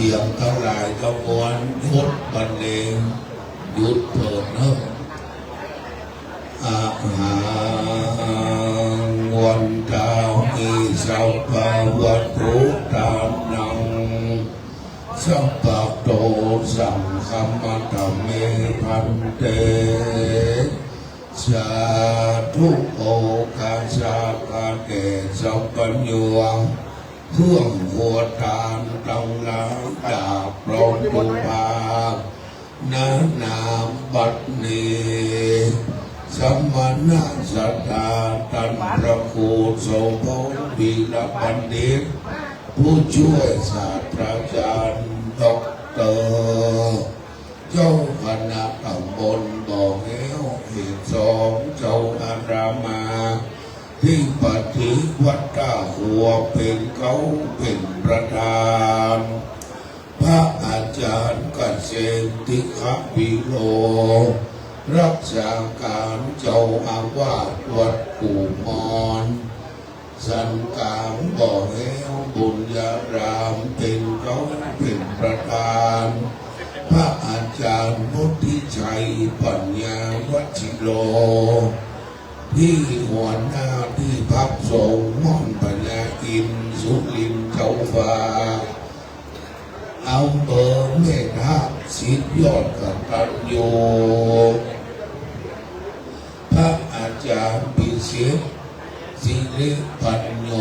สียงทั้งหลายทั้งมวลหยุดบรรเลงหยุดเปิดเนอะอาหารวันตาอิสัพพะวัตถุตานังสัพพะโตสังฆมัตตเมพันเตสาธุโอกาสากาเกสัพพัญญังเครื่องหัวตาลตังลาดาบปรองบุพานานาบัดนี้สัมมานาสัตตาตันพระโคโสภวีรบัณฑิตผู้ช่วยศาสตราจารย์ดอกเตอร์เจ้าคณะตำบลบ่อแก้วเขตสองเจ้าอารามาที่ปฏิวัติตาหัวเป็นเขาเป็นประธานพระอาจารย์เกษมติขวิโลรักษาการเจ้าอาวาสวัดกู่มอนสันกางบ่อแก้วบุญญารามเป็นเขาเป็นประธานพระอาจารย์พุทธิชัยปัญญาวัชิโลที่หัวหน้าที่พักสงฆ์ม่อนปัญญาอินสุรินทร์เจ้าฟ้าเอาเบอร์เมตตาสิทธิยอดกตัญญูพระอาจารย์ปิสิทธิ์สิริปัญโย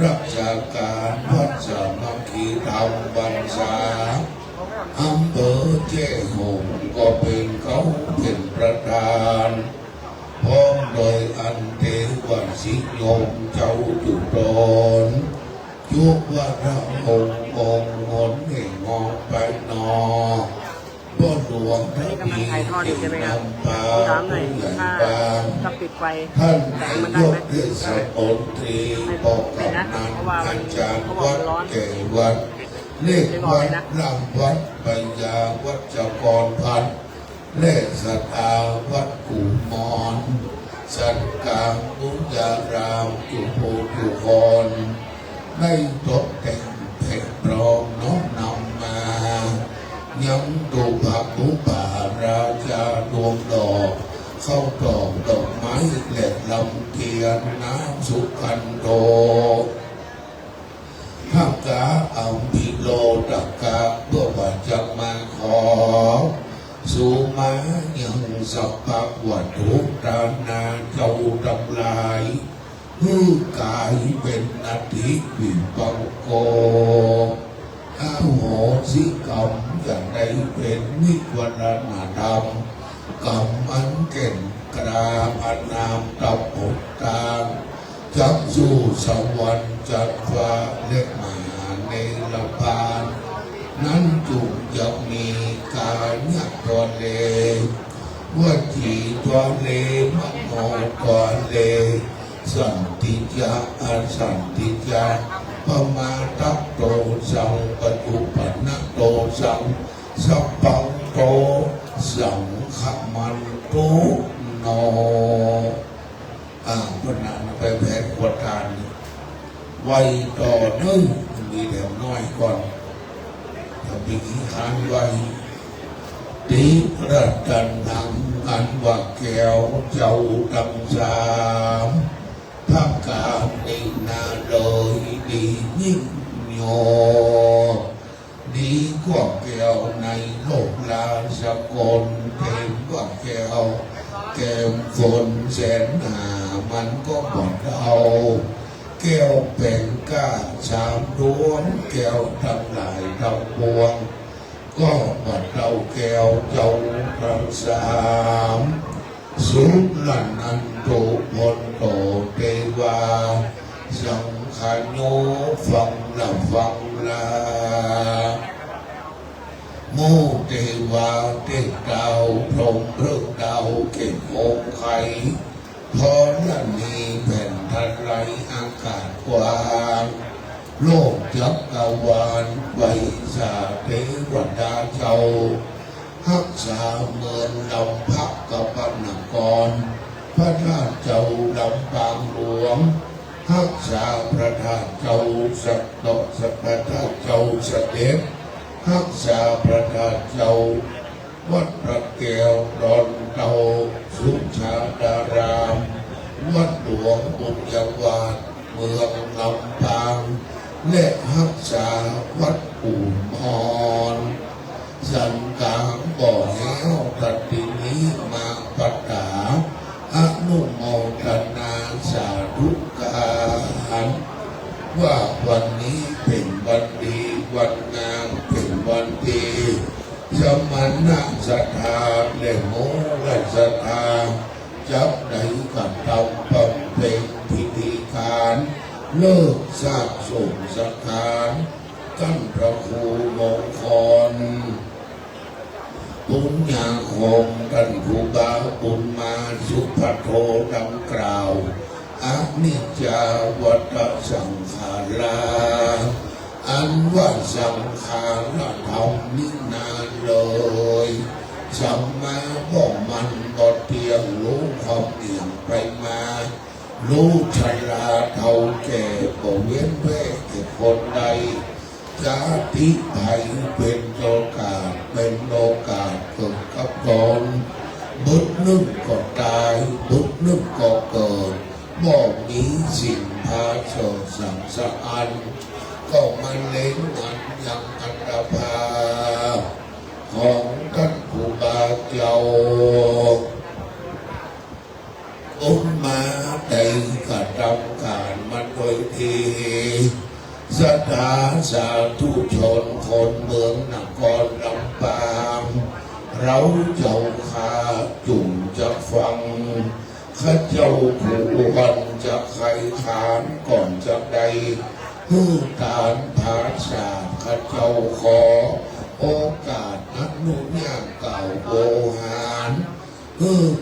รักษาการวัดสามัคคีธรรมบรรษาอำเภอเจ้หงก็เป็นเขาเป็นประธานพร้อมโดยอันเทวสิโยมเจ้าจุดรยุวราองค์องค์หนให้มองไปนอบ่หลวงท่านมีเห็นนำพาผู้ใหญ่บ้านท่านนายกเทศมนตรีปกกำนันอาจารย์วัดแก่วัดเลขวัดรำวัดปัญญาวัดเจ้ากรพันธ์เลขสัตอาวัดกู่มอนสันกลางบุญญารามจุโพจุคอนได้ตกแต่งเพชรปลอมน้อมนำมายังดูผักบุป่าราชาดวงดอกเข้าดอกดอกไม้แหลกลำเทียนน้ำสุขันโดข้ากาอัมพิโลตักกะเพื่อว่าจะมาขอสุมายังสัพพะวัตถุตานาเจ้าทำลายหือกายเป็นนาทิวิปังโกอาโหสิกรรมอย่างใดเป็นนิวรณธรรมกรรมอันเก่งกราบอนามตับปุตตางจักสู่สวรรค์จักฟ้าเล็กมาในละพานนั้นจุกจะมีกายยักตัวเลวัจีตัวเลมโนตัวเลสันติจาอสันติจาปมาทัพโตสังปัจจุปันนโตสังสัพพังโตสังขมันโตโนพนันไปแผ่ขวดทานไว้ต่อเนื่องมีเดี๋ยวน้อยก่อนถ้ามีขี้ค้างไว้ติรัตนังอันว่าแก้วเจ้าตั้งสามพระกามในนาเลยดียิ่งโยดีกว่าแก้วในโลกลาสกลเต็มกว่าแก้วแก้มฝนแสนหามันก็หมดเอาแก้วเป็นก้าสามดวงแก้วทั้งหลายทั้งปวงก็บัดเราแก้วเจ้าทั้งสามสุลันอันโตมนโตเทวาสังขารโยฟังละฟังละโมเทวาเทพดาวพรหมเรื่องดาวเก่งองค์ไข่พอละนีแผ่นทลายอากาศกว้างโลกจักรวาลไวสาเทวดาเจ้ารักษาเมืองลำพักกับพระนครพระราชเจ้าลำปางหลวง รักษาพระธาตุเจ้าสักดอกสักพระธาตุเจ้าเสด็จรักษาพระธาตุเจ้าวัดพระแก้วดอนเตาสุชาดารามวัดหลวงบุญยวาสเมืองลำปางและรักษาวัดปู่มอนสันกลางบ่อแห้วตัดตินี้มาปัตตาอนุโมทนาสาธุการว่าวันนี้เป็นวันดีวันงามเป็นวันดีสมณะศรัทธาและโมฆะศรัทธาจับได้กับทำบำเพ็ญพิธีการเลิกสร้างสมสังขารตั้งพระครูมงคลปุญญาคมท่านครูบาบุญมาสุภโทดังกล่าวอนิจจาวัฏสังขาราอันว่าสังขารธรรมนินานเลยสัมมาบอกมันก็เตียงรู้ความเอี่ยงไปมารู้ชราเท่าแก่ก็เว้นแว่แก่คนใดชาติภัยเป็นโอกาสเป็นโอกาสเกิดกับตนบุญนึกก็ตายบุญนึกก็เกิดบอกมีสิ่งพาเสดสังสะอันก็มันเล่นมันยังอันตรภาของท่านครูบาเจ้าอุมมาได้กระทำการมันโดยทีสถาสาธุชนคนเมืองนครลำปางเราเจ้าข้าจุ่มจะฟังข้าเจ้าผู้วันจะใครขานก่อนจะใดผู้การภาษาข้าเจ้าขอโอกาสอนุญาตเก่าโอหาร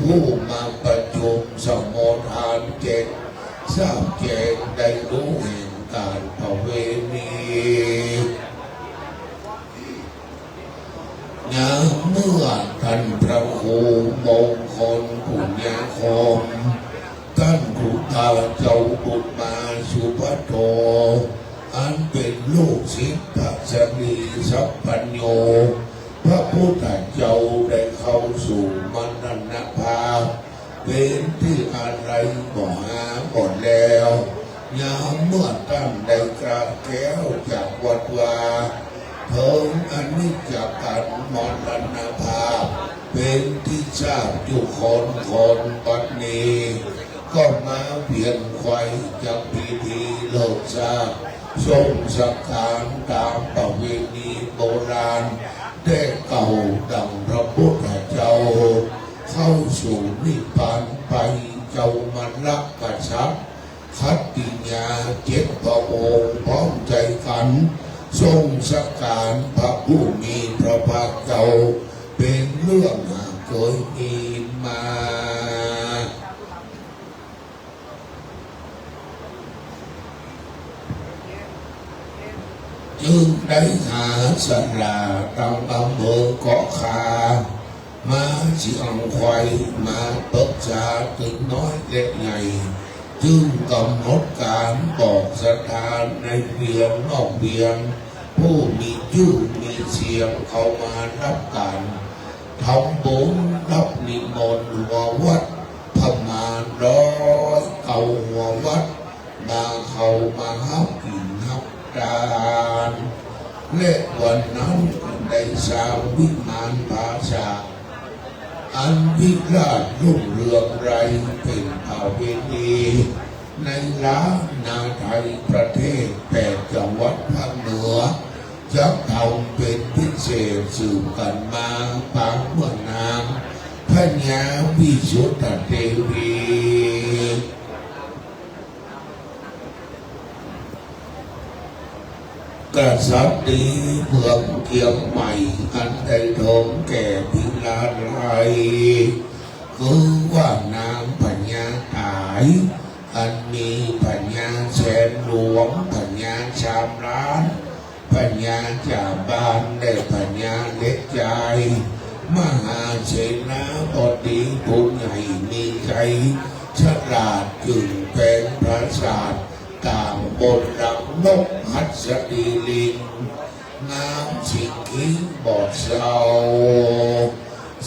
ผู้มาประชุมสมโภชานเจ็ดทราบแจ้งได้รู้แห่งการประเวณีเมื่อท่านพระครูมงคลปุญญาคมท่านครูบาเจ้าบุญมาสุภโทอันเป็นลูกศิษย์พระสนีสัพพัญโญพระพุทธเจ้าได้เข้าสู่มรณภาพเป็นที่อะไรบ่หาหมดแล้วยามเมื่อท่านได้กราบแก้วจากวัดวาเพิ่งอนิจจการมรณภาพเป็นที่ทราบอยู่คนปัจจุบันก็มาเปลี่ยนไฟจากพิธีเลิกทราบทรงสังขารตามประเวณีโบราณได้เก่าดังพระพุทธเจ้าเข้าสู่นิพพานไปเจ้ามันรักกระชับคัดติญาเจ็ดพระองค์พร้อมใจกันทรงสักการพระผู้มีพระภาคเจ้าเป็นเรื่องเคยมีมาจึงได้หาสลาตั้งอำเภอเกาะคามาเชียงควายมาปรึกษาถึงน้อยเล็กใหญ่จึงกำหนดการบอกสถานในเวียงนอกเวียงผู้มีชื่อมีเสียงเข้ามารับการทำบุญรับนิมนต์หัววัดประมาณ100เก่าหัววัดมาเข้ามาหับกินหับทานและวันนั้นได้สร้างวิมานภาษาอันวิราชรุ่งเรืองไรเป็นประเวณีในล้านนาไทยประเทศ8 จังหวัดภาคเหนือจะทำเป็นพิเศษสืบกันมาปางเมืองนางพญาวิสุทธเทวีกษัตริย์ดีเมืองเชียงใหม่อันได้ทงแก่พิลาไลคือว่านางพญาตายอันมีพญาแสนหลวงพญาชามล้านพญาจ่าบ้านได้พญาเล็กใจมหาเสนาบดีผู้ใหญ่มีใจฉลาดจึงเป็นพระศาสตร์ ต่างบนหลังนกหัดสดีลิงน้ำสิงคิงบอดเศร้า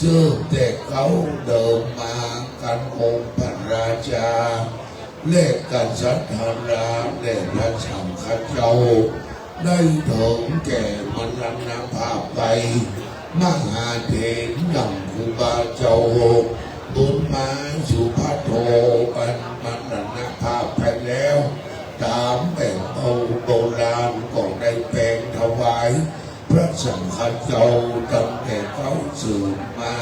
ซึ่งแต่เขาเดิมมากันองค์พระราชาเลขกันสัทธาราเลขพระสังฆเจ้าได้ถึงแก่มรณภาพไปมหาเถรยังครูบาเจ้าบุญมาสุภาโทปันมรณภาพไปแล้วตามแบบเอาโบราณก็ได้แปลงถวายพระสังฆเจ้าตั้งแต่เขาสืบมา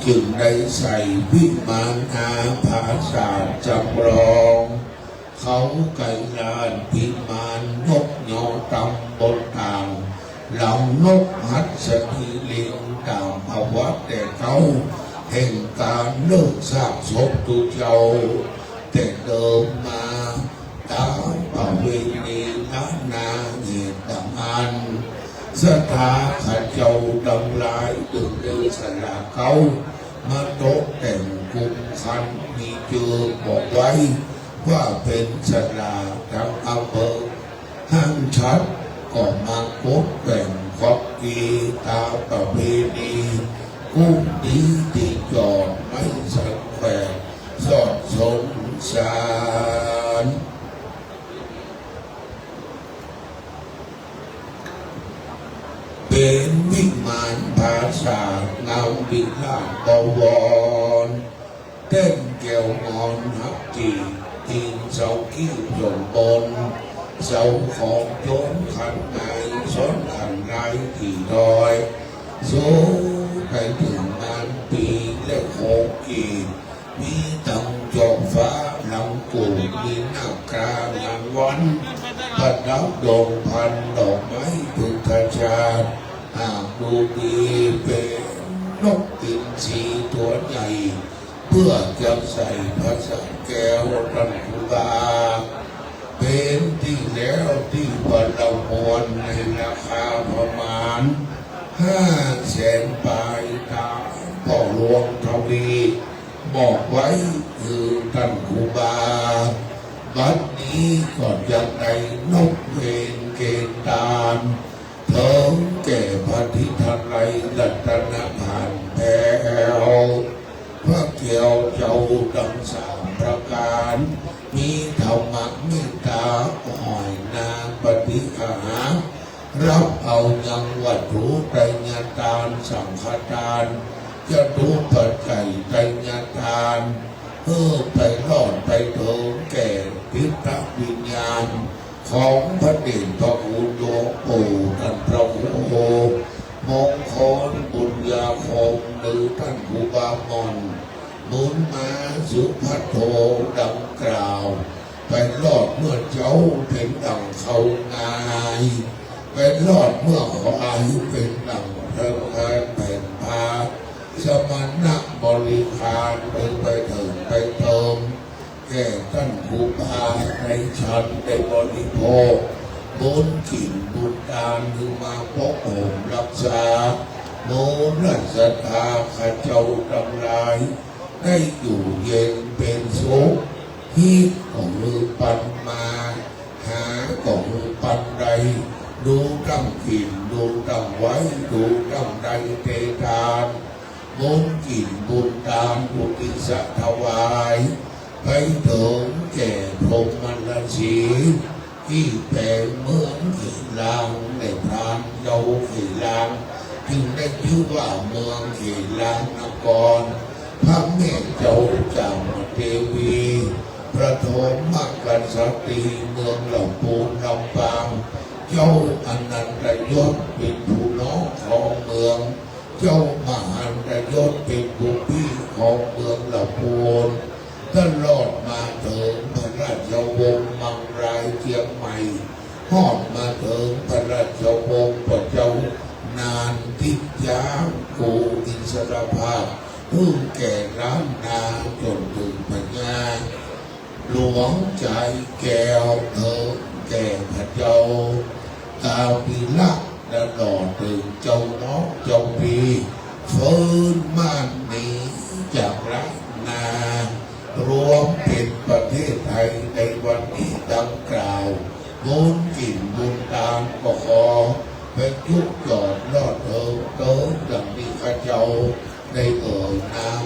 จึงได้ใส่วิมานอาภาสาจำลองเขาไก่ลานพิมานนกยอตำบนต่างเหล่านกหัดสถีลิงตามภาวะแต่เขาแห่งการเลิกสร้างศพตุเจ้าแต่เดิมมาตามประเวณีล้านนาเหตุดังอันสถาข้าเจ้าดังหลายดึงเดือสละเขามาตกแต่งกุมคันมีเจอบอกไว้ว่าเป็นสลาทั้งอำเภอห้างชัดก็มาพบแบ่งครอบกีตาประเพณีกุ้งดีที่จอดไม่สักแฝงสอดสนสารเป็นวิมานภาษาเงาบินล่างบวรเต้นแก้วงอนหักจีทิงเสาขี้จนบนเสาของโยนขันไงซ้อนขันไรที่ดอยโซ่ไปถึงงานปีและโคกีมีตังจอกฟ้าลำกูมีนักกลางงานวันประดับดงพันดอกไม้พุทธชาติหากดูดีเป็นนกตินสีตัวใหญ่เพื่อจะใส่พระสังแก้วรันคุบาเป็นที่แล้วที่ประมวลในราคาประมาณ500,000 ปลายตาพ่อหลวงทวีบอกไว้คือท่านครูบาบัดนี้ก็จะได้นกเวนเกณฑ์ตามเถิงแก่พระทิทไลรัตนผ่านแพ้วพระเกี่ยวเจ้าดังสามประการมีธรรมะเมตตาอ่อยนางปฏิหารรับเอายังวัตถุไตรญาทานสังฆทานจะดูปัจจัยไตรญาทานไปรอดไปถึงแก่พิพระวิญญาณของพระเดชพระคุณหลวงปู่ท่านพระครูมงคลบุญญาคมหรือท่านครูบามอนบุญมาสุภัทโทดังกล่าวไปรอดเมื่อเจ้าเป็นดังเขานายไปรอดเมื่อเขาอายุเป็นดังพระแผ่นพาสมณะบริพารไปถึงไปเติมแก่ท่านครูบาในชั้นได้บริโภคบุญกินบุญทานคือมาปกโห่มรักษาโน้รัศธาข้าเจ้าทั้งหลายได้อยู่เย็นเป็นสุขฮิตของมือปันมาหาของมือปันใดดูตั้งกินดูตั้งไว้ดูตั้งใดเตทานบุญกินบุญทานบุญอิสระถวายไปถึงแก่พรหมราชีที่แปลงเหมือนขีลางในพรานเยาขีลางจึงได้ชื่อว่าเมืองขีลางนครพระแม่เจ้าจามเทวีประโทมมกันสตรีเมืองเหล่าปูนลำปางเจ้าอนันตยศเป็นผู้น้องของเมืองเจ้ามหาตยศเป็นผู้พี่ของเมืองเหล่าปูนตลอดมาถึงพระราชวงศ์มังรายเชียงใหม่ฮอดมาถึงพระราชวงศ์พระเจ้านานทิยากูอิสรภาพรุ่งแก่ล้านนาจนถึงปัญญาหลวงใจแก้วเธอแก่พระเจ้าตาพิลักษ์และหล่อถึงเจ้าน้องเจ้าพีฟื้นม่านนี้ จากรัฐนารวมเป็นประเทศไทยในวันนี้ดังกล่าวบุญกินบุญตามก็ขอเป็นยุกยอดรอดเติมดังที่ข้าเจ้าได้นาม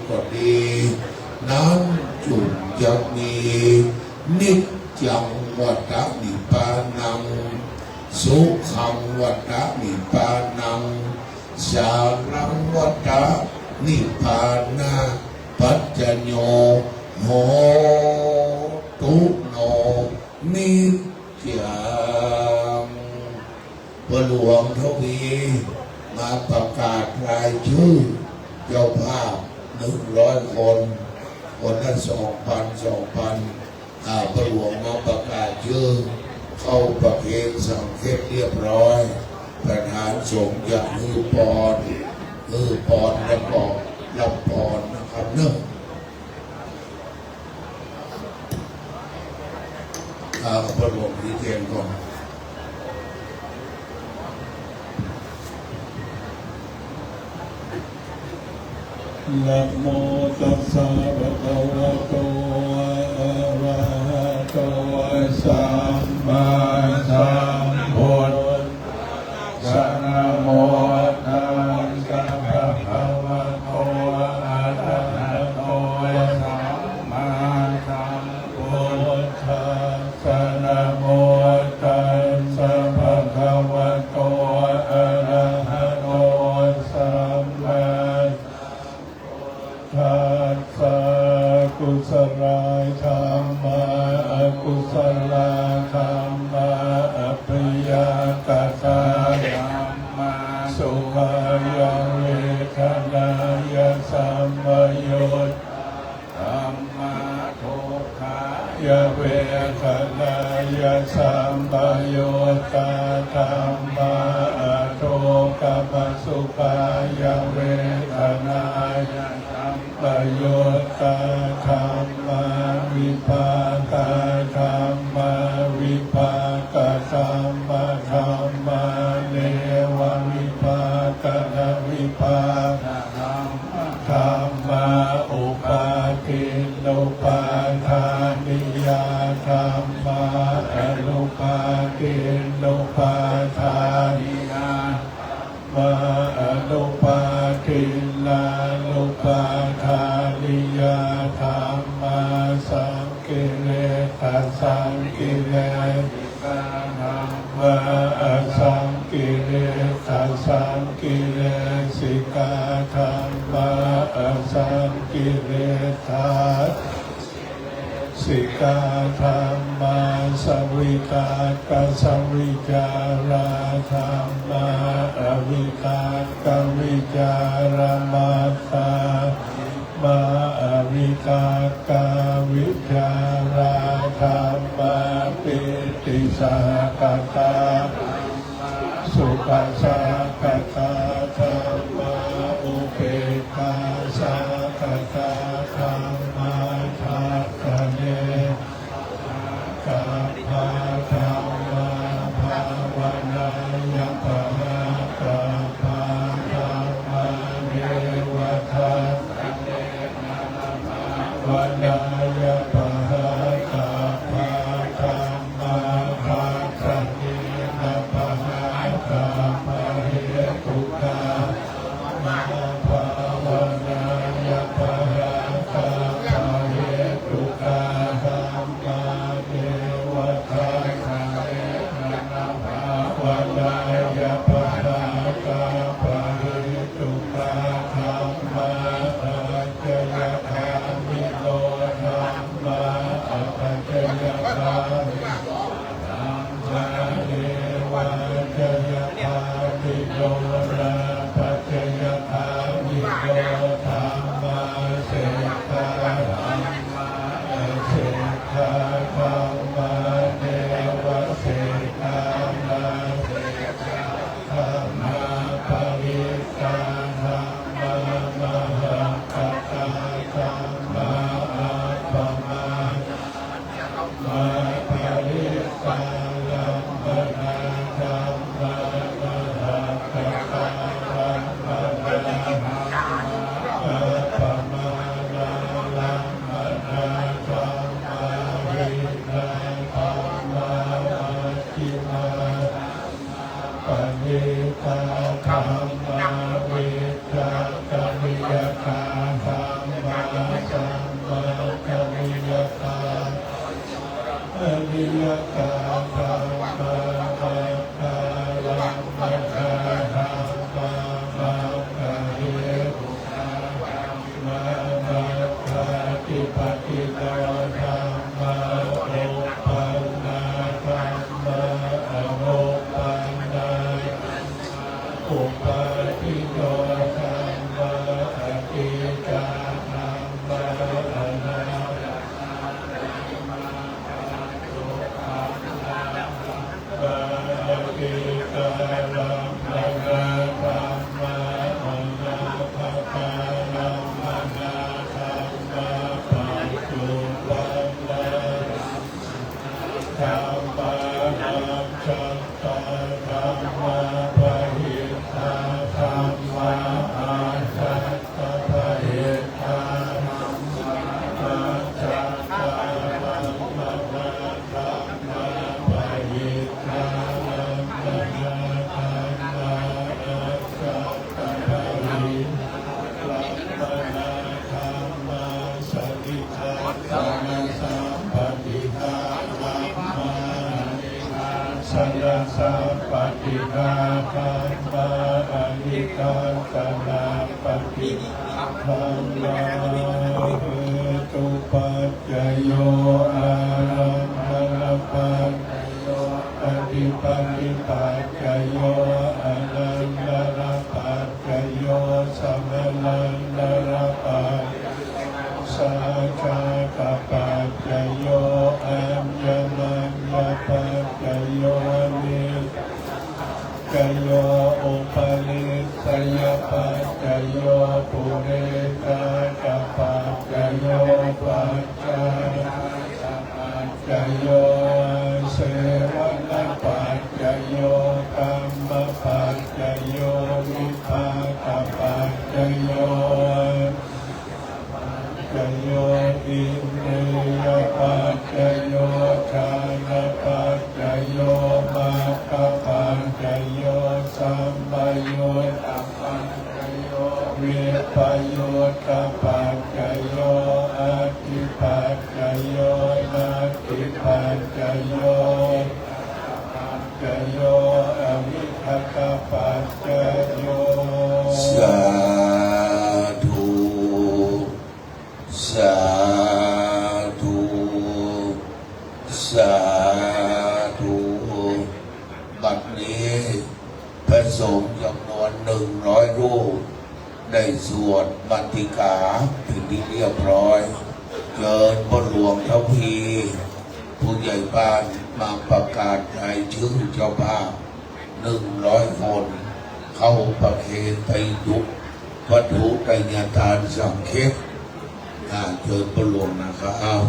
ก็ดีนั้นจุดจะมีนิจจังวัฏนิพพานังสุขังวัฏนิพพานังสารังวัฏนิพพานาปัจจโยโหตุโนนิจจังพระหลวงทวีมาประกาศรายชื่อเจ้าภาพ100 คนละ2,000พระหลวงมาประกาศชื่อเข้าประเคนสังเกตเรียบร้อยประธานสงฆ์จะฮือปอนแล้วก็รับปอนนะครับเนอะพระหลวงที่เทียนก่อนนะโมตัสสะภะคะวะโตอะระหะโตสัมมาสัมพุทธัสสะนะโมตัสสะภะคะวะโตอะระหะโตสัมมาสัมพุทธัสสะนะโมตัสสะภะคะวะโตอะระหะโตสัมมาทัสสะกุศลธรรมะอกุศลธรรมะอัปยากตาธัมมาสุขายเวทนายสัมมยุตธัมมาทุกขายเวทนายสัมมยุตตาธัมมาทุกขมสุขายเวทนายประโยชน์ธรรมวิภาคธรรมวิภาคธรรมธรรมเนววิภาคณวิภาคธรรมอุปาทินุปาทานิยาธรรมอนุปาทินุปาทานิยามาอนุปาทินานุปาทานิยาธรรมาสังกิเลสสังกิเลสธรรมาสังกิเลสสังกิเลสิกาธรรมาสังกิเลสสิกาธรรมาสวิตากสวิจาราธรรมาอวิตากวิจารมัตตามาอวิตากวิจาราธรรมาปิติสากตาสุขสากตาธรรมาอุเบกขาสากตาธรรมาทัตตะเนกาภาธรรมาภาวนายังปะหากาภาธรรมาเนวทัตตะเนภาวนายังปะหากาภาธรรมาทัตตะเนภาวนาเหตุกามาภาวนายังปะหากาเหตุกาธรรมาเนวทัตตะเนภาวนายังปะหากาเหตุกาธรรมาอาจยธรรมิโนธรรมา สัพปฏิฆาคัมมาอนิคัสสนาปฏิคัมมาเหตุปัจจโยอารัมภณปัจจโยปฏิปัติปัจจโยอนันตระปัจจโยสัมนันตระปัจจสัจจกปัจจโยอัญญมัญญปัจจโยนิจโยอุปนิสัยปัจจโยปุเรกากปัจจโยปัจจปัจจโยเสวนาปัจจโยกรรมปัจจโยวิภากปัจจโยจโยอินเนยปัจจโยฌานปัจจโยมรรคปัจจโยสัมปโยตปัจจโยวิปโยตปัจจโยอธิปัจจโยนาทิปัจจโยปัจจโยอวิภัคปัจจโยสาธุสาธุสาธุบัดนี้พระสงฆ์จำนวน100 รูปได้สวดมัตติกาถึงที่เรียบร้อยเชิญพ่อหลวงเท่าพีผู้ใหญ่บ้านมาประกาศรายชื่อเจ้าภาพ100 คนเข้าประเคนไตรยุกวัตถุไตรญาทานสังเขปเชิญพ่อหลวงนะครับ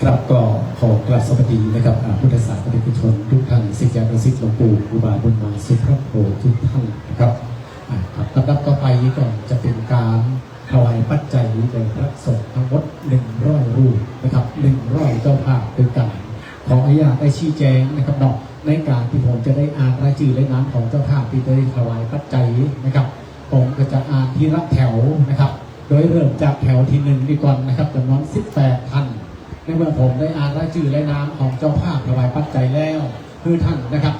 ครับก็ขอกราบสวัสดีนะครับพุทธศาสนิกชนทุกท่านศิษยานุศิษย์หลวงปู่ครูบาบุญมาสุภโภทุกท่านนะครับลำดับต่อไปก็จะเป็นการถวายปัจจัยแด่พระสงฆ์ทั้งหมด100 รูปนะครับ100 เจ้าภาพด้วยกันขออนุญาตได้ชี้แจงนะครับเนาะในการที่ผมจะได้อ่านรายชื่อและนามของเจ้าภาพที่ได้ถวายปัจจัยนะครับผมก็จะอ่านที่รับแถวนะครับโดยเริ่มจากแถวที่1ดีก่อนนะครับจำนวน18 ท่านในเมื่อผมได้อ่านรายชื่อและนามของเจ้าภาพถวายปัจจัยแล้วคือท่านนะครับ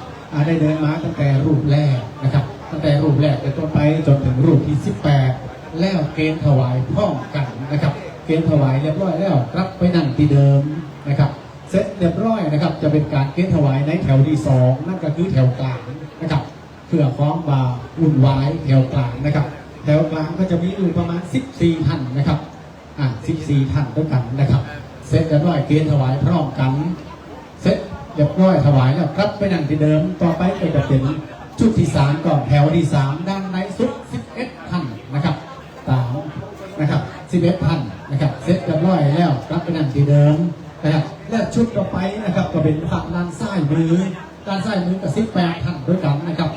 ได้เดินมาตั้งแต่รูปแรกนะครับตั้งแต่รูปแรกเป็นต้นไปจนถึงรูปที่18แล้วเกณฑ์ถวายพร้อมกันนะครับเกณฑ์ถวายเรียบร้อยแล้วรับไปนั่งที่เดิมนะครับเสร็จเรียบร้อยนะครับจะเป็นการเกณฑ์ถวายในแถวที่2นั่นก็คือแถวกลางนะครับเพื่อฟ้องบาวุ่นวายแถวกลางนะครับแถวกลางก็จะมีอยู่ประมาณ14 ท่านนะครับ14 ท่านด้วยกันนะครับเสร็จเรียบร้อยเกณฑ์ถวายพร้อมกันเสร็จเรียบร้อยถวายแล้วครับไปนั่งที่เดิมต่อไปก็จะเป็นชุดที่3ก่อนแถวที่3ด้านในสุด11 ท่านนะครับนะครับ11 ท่านนะครับเสร็จเรียบร้อยแล้วรับไปนั่งที่เดิมนะครับและชุดต่อไปนะครับก็เป็นฝั่งด้านซ้ายมือกับ18 ท่านด้วยกันนะครับ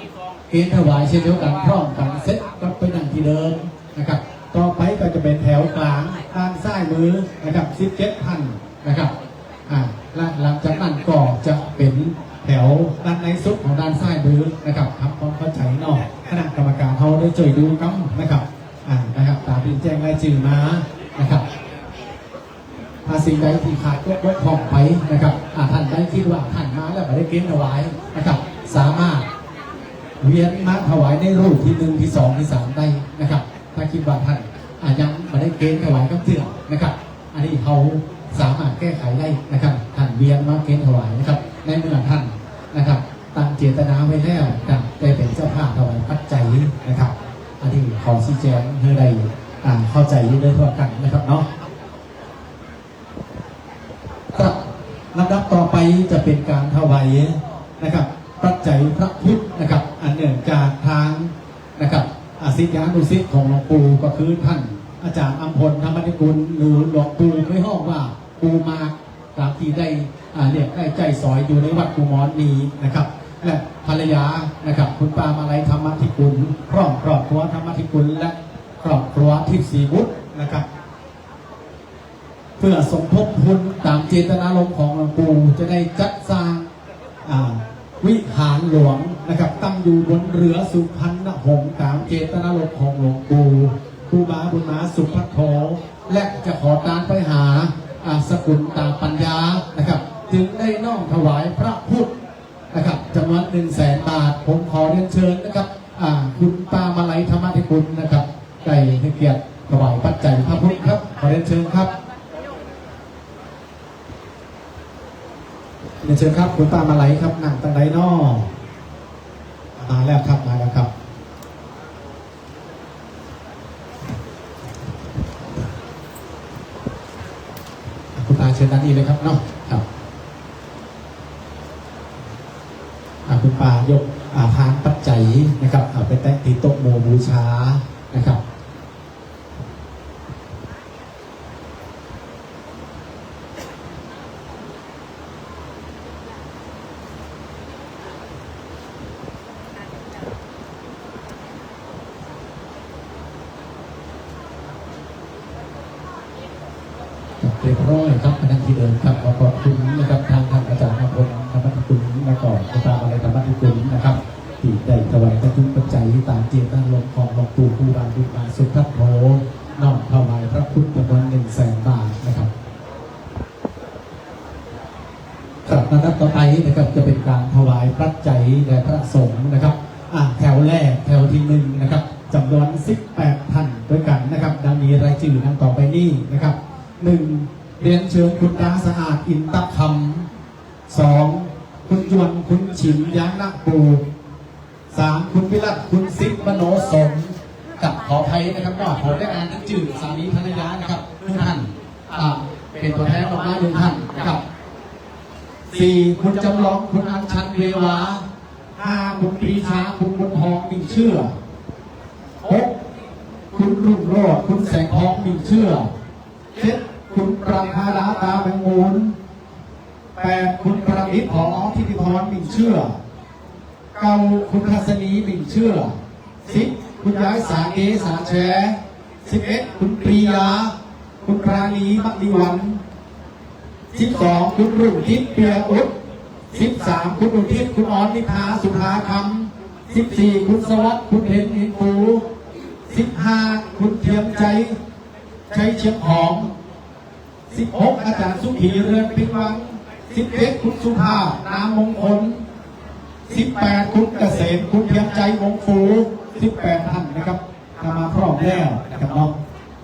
เกณฑ์ถวายเช่นเดียวกันพร้อมกันเสร็จรับไปนั่งที่เดิมนะครับต่อไปก็จะเป็นแถวกลางด้านซ้ายมือนะครับ17 ท่านนะครับและหลังจากนั้นก็จะเป็นแถวด้านในสุดของด้านซ้ายมือนะครับทำความเข้าใจนอกคณะกรรมการเขาได้ช่วยดูกันนะครับนะครับตามที่แจ้งรายชื่อมานะครับถ้าสิ่งใดที่ขาดก็ยกของไปนะครับท่านได้คิดว่าท่านมาแล้วไม่ได้เกณฑ์ถวายนะครับสามารถเวียนมาถวายในรูปที่1ที่2ที่3ได้นะครับถ้าคิดว่าท่านยังไม่ได้เกณฑ์ถวายก็เสื่อมนะครับอันนี้เขาสามารถแก้ไขได้นะครับท่านเวียนมาเกณฑ์ถวายนะครับในเมื่อท่านนะครับตั้งเจตนาไว้แล้วได้เป็นเจ้าภาพถวายปัจจัยนะครับอันนี้ขอชี้แจงเพื่อได้เข้าใจด้วยทั่วกันนะครับเนาะครับลำดับต่อไปจะเป็นการถวายนะครับปัจจัยพระพุทธนะครับอันเนื่องจากทางนะครับศิษยานุศิษย์ของหลวงปู่ก็คือท่านอาจารย์อัมพลธรรมนิกุลหรือหลวงปู่ไม่ห้องว่าปูมาตามที่ได้เรียกได้ใจสอยอยู่ในวัดกุมรนี้นะครับและภรรยานะครับคุณปามาลัยธรรมธิกุลครอบครัวธรรมธิกุลและครอบครัวทิพย์ศรีบุตรนะครับเพื่อสมทบทุนตามเจตนารมณ์ของหลวงปู่จะได้จัดสร้างวิหารหลวงนะครับตั้ง อยู่บนเรือสุพรรณหงส์ตามเจตนารมณ์ของหลวงปู่ครูบาบุญมาสุภัทโธและจะขอการไปหาสกุลตาปัญญานะครับจึงได้น้อมถวายพระพุทธนะครับจำนวน100,000 บาทผมขอเรียนเชิญนะครับคุณป้ามาลัยธรรมธิคุณนะครับได้ให้เกียรติถวายปัจจัยพระพุทธครับขอเรียนเชิญครับเรียนเชิญครับคุณป้ามาลัยครับนั่งตั้งไดนอมาแล้วครับมาแล้วครับคุณป้าเชิญด้านนี้เลยครับเนาะครับคุณป้ายกพานปัจจัยนะครับไปแตะตีโต๊ะโมบูชานะครับเรียบร้อยครับมานั่งที่เดิมครับขอบคุณนะครับทางอาจารย์อภรณ์ธรรมธิคุณและก่อนคุณตาอะไรธรรมธิคุณนะครับที่ได้ถวายกระทุ่มปัจจัยตามเจตนารมณ์ของหลวงปู่ครูบาบุญมาสุภัทโธน้อมถวายพระพุทธจำนวน100,000 บาทนะครับกลับมานับต่อไปนะครับจะเป็นการถวายปัจจัยแด่พระสงฆ์นะครับแถวแรกแถวที่1นะครับจำนวน18 ท่านด้วยกันนะครับดังนี้รายชื่อดังต่อไปนี้นะครับ1เรียนเชิญคุณตาสะอาดอินตะคำ2คุณยวนคุณฉิมยางนักปู3คุณวิรัตคุณซิปมโนสมกับขออภัยนะครับว่าผมได้อ่านทั้งจื่อสามีภรรยานะครับ1 ท่านเป็นตัวแทนออกมา1 ท่านนะครับ4คุณจำลองคุณอัญชันเววา5คุณปรีชาคุณบุญทองมิ่งเชื่อ6คุณรุ่งโรจน์คุณแสงทองมิ่งเชื่อ7คุณปรังคาราตาแมงมูล8คุณประมิตรผอทิติพรมิ่งเชื่อ9คุณทัศนีมิ่งเชื่อ10คุณย้ายสาเกสาแช11คุณปรียาคุณปราณีมักดีวัน12คุณรุ่งทิพย์เปียอุด13คุณอุทิศคุณออนนิพาสุภาคำ14คุณสวัสดิ์คุณเพ็ญอินฟู15คุณเทียมใจเชียงหอม16อาจารย์สุขีเรือนพิวัง11คุณสุภาพนามมงคล18คุณเกษมคุณเทียมใจวงฟู18 ท่านนะครับมาพร้อมแล้วนะครับน้อง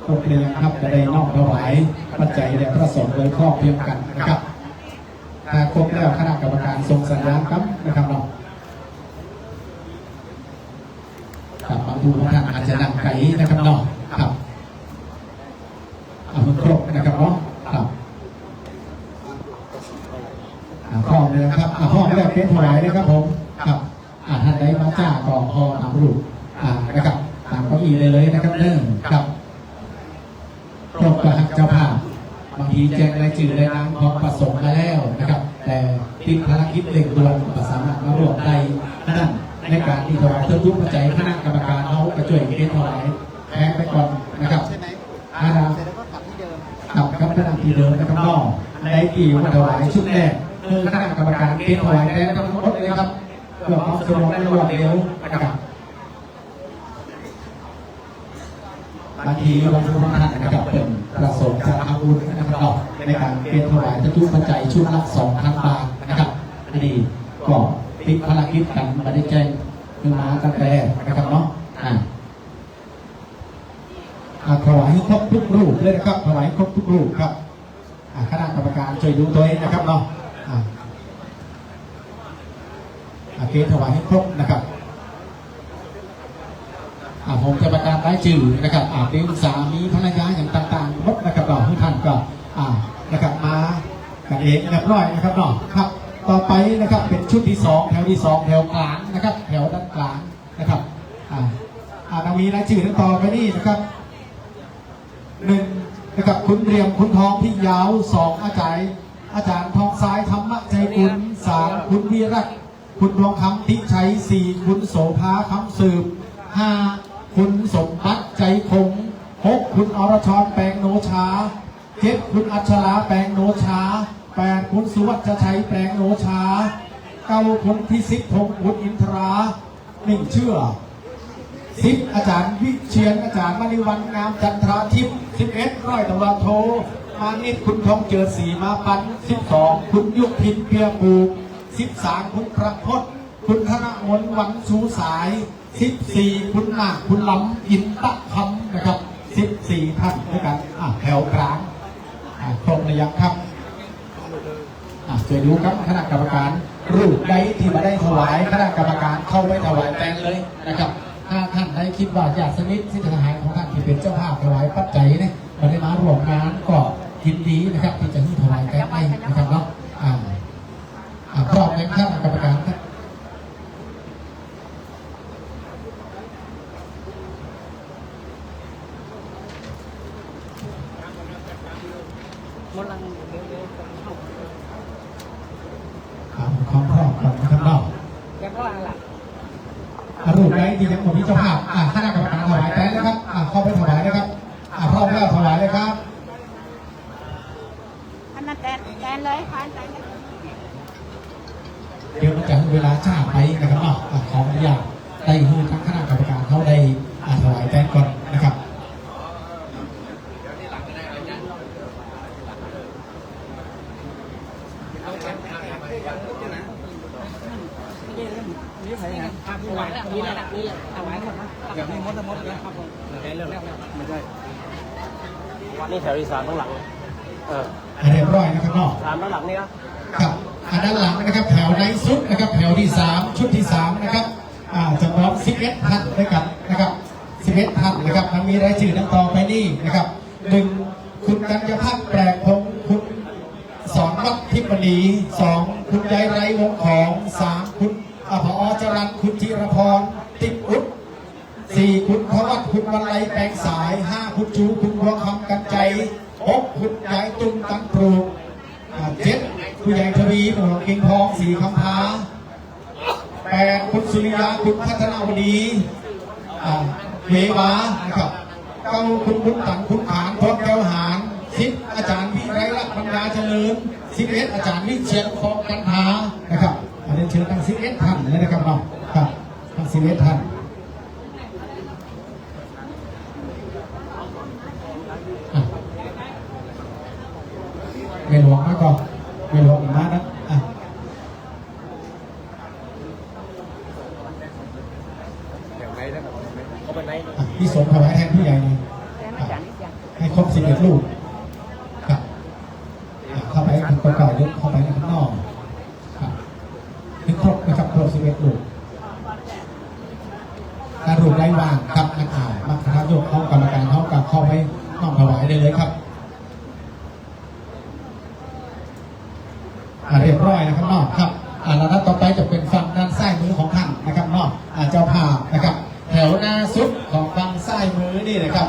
ตกเรียงครับจะได้น้อมถวายปัจจัยแด่พระสงฆ์โดยครอบเพียงกันนะครับถ้าครบแล้วคณะกรรมการทรงสัญญาณครับนะครับน้องครับบางท่านอาจจะนั่งไกลนะครับน้องครับมันครบนะครับเนาะครับพ่อเลยนะครับพ่อไม่ได้เป็นถวายนะครับผมครับท่านใดมาจ้าก่อนพ่อตามรูปนะครับตามเก้าอี้เลยนะครับเริ่มครับครบกับเจ้าภาพบางทีแจ้งรายชื่อรายนามของประสงค์มาแล้วนะครับแต่ติดภารกิจเร่งด่วนก็สามารถมาร่วมได้นั่นในการที่ถวายเครื่องยุบปัจจัยคณะกรรมการเอากระช่วยเป็นถวายแพ้ไปก่อนนะครับครับคณะที่เดิมนะครับน้องในกี่วันถวายชุดแรกคณะกรรมการเป็นถวายแพ้ทั้งหมดเลยครับเพื่อความสะดวกและรวดเร็วนะครับบางทีบางท่านนะครับเป็นประสงค์จะทำบุญนะครับในการเป็นถวายทุกปัจจัยชุดละ2,000 บาทนะครับอันนี้ก็ติดภารกิจกันมาได้แจ้งขึ้นมาตั้งแต่นะครับเนาะถวายครบทุกรูปเลยนะครับถวายครบทุกรูปครับคณะกรรมการช่วยดูตัวเองนะครับเนาะเกณฑ์ถวายให้ครบนะครับผมจะประกาศรายชื่อนะครับเป็นสามีภรรยาอย่างต่างๆหมดนะครับเราทุกท่านก็นะครับมากันเองเรียบร้อยนะครับเนาะครับต่อไปนะครับเป็นชุดที่2แถวที่2แถวกลางนะครับแถวด้านกลางนะครับเรามีรายชื่อต่อไปนี่นะครับ1นะครับคุณเรียมคุณทองที่ยาว2อาจารย์ทองซ้ายธรรมใจกุล3คุณวีรัตน์คุณทองคำทิชัย4คุณโสภาคำสืบ5คุณสมบัติใจคง6คุณอรชรแปลงโนชา7คุณอัชราแปลงโนชา8คุณสุวัชชัยแปลงโนชา9คุณทิศิพงศ์บุตรอินทรา มิ่งเชื่อ10อาจารย์วิเชียรอาจารย์มณีวรรณงามจันทราทิพย์11ร้อยตำรวจโทมานิตคุณทองเจิดศรีมาปัน12คุณยุพินเพียบู13คุณประพจน์คุณธนมนต์วันสูสาย14คุณนาคคุณล้ำอินตะคำนะครับ14ท่านด้วยกันแถวกลางครบระยะครับช่วยดูครับคณะกรรมการรูปใดที่มาได้ถวายคณะกรรมการเข้าไว้ถวายแทนเลยนะครับถ้าท่านได้คิดว่าอยากสนิทที่ทหารของท่านที่เป็นเจ้าภาพถวายปัจจัยเนี่ยมาได้มาร่วมงานก็ยินดีนะครับที่จะให้ถวายแทนให้นะครับเนาะพร้อมในคณะกรรมการครับความพร้อมของท่านเนาะรูปใดที่ยังไม่มีเจ้าภาพคณะกรรมการถวายแทนนะครับเข้าไปถวายนะครับพร้อมแล้วถวายเลยครับอันนั้นแทนเลยผ่านไปเดี๋ยวมันจะเวลาช้าไปนะครับเนาะขออนุญาตได้ให้ทั้งคณะกรรมการเขาได้ถวายแทนก่อนนะครับนี่ใครนะถวายแล้วนี่แหละนี่ถวายหมดนะแบบนี้มดนะครับผมเรื่องไม่ใช่นี่แถวที่3ข้างหลังเรียบร้อยนะครับเนาะ3ด้านหลังนี่ครับด้านหลังนะครับแถวในสุดนะครับแถวที่3ชุดที่3นะครับจำนวน11ท่านด้วยกันนะครับ11ท่านนะครับมันมีรายชื่อดังต่อไปนี่นะครับ1คุณกัญญาภักดิ์แปลกพงศ์คุณ2วัดทิพดี2คุณยายไรวงของ3คุณผอ.จรัญคุณจิรพรติดอุด4คุณพวัตคุณวรรลัยแปลงสาย5คุณจูคุณบัวคำกันใจ6คุณยายตุ้มตันปลูก7คุณยายทวีหนุ่มกิ่งทอง4คำพา8คุณสุริยาคุณพัฒนาวดีเววานะครับ9คุณบุญตันคุณขานพรแก้วหาร10อาจารย์วิไรลักษณ์ปัญญาเจริญ11อาจารย์วิเชียรคองกันหานะครับอันนี้เชิญทั้ง11ท่านเลยนะครับเนาะครับทั้ง11ท่านไม่หลวงนะก็ไม่หลวงมานะพี่สมถวายแทนผู้ใหญ่เลยให้ครบ11ลูกครับเข้าไปทางเก่าๆยกเข้าไปในข้างนอกถึงครบนะครับครบ11ลูกการรูปไร้ว่างครับมาคณะโยกเข้ากรรมการเขากับเข้าไปน้อมถวายได้เลยครับเรียบร้อยนะครับนอกครับแล้วต่อไปจะเป็นฝั่งด้านซ้ายมือของท่านนะครับนอกเจ้าภาพนะครับแถวหน้าสุดของฝั่งซ้ายมือนี่นะครับ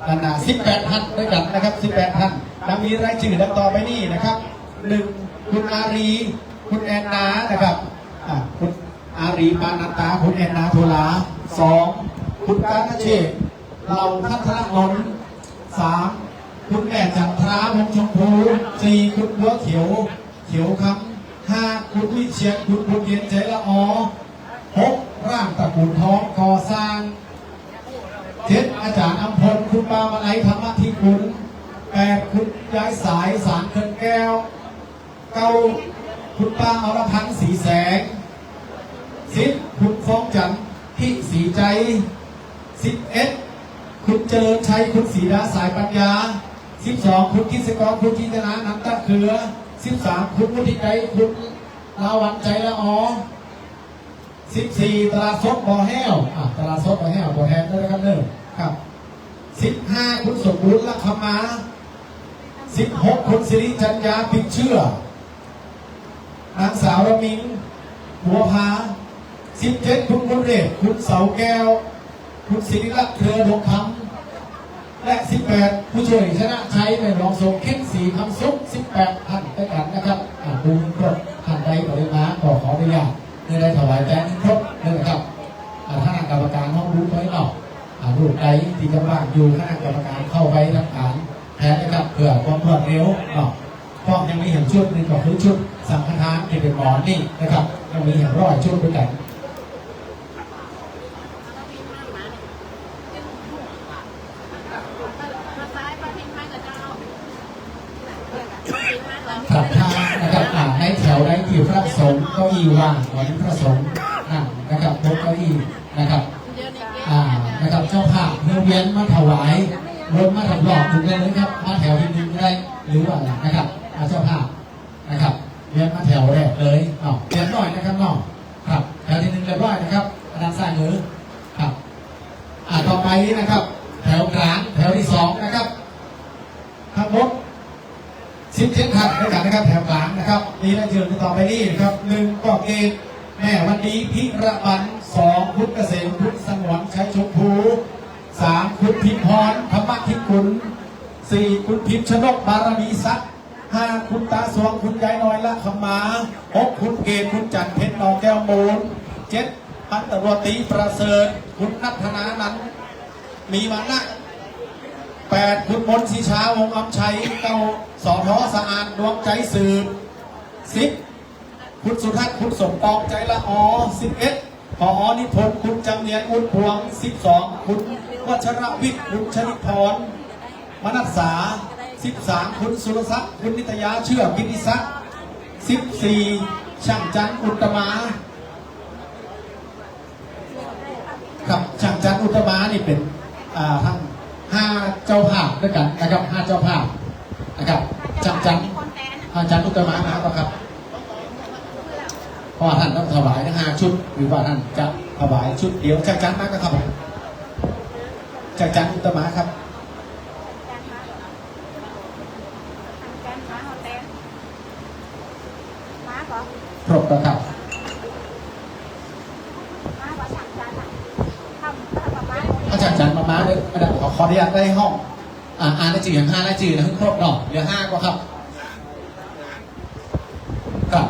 ด้านหน้า18ท่านด้วยกันนะครับ18ท่านดังนี้รายชื่อดังต่อไปนี่นะครับ1คุณอารีคุณแอนนานะครับคุณอารีปานันตาคุณแอนนาโทลา2คุณกาณเชษเราพัฒนนนท์3คุณแม่จันทราวงชมพู4คุณบัวเขียวคำ5คุณวิเชียรคุณบุญเย็นใจละอ6ร่างตระกูลทองก่อสร้าง7อาจารย์อัมพลคุณปามาลัยธรรมธิคุณ8คุณย้ายสายสารเขื่อนแก้ว9คุณป้าอรพันธ์ศรีแสง10คุณฟ้องจันทร์ที่สีใจ11คุณเจริญชัยคุณศรีดาสายปัญญา12คุณกิษกรคุณจินตนานันตะเขือ13คุณวุฒิใจคุณลาวันใจละอ14ตลาดสดบ่อแห้วตลาดสดบ่อแห้วบ่อแห้วด้วยนะครับครับ15คุณสมบูรณ์ลักขมา16คุณสิริจัญญาปิดเชื่อนางสาวระมิงบัวพา17คุณบุญเดชคุณเสาแก้วคุณศิริลักษณ์เครือดงคำและ18ผู้ช่วยชนะชัยในรองทรงเข้มสีคำซุก18ท่านด้วยกันนะครับดูครบท่านใดปริมาขออนุญาตได้ถวายแทนครบนะครับท่านกรรมการห้องรู้ไว้หน่อยรูปใดที่จะว่างอยู่คณะกรรมการเข้าไปทำการแทนนะครับเพื่อความรวดเร็วเพราะยังมีเห็นชุดนึงก็คือชุดสังฆทานที่เป็นหมอนนี่นะครับยังมีเห็นร้อยชุดด้วยกัน ที่พระสงฆ์เก้าอี้ว่างวันนี้พระสงฆ์นั่งนะครับโต๊ะเก้าอี้นะครับนะครับเจ้าภาพเวียนมาถวายรถมาถวายถึงได้เลยครับมาแถวที่หนึ่งได้หรือว่านะครับเจ้าภาพนะครับเวียนมาแถวแรกเลยเรียบร้อยนะครับน้องครับแถวที่หนึ่งเรียบร้อยนะครับด้านซ้ายมือครับต่อไปนะครับแถวกลางแถวที่สองนะครับทั้งหมด10 เข็มขัดด้วยกันนะครับแถวกลางนะครับนี่และยืนต่อไปนี่นะครับ1ก็เกณฑ์แม่วันนี้พิระบัน2พุทธเกษมพุทธสงวนชัยชมพู3คุณพิมพรธรรมทิกุล4คุณพิมชนกบารมีทรัพย์5คุณตาสวงคุณยายน้อยละขมา6คุณเกณฑ์คุณจันเพชรนองแก้วมูล7พันตำรวจตรีประเสริฐคุณนัทนานั้นมีมานะ8คุณมนต์ศรีชาวงศ์อำชัย9สอทอสะอาดดวงใจสืบ10คุณสุทัศน์คุณสมปองใจละอ11ผอนิพนธ์คุณจำเนียนอุ่นพวง12คุณวัชรวิทย์คุณชนิพรมนัสสา13คุณสุรศักดิ์คุณนิตยาเชื่อกิติศักดิ์14ช่างจันทร์อุตตมาครับช่างจันทร์อุตตมานี่เป็นทั้ง5เจ้าภาพด้วยกันนะครับ5เจ้าภาพนะครับช่างจันทร์อุตตมานะครับเพราะท่านต้องถวายทั้ง5ชุดหรือว่าท่านจะถวายชุดเดียวช่างจันทร์มาก็ครับช่างจันทร์อุตตมาครับครบแล้วครับอาจารย์จันมาเลยอาจารย์ขออนุญาตได้ห้องอ่านได้จืดอย่าง5ได้จืดนะครบหน่อเหลือ5ก็ครับครับ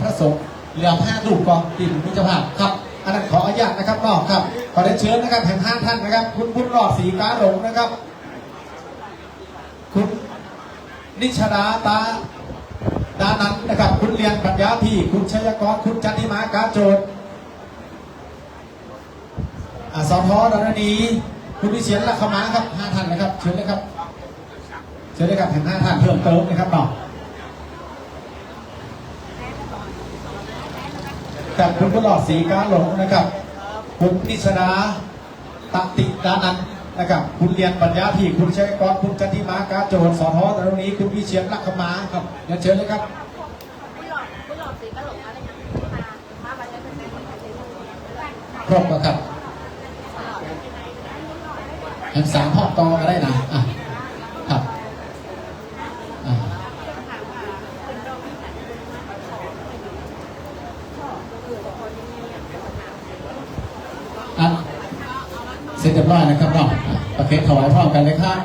พระสงฆ์เหลือ5รูปก่อนติดมิจภาพครับอันนั้นขออนุญาตนะครับนอกครับขอได้เชิญนะครับแห่ง5ท่านนะครับคุณบุญรอดศรีกาหลงนะครับคุณนิชดาตาดานันนะครับคุณเรียนปัญญาพี่คุณชัยกรคุณจันทิมากาโจดสอทอดารณีคุณวิเชียรลักขมาครับ5ท่านนะครับเชิญเลยครับเชิญเลยครับแห่ง5ท่านเพิ่มเติมนะครับต่อกับคุณบุญรอดศรีกาหลงนะครับคุณนิชดาตติดานันนะครับคุณเรียนปัญญาพี่คุณชัยกรคุณจันทิมากาโจดสอทอดารณีคุณวิเชียรลักขมาครับเชิญเลยครับครบแล้วครับทั้ง3ห้องต่อก็ได้นะครับเสร็จเรียบร้อยนะครับเนาะประเคนถวายพร้อมกันเลยครับ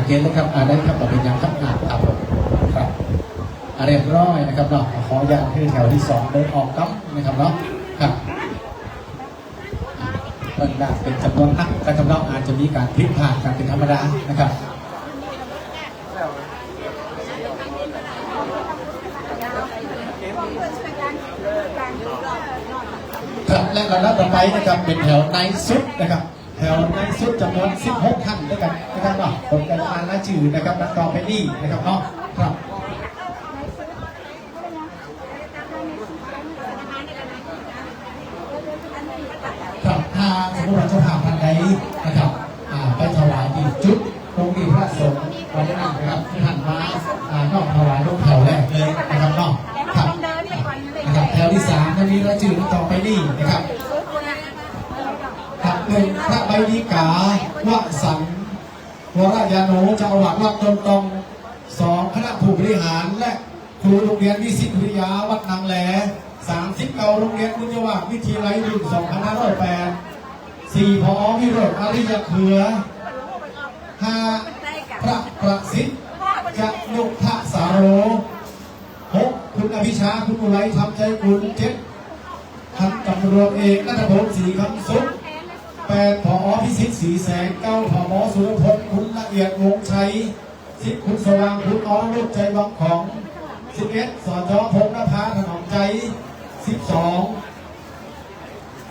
เกณฑ์นะครับได้ครับต่อเป็นยังครับครับเรียบร้อยนะครับเนาะขออนุญาตให้แถวที่2เดินออกครับนะครับเนาะครับเป็นจำนวนนักแต่จำนวนอาจจะมีการพลิกผ่านกันเป็นธรรมดานะครับครับและระดับต่อไปนะครับเป็นแถวในสุดนะครับแถวในสุดจำนวน16ท่านด้วยกันนะครับเนาะผมจะอ่านรายชื่อนะครับนักต่อไปนี่นะครับเนาะครับถ้าสมมติว่าเจ้าภาพท่านใดนะครับไปถวายที่จุดตรงที่พระสงฆ์วันนี้นะครับท่านมานอกถวายลงแถวแรกเลยนะครับนอกครับนะครับแถวที่3ท่านนี้รายชื่อต่อไปนี่นะครับครับเป็นพระใบดีกาวสันวรยาโนเจ้าอาวาสวัดตนตอง2คณะผู้บริหารและครูโรงเรียนวิสิตวิทยาวัดนางแหล30โรงเรียนวิทยาวิทยาลัยรุ่น2508 4ผอ.วิโรจน์อริยเครือ5พระประสิทธิ์จะยุทธสาโร6คุณอภิชาคุณอุไรทำใจคุณ7พันตำรวจเอกณัฐพงศ์ศรีคำสุข8ผอ.พิสิทธิ์ศรีแสง9ผอ.สุรพลคุณละเอียดวงชัย10คุณสว่างคุณอรนุชใจวังของ11สจพงษ์นภาถนอมใจ 12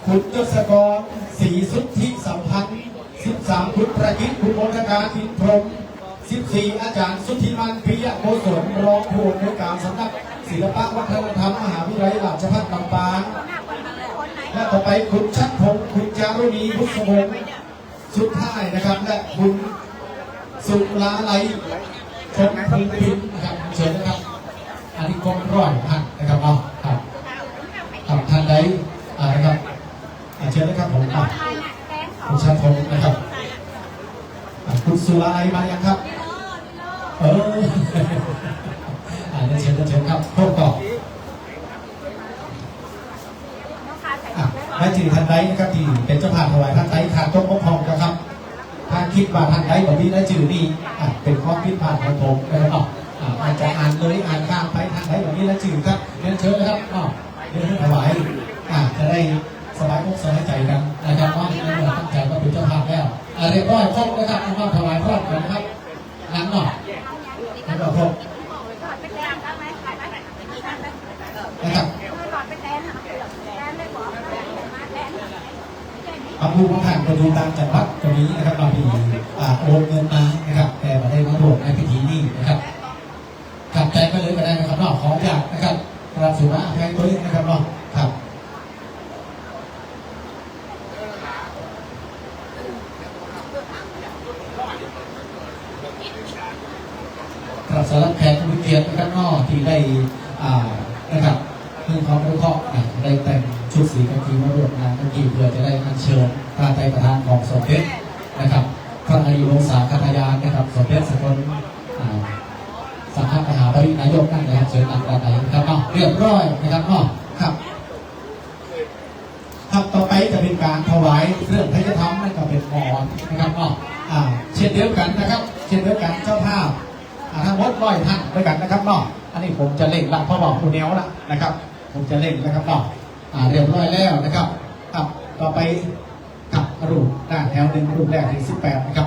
คุณยศกรศรีสุทธิสัมพันธ์13คุณประกิตคุณมนทการอินพรหม14อาจารย์สุทธิมันพิยะโกศลรองผู้อำนวยการสำนักศิลปวัฒนธรรมมหาวิทยาลัยราชภัฏลำปางและต่อไปคุณชัดพงศ์คุณจารุณีพุทธวงศ์สุดท้ายนะครับและคุณสุลาไลชมพูพินนะครับเชิญนะครับอันนี้คงร้อยท่านนะครับเอาครับท่านใดนะครับเชิญนะครับผมคุณชัดพงศ์นะครับคุณสุลาไลมายังครับเชิญครับพวกต่อและจื่อท่านใดนะครับที่เป็นเจ้าภาพถวายท่านใดขาดต้นมะพร้าวนะครับถ้าคิดว่าท่านใดแบบนี้และจื่อนี่เป็นข้อพิพาทของผมนะครับอาจจะอ่านเลยอ่านข้ามไปท่านใดแบบนี้และจื่อครับเรียนเชิญนะครับเรียนถวายจะได้สบายอกสบายใจกันนะครับว่าเราตั้งใจว่าเป็นเจ้าภาพแล้วเรียบร้อยครบนะครับเอาถวายพรกันนะครับนั้นหน่อยนะครับครบนะครับผู้บริหารก็ดูตามจังหวัดตรงนี้นะครับเรามีโอนเงินมานะครับแต่มาได้มาร่วมในพิธีนี้นะครับกลับใจไปเลยก็ได้นะครับนอกของอยากนะครับรับสุราแพงตัวนี้นะครับนอกครับครับสำหรับแขกผู้เกียรตินะครับนอกที่ได้นะครับเรื่องของผู้ข้อได้แต่งชุดสีกากีมาร่วมงานกากีเพื่อจะได้อัญเชิญพระไตรประธานของสมเด็จนะครับพระอายุวงศาคณาญาณนะครับสมเด็จสกลสังฆมหาปรินายกนั่นนะครับเชิญตามการไหนนะครับเรียบร้อยนะครับครับต่อไปจะเป็นการถวายเรื่องพระธรรมนั่นก็เป็นหมอนนะครับเช่นเดียวกันนะครับเช่นเดียวกันเจ้าภาพทั้งหมด100 ท่านด้วยกันนะครับอันนี้ผมจะเล่นละเพราะบอกคุณแนวละนะครับผมจะเล่นนะครับเรียบร้อยแล้วนะครับต่อไปรูปด้านแถว1รูปแรกที่18นะครับ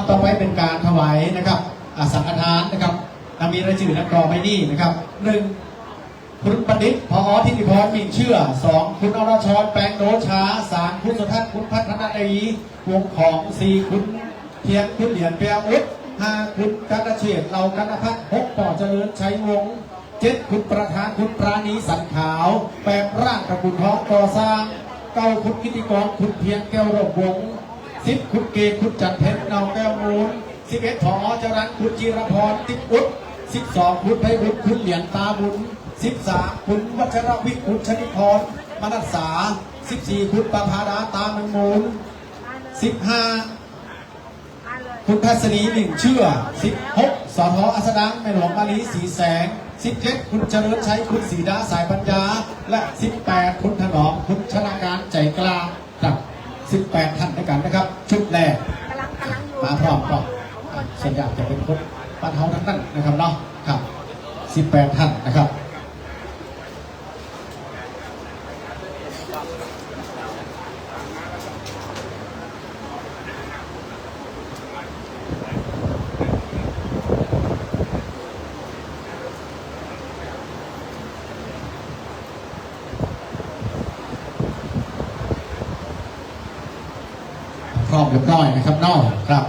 ต่อไปเป็นการถวายนะครับสังฆทานนะครับมีรายชื่อนักกรองไม่นี่นะครับ1คุณประดิษฐ์พอทิติพรมิ่งเชื่อ2คุณอรชรแปลงโนชา3คุณสุทัศน์คุณพัฒนาดีวงของ4คุณเทียนคุณเหรียญเปียอุด5คุณกันเฉียดเรากันพัฒน์6ต่อเจริญชัยวงศ์7คุณประธานคุณปราณีสันขาว8ร่างกับคุณท้องก่อสร้าง9คุณกิติกรคุณเพียงแก้วรบวง10คุณเกศคุณจันเพชรเนาแก้วมูล11ผอจรัญคุณจิรพรติ๊กอุด12คุณไพบุญคุณเหรียญตาบุญ13คุณวัชรวิทย์คุณชนิพรมนัสสา14คุณประภาดาตาเมืองมูล15คุณทัศนีหนึ่งเชื่อ16สทอัสดังแม่หลวงมาลีสีแสง17คุณเจริญชัยคุณศรีดาสายปัญญาและ18คุณถนอมคุณชนาการใจกลางกับ18ท่านด้วยกันนะครับชุดแรกมาพร้อมก็ส่วนใหญ่จะเป็นคนปันเทาทั้งนั้นนะครับครับ18ท่านนะครับพร้อมเรียบร้อยนะครับครับ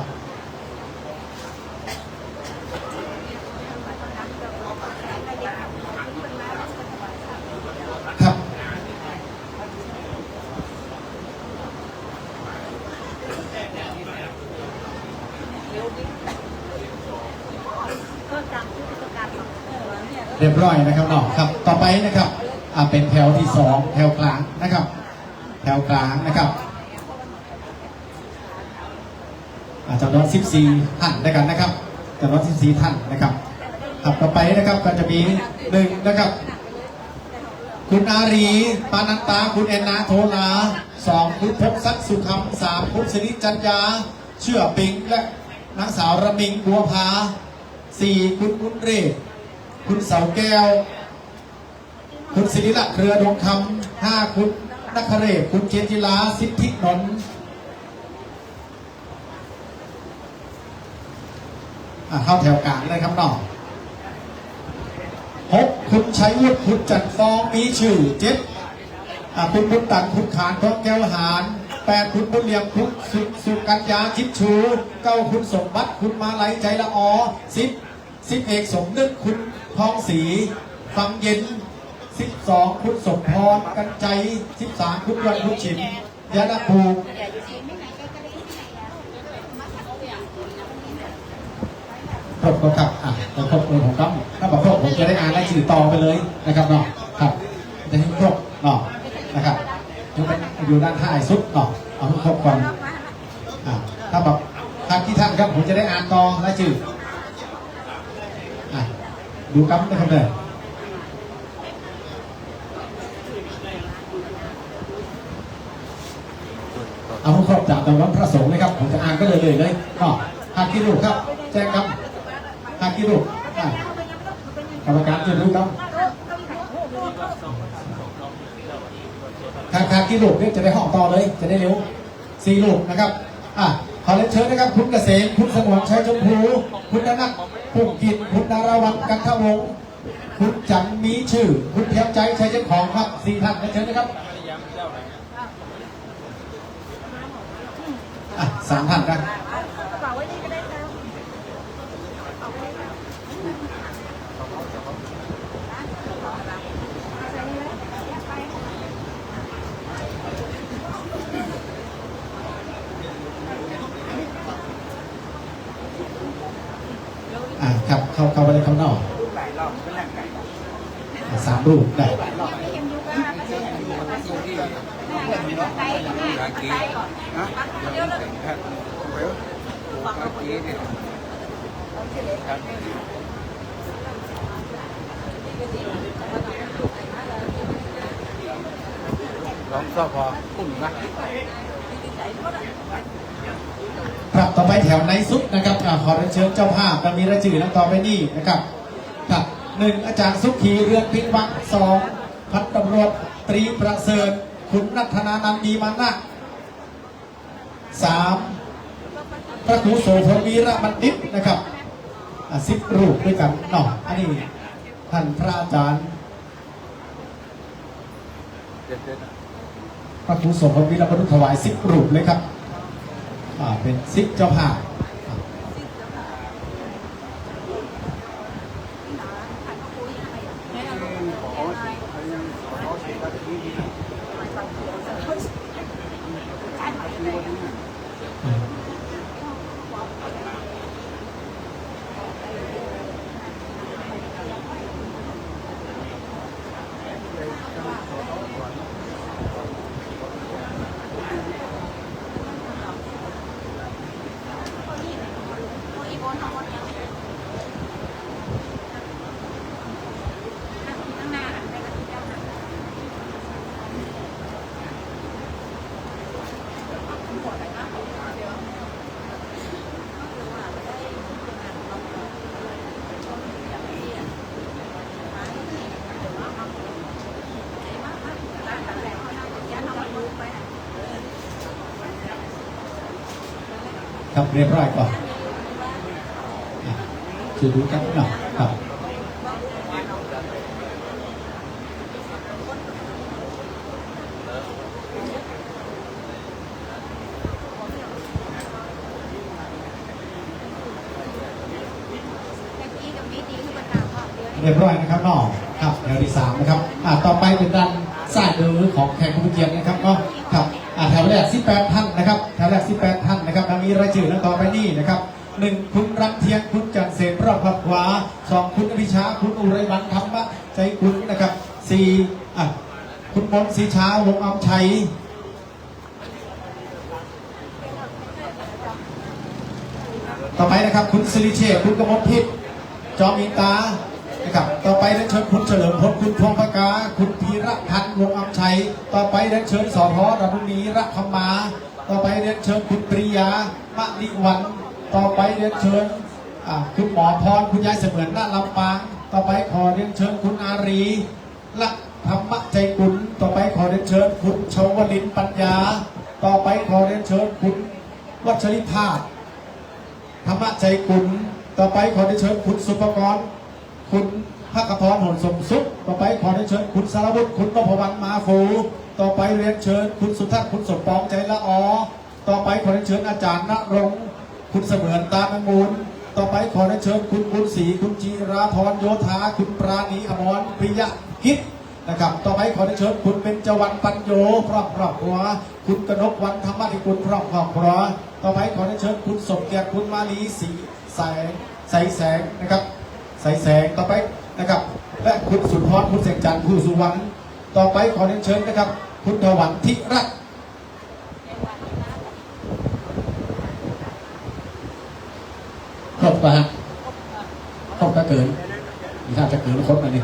เรียบร้อยนะครับครับต่อไปนะครับเป็นแถวที่2แถวกลางนะครับแถวกลางนะครับจำนวน14ท่านด้วยกันนะครับจำนวน14ท่านนะครับต่อไปนะครับก็จะมี1นะครับคุณอารีปานันตาคุณแอนนาโทลา2คุณพบศักดิ์สุขำ3คุณสิริจันยาเชื่อปิงและนางสาวระมิงบัวพา4คุณบุญเรศคุณเสาแก้วคุณศิริลักษณ์เครือดวงคำ5คุณนักเรศคุณเจนจิลาสิทธินนท์เข้าแถวกลางเลยครับ6 คุณชัยวุฒิคุณจันทร์ฟองมีชื่อเจ็ดคุณบุญตันคุณขานทองแก้วหาร8คุณบุญเลียมคุณสุกัญญาจิตชู9คุณสมบัติคุณมาลัยใจละอ10เอกสมนึกคุณทองศรีฟังเย็น12คุณสมพรกันใจ13คุณวันคุณฉิมยานาภูครบครับครบผมครับถ้าบอกครบผมจะได้อ่านรายชื่อต่อไปเลยนะครับเนาะครับจะให้ครบเนาะนะครับอยู่ด้านท้ายสุดเนาะเอาให้ครบก่อนถ้าบอกทางที่ท่านครับผมจะได้อ่านต่อรายชื่อดูครับนะครับเลยเอาครบจากตรงนั้นพระสงฆ์นะครับผมจะอ่านก็เลยก็หากกิรูครับแจ้งครับหากกิรูกรรมการจะรู้ครับหากกิรูเนี่ยจะได้ห้องต่อเลยจะได้เร็ว4 ลูกนะครับขอเรียนเชิญนะครับคุณเกษมคุณสงวนชัยชมพูคุณธนัทพุ่งกินคุณดาราวัฒน์กันทวงศ์คุณจันมีชื่อคุณเทียมใจชัยเจ้าของครับ4 ท่านเชิญนะครับ3 ท่านกันครับเข้าไปในคำนอก3 รูปได้ลองสอบพออุ่นนะครับต่อไปแถวในสุดนะครับขอเรียนเชิญเจ้าภาพมีรายชื่อต่อไปนี่นะครับครับ1อาจารย์สุขีเรือนพิงวัง2พันตำรวจตรีประเสริฐคุณนัทนานันดีมานะ3พระครูโสพลวีระบัณฑิตนะครับ10 รูปด้วยกันเนาะอันนี้ท่านพระอาจารย์พระครูโสพลวีระบัณฑิตถวาย10 รูปเลยครับเป็น10 เจ้าภาพครับเรียบร้อยก่อนช่วยดูกันหน่อยครับเรียบร้อยนะครับน้องครับแถวที่3นะครับต่อไปเป็นด้านซ้ายมือของแขกผู้เกียรตินะครับก็ครับแถวแรก18 ท่านนะครับแถวแรก18 ท่านนะครับมีรายชื่อต่อไปนี่นะครับ1คุณรักเทียนคุณจันเสพรอบขวา2คุณอภิชาคุณอุไรวันธรรมะใจคุณนะครับ4คุณมนต์ศรีชาวงศ์อำชัยต่อไปนะครับคุณสิริเชษฐ์คุณกมลทิพย์จอมอินตานะครับต่อไปเรียนเชิญคุณเฉลิมพลคุณพงศ์พกาคุณพีระพันธ์วงศ์อำชัยต่อไปเรียนเชิญสพดารุณีระคำมาต่อไปเรียนเชิญคุณปริยามะลิวันต่อไปเรียนเชิญคุณหมอพรคุณยายเสมือนณลำปางต่อไปขอเรียนเชิญคุณอารีละธรรมะใจกุลต่อไปขอเรียนเชิญคุณชวลินปัญญาต่อไปขอเรียนเชิญคุณวัชริภาสธรรมะใจกุลต่อไปขอเรียนเชิญคุณสุภกรคุณพ พระกพรหนสมสุขต่อไปขอเรียนเชิญคุณสารวุฒิคุณนพวรรณมาฟูต่อไปเรียนเชิญคุณสุทัศน์คุณสมปองใจละอต่อไปขอเรียนเชิญอาจารย์ณรงค์คุณเสมือนตาแมงมูลต่อไปขอเรียนเชิญคุณบุญศรีคุณจีราพรโยธาคุณปราณีอมรปิยะคิดนะครับต่อไปขอเรียนเชิญคุณเป็นจวันปัญโยพร้อมครอบครัวคุณกนกวันธรรมธิกุลพร้อมครอบครัวต่อไปขอเรียนเชิญคุณสมเกียรติคุณมาลีศรีใสแสงนะครับใสแสงต่อไปนะครับและคุณสุนทรคุณเสกจันทร์ผู้สุวรรณต่อไปขอเรียนเชิญนะครับคุณถวันทิรัตน์ครบปะฮะครบก็เกินมีท่าจะเกินครบอันนี้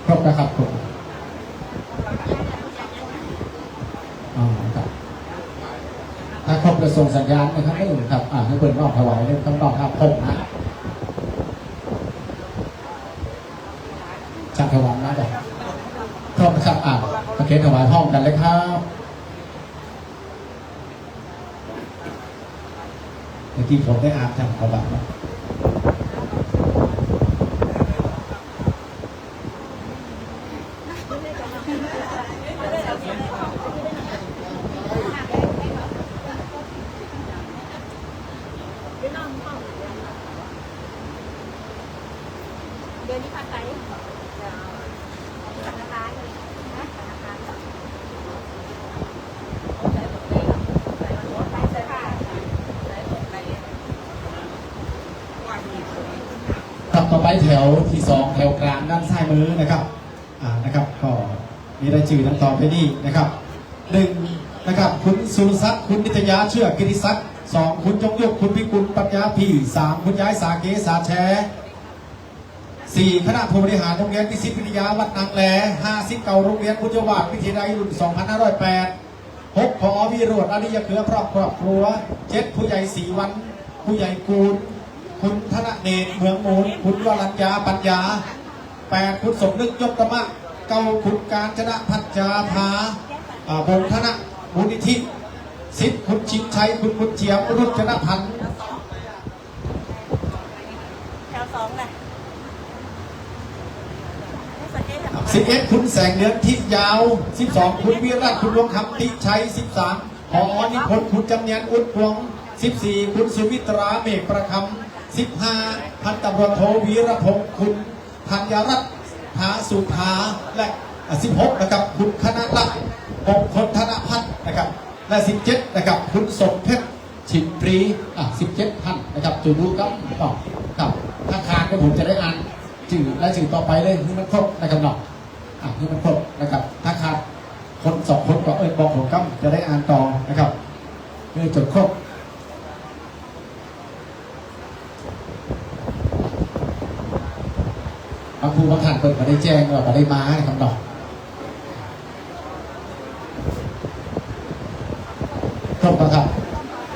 ครบนะครับครบอ๋อครับถ้าครบจะส่งสัญญาณนะครับให้ครับให้เปิดรอบถวายเลยต้องรอบครับผมนะจัดถวายนะบอกครบนะครับโอเคถวายห้องกันเลยครับเมื่อกี้ผมได้อ่านทางขบัตรนะเดือนนี้พักไหนธนาคารเลยนะธนาคารใช้หมดเลยใช้หมดใช้ผ้าใช้หมดไปครับต่อไปแถวที่2แถวกลางด้านซ้ายมือนะครับนะครับก็มีรายชื่อดังต่อไปนี้นะครับ1นะครับคุณสุรศักดิ์คุณนิตยาเชื่อกิติศักดิ์2คุณจงยกคุณพิกุลปัญญาพี3คุณย้ายสาเกสาแช4คณะผู้บริหารโรงเรียนพิสิทธิวิทยาวัดนางแหล่5 10เก่าโรงเรียนพุทธวาสวิทยาลัยรุ่น 2508 6ผอ.วิโรจน์อริยเครือครอบครัว7ผู้ใหญ่ศรีวันผู้ใหญ่กูลคุณธนเดชเมืองมูลคุณวรัญญาปัญญา8คุณสมนึกยกตมะ9คุณการชนะพัชจาภาวงธนมูลนิธิ10คุณชิงชัยคุณบุญเจียมรุจนพันธ์แถว2เลย11คุณแสงเดือนทิศยาว12คุณวิรัตคุณดวงคำติชัย13ผอ.นิพนธ์คุณจำเนียนอุดพวง14คุณสุวิตราเมฆประคำ15พันตำรวจโทวีรพงศ์คุณธัญรัตน์ภาสุภาและ16นะครับคุณคณะรัตน์มงคลธนพัฒน์นะครับและ17นะครับคุณสมเพชรชิมปรี17ท่านนะครับจะดูครับต่อครับถ้าขาดก็ผมจะได้อ่านจื่อและจื่อต่อไปเลยที่มันครบนะครับเนาะที่มันครบนะครับถ้าขาดคน2คนก็บอกผมครับจะได้อ่านต่อนะครับเพื่อจดครบบางครูบางท่านเปิดมาได้แจ้งว่ามาได้มานะครับเนาะครบนะครับ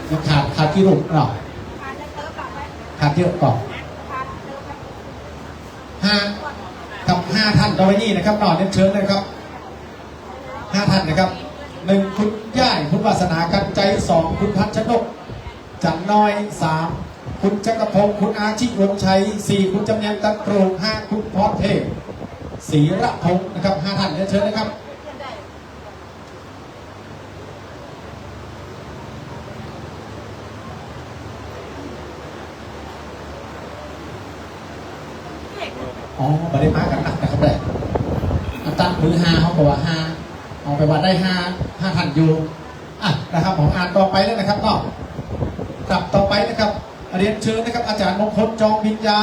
ยังขาดที่รุ่มเนาะขาดเยอะก่อน5กับ5ท่านต่อไปนี้นะครับนอนเชิญนะครับ5ท่านนะครับ1คุณย่ายคุณวาสนากันใจ2คุณพัชนกจันน้อย3คุณจักรพงศ์คุณอาชิวงชัย4คุณจำเนียนตันโปร่ง5คุณพรเทพศรีระพงศ์นะครับ5ท่านเชิญนะครับไม่ได้มากันหนักนะครับเลยตั้งมือ5เขาบอกว่า5เอาไปวัดได้5ท่านอยู่นะครับผมอ่านต่อไปแล้วนะครับต่อไปนะครับเรียนเชิญนะครับอาจารย์มงคลจองวิญญา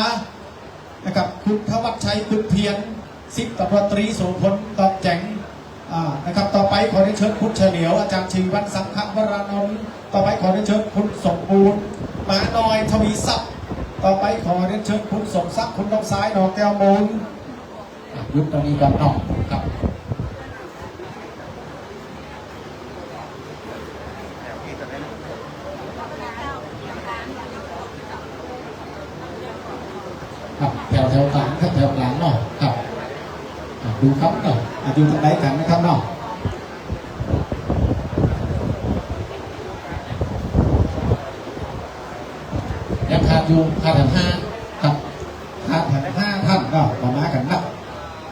นะครับคุณทวัชชัยคุณเพียร10ตำรวจตรีโสพลตอบแจ๋งนะครับต่อไปขอเรียนเชิญคุณเฉลียวอาจารย์ชีวันสังฆวรานนท์ต่อไปขอเรียนเชิญคุณสมบูรณ์มาน้อยทวีศัพท์ต่อไปขอเรียนเชิญคุณสมศักดิ์คุณน้องซ้ายหนอแก้วมูลยุคตอนนี้กันนอกครับแถวกลางแถวกลางเนาะครับดูครับเนาะดูทางไหนกันนะครับเนาะ อยู่ขาดแถมห้าครับขาดแถมห้าท่านก็มากันนับ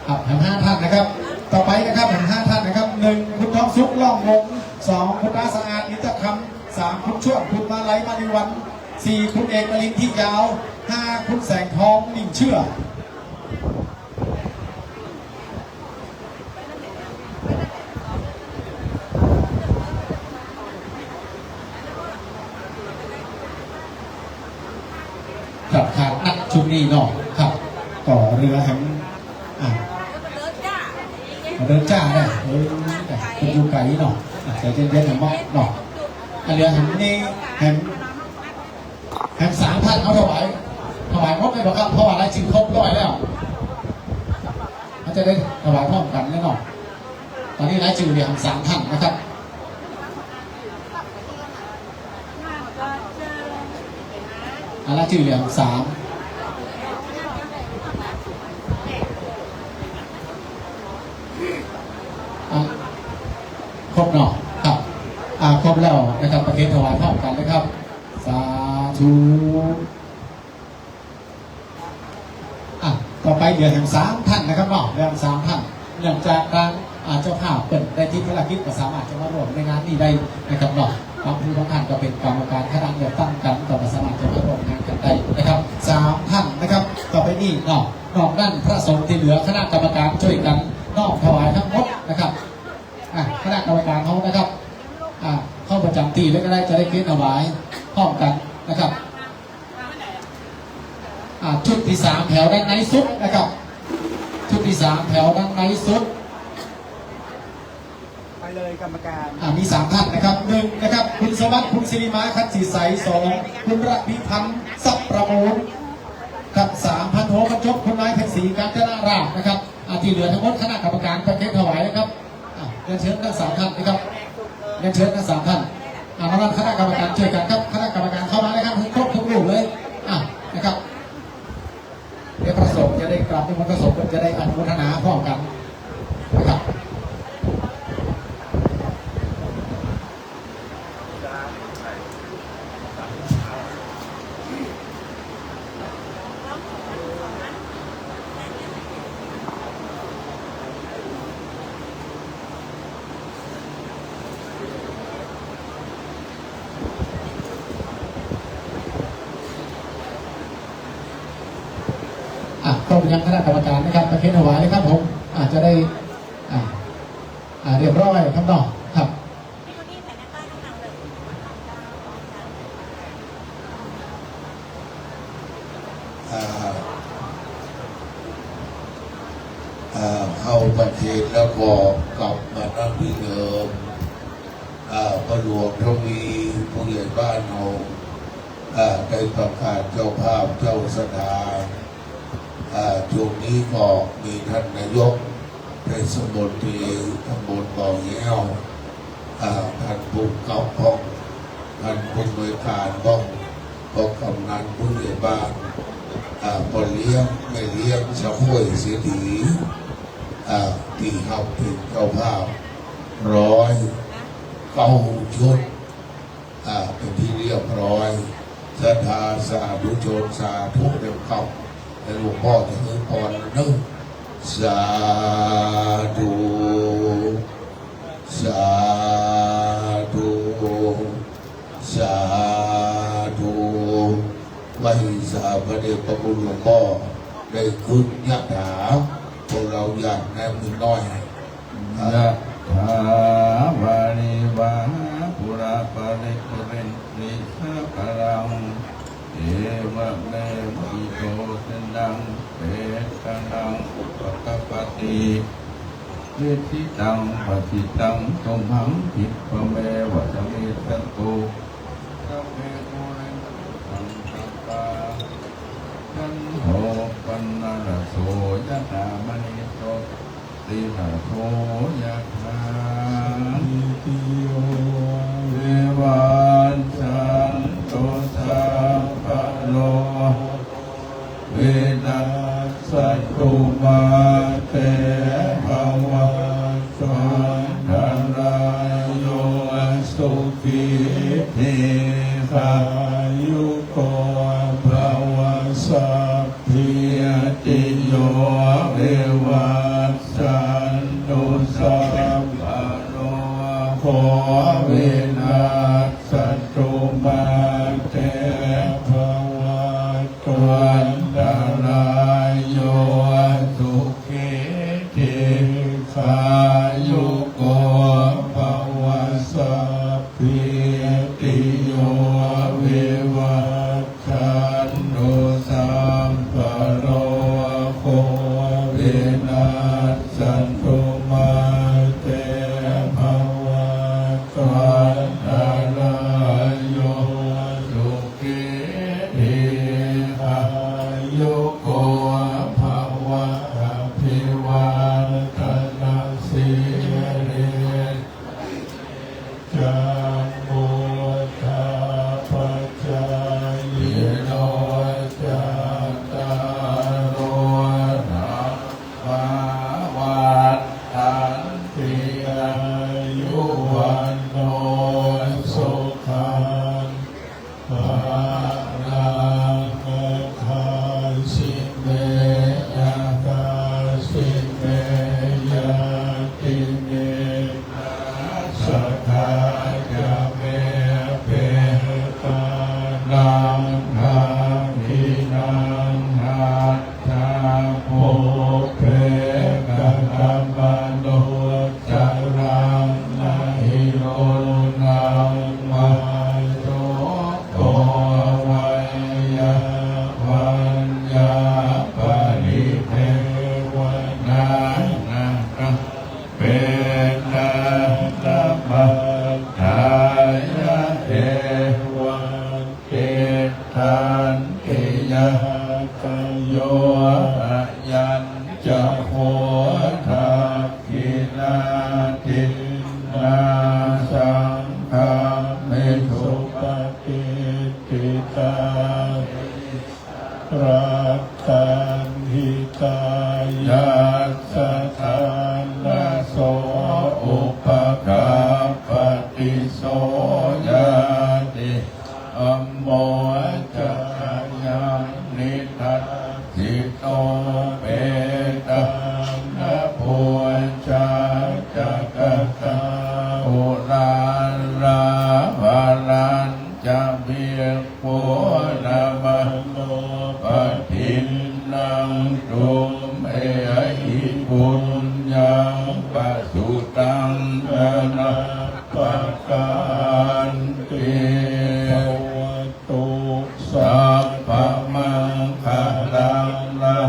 ครับแถมห้าท่านนะครับต่อไปนะครับแถมห้าท่านนะครับหนึ่งคุณทองสุขล่องวงสองคุณตาสะอาดนิตคำสามคุณช่วงคุณมาลัยมาในวันสี่คุณเอกนลินที่ยาวห้าคุณแสงทองนิ่งเชื่อครับขาดนักชุมนี้เนาะครับต่อเรือแห่งเดินจ้าได้เป็นยูไก่เนาะใส่เย็นๆหน่อยมั้งเนาะเรือแห่งนี้แห่ง3,000เอาถวายงบไม่บอกครับเพราะว่าอะไรจึงครบร้อยแล้วเขาจะได้ถวายพร้อมกันแน่นอนตอนนี้รายชื่อเรือแห่ง3,000นะครับรายชื่อเรือแห่ง3ครบเนาะครับครบแล้วนะครับประเคนถวายพร้อมกันนะครับสาธุต่อไปเดือนแห่ง3 ท่านนะครับเนาะเดือน3 ท่านเนื่องจากทางเจ้าภาพเปิดได้ที่ธุรกิจก็สามารถจะมาร่วมในงานนี้ได้นะครับเนาะบางผู้บางท่านก็เป็นกรรมการคณะเลือกตั้งกันก็สามารถจะมาร่วมงานกันได้นะครับ3 ท่านนะครับต่อไปนี้เนาะนอกนั้นพระสงฆ์ที่เหลือคณะกรรมการช่วยกันนอกถวายทั้งหมดนะครับคณะกรรมการเขานะครับเข้าประจำที่แล้วก็ได้จะได้เกินถวายพร้อมกันนะครับชุดที่3แถวด้านในสุดนะครับชุดที่3แถวด้านในสุดไปเลยกรรมการมี3 ท่านนะครับ1นะครับคุณสวัสดิ์คุณศิริมาคัดสีใส2คุณระพิพันธ์สัพประมูลกับ3พันโทบรรจบคุณนายเพชรศรีกาญจนาราชนะครับที่เหลือทั้งหมดคณะกรรมการประเทศถวายนะครับเรียนเชิญทั้ง3 ท่านนะครับเรียนเชิญทั้ง3 ท่านมารับคณะกรรมการช่วยกันครับคณะกรรมการเข้ามาเลยครับให้ครบทุกรูปเลยนะครับเดี๋ยวประสบจะได้กลับที่มันประสบจะได้อนุโมทนาพร้อมกันนะครับก็เป็นยังคณะกรรมการนะครับประเคนถวายเลยครับผมอาจจะได้เรียบร้อยครับน้องครับเข้าประเทศแล้วก็กลับมานั่งที่เดิมประหลวงทวีผู้ใหญ่บ้านเราได้ประกาศเจ้าภาพเจ้าสถานช่วงนี้ก็มีท่านนายกเทศมนตรีตำบลบ่อแย้วท่านผู้กำกับท่านผู้บริการบ้องกำนันผู้ใหญ่บ้านพอเลี้ยงไม่เลี้ยงชาวห้วยเสียดีที่เขาเป็นเจ้าภาพ109 ชุดเป็นที่เรียบร้อยศรัทธาสาธุชนสาธุเร็วเข้าหลวงพ่อจะเอ่ยพรนึกสาธุสาธุสาธุไว้สาพระเดชพระคุณหลวงพ่อได้ขึ้นยะถาพวกเราอยากแน่มือน้อยยะถาวาริวาปุราปะริปุเรนติสาคารังเอวะเมวิโตตินังเปตนังอุปกปติเวทิตังปฏิตังตุมหังอิปะเมวะสมิตตุสัพเพโมเรนตังสัปปะจันโทปนะระโสยะถามณิโตติระโสยะถานิติโยเววันจันโตสัพพะโลเวนัสสัตตุมาเตภวัตสันตรายโยสุขีเทสายุโกภะ ทิยติโยเววัสสันตุสัพพะโลโควินาศตุมาเตภวัตวันตรายโยสุขิติขายุโกภวสัพพิติโยวิวัชชันตุสัพพะโลกวินาศตุมาเตภวัตวันตรายโยสุขิติขายุโกภวะอภิวาทนาสิริจัมโมทาปัจจายโนจัตตารโอธรรมาวัฏฏันติอายุวันโนสุขังภาลังคาสิเมยะกาสิเมยะติเมนะสัทธายะเมเปตานังนาทินังนาทาโมเปกะตัมมโนจารังนาหิโรนังมาโตโตวัยยะวันยาปริเทวนานะเปตาตัมมทายะเทวันเกตันเกยะกโยอะยัญจะโหทักขินาทินาสังฆาเมสุปฏิติตารัตตันหิตายัสสะทานาโสอุปการปฏิโสยาติอัมโมจะยังนิทัสสิโตเปตังนะโพชาจักตาโอราราภารันจะเบียโพนามาโนปทินนังตุมเอหิปุญญังปัสสุตังนาปะการติตุสัพพะมังคลังละ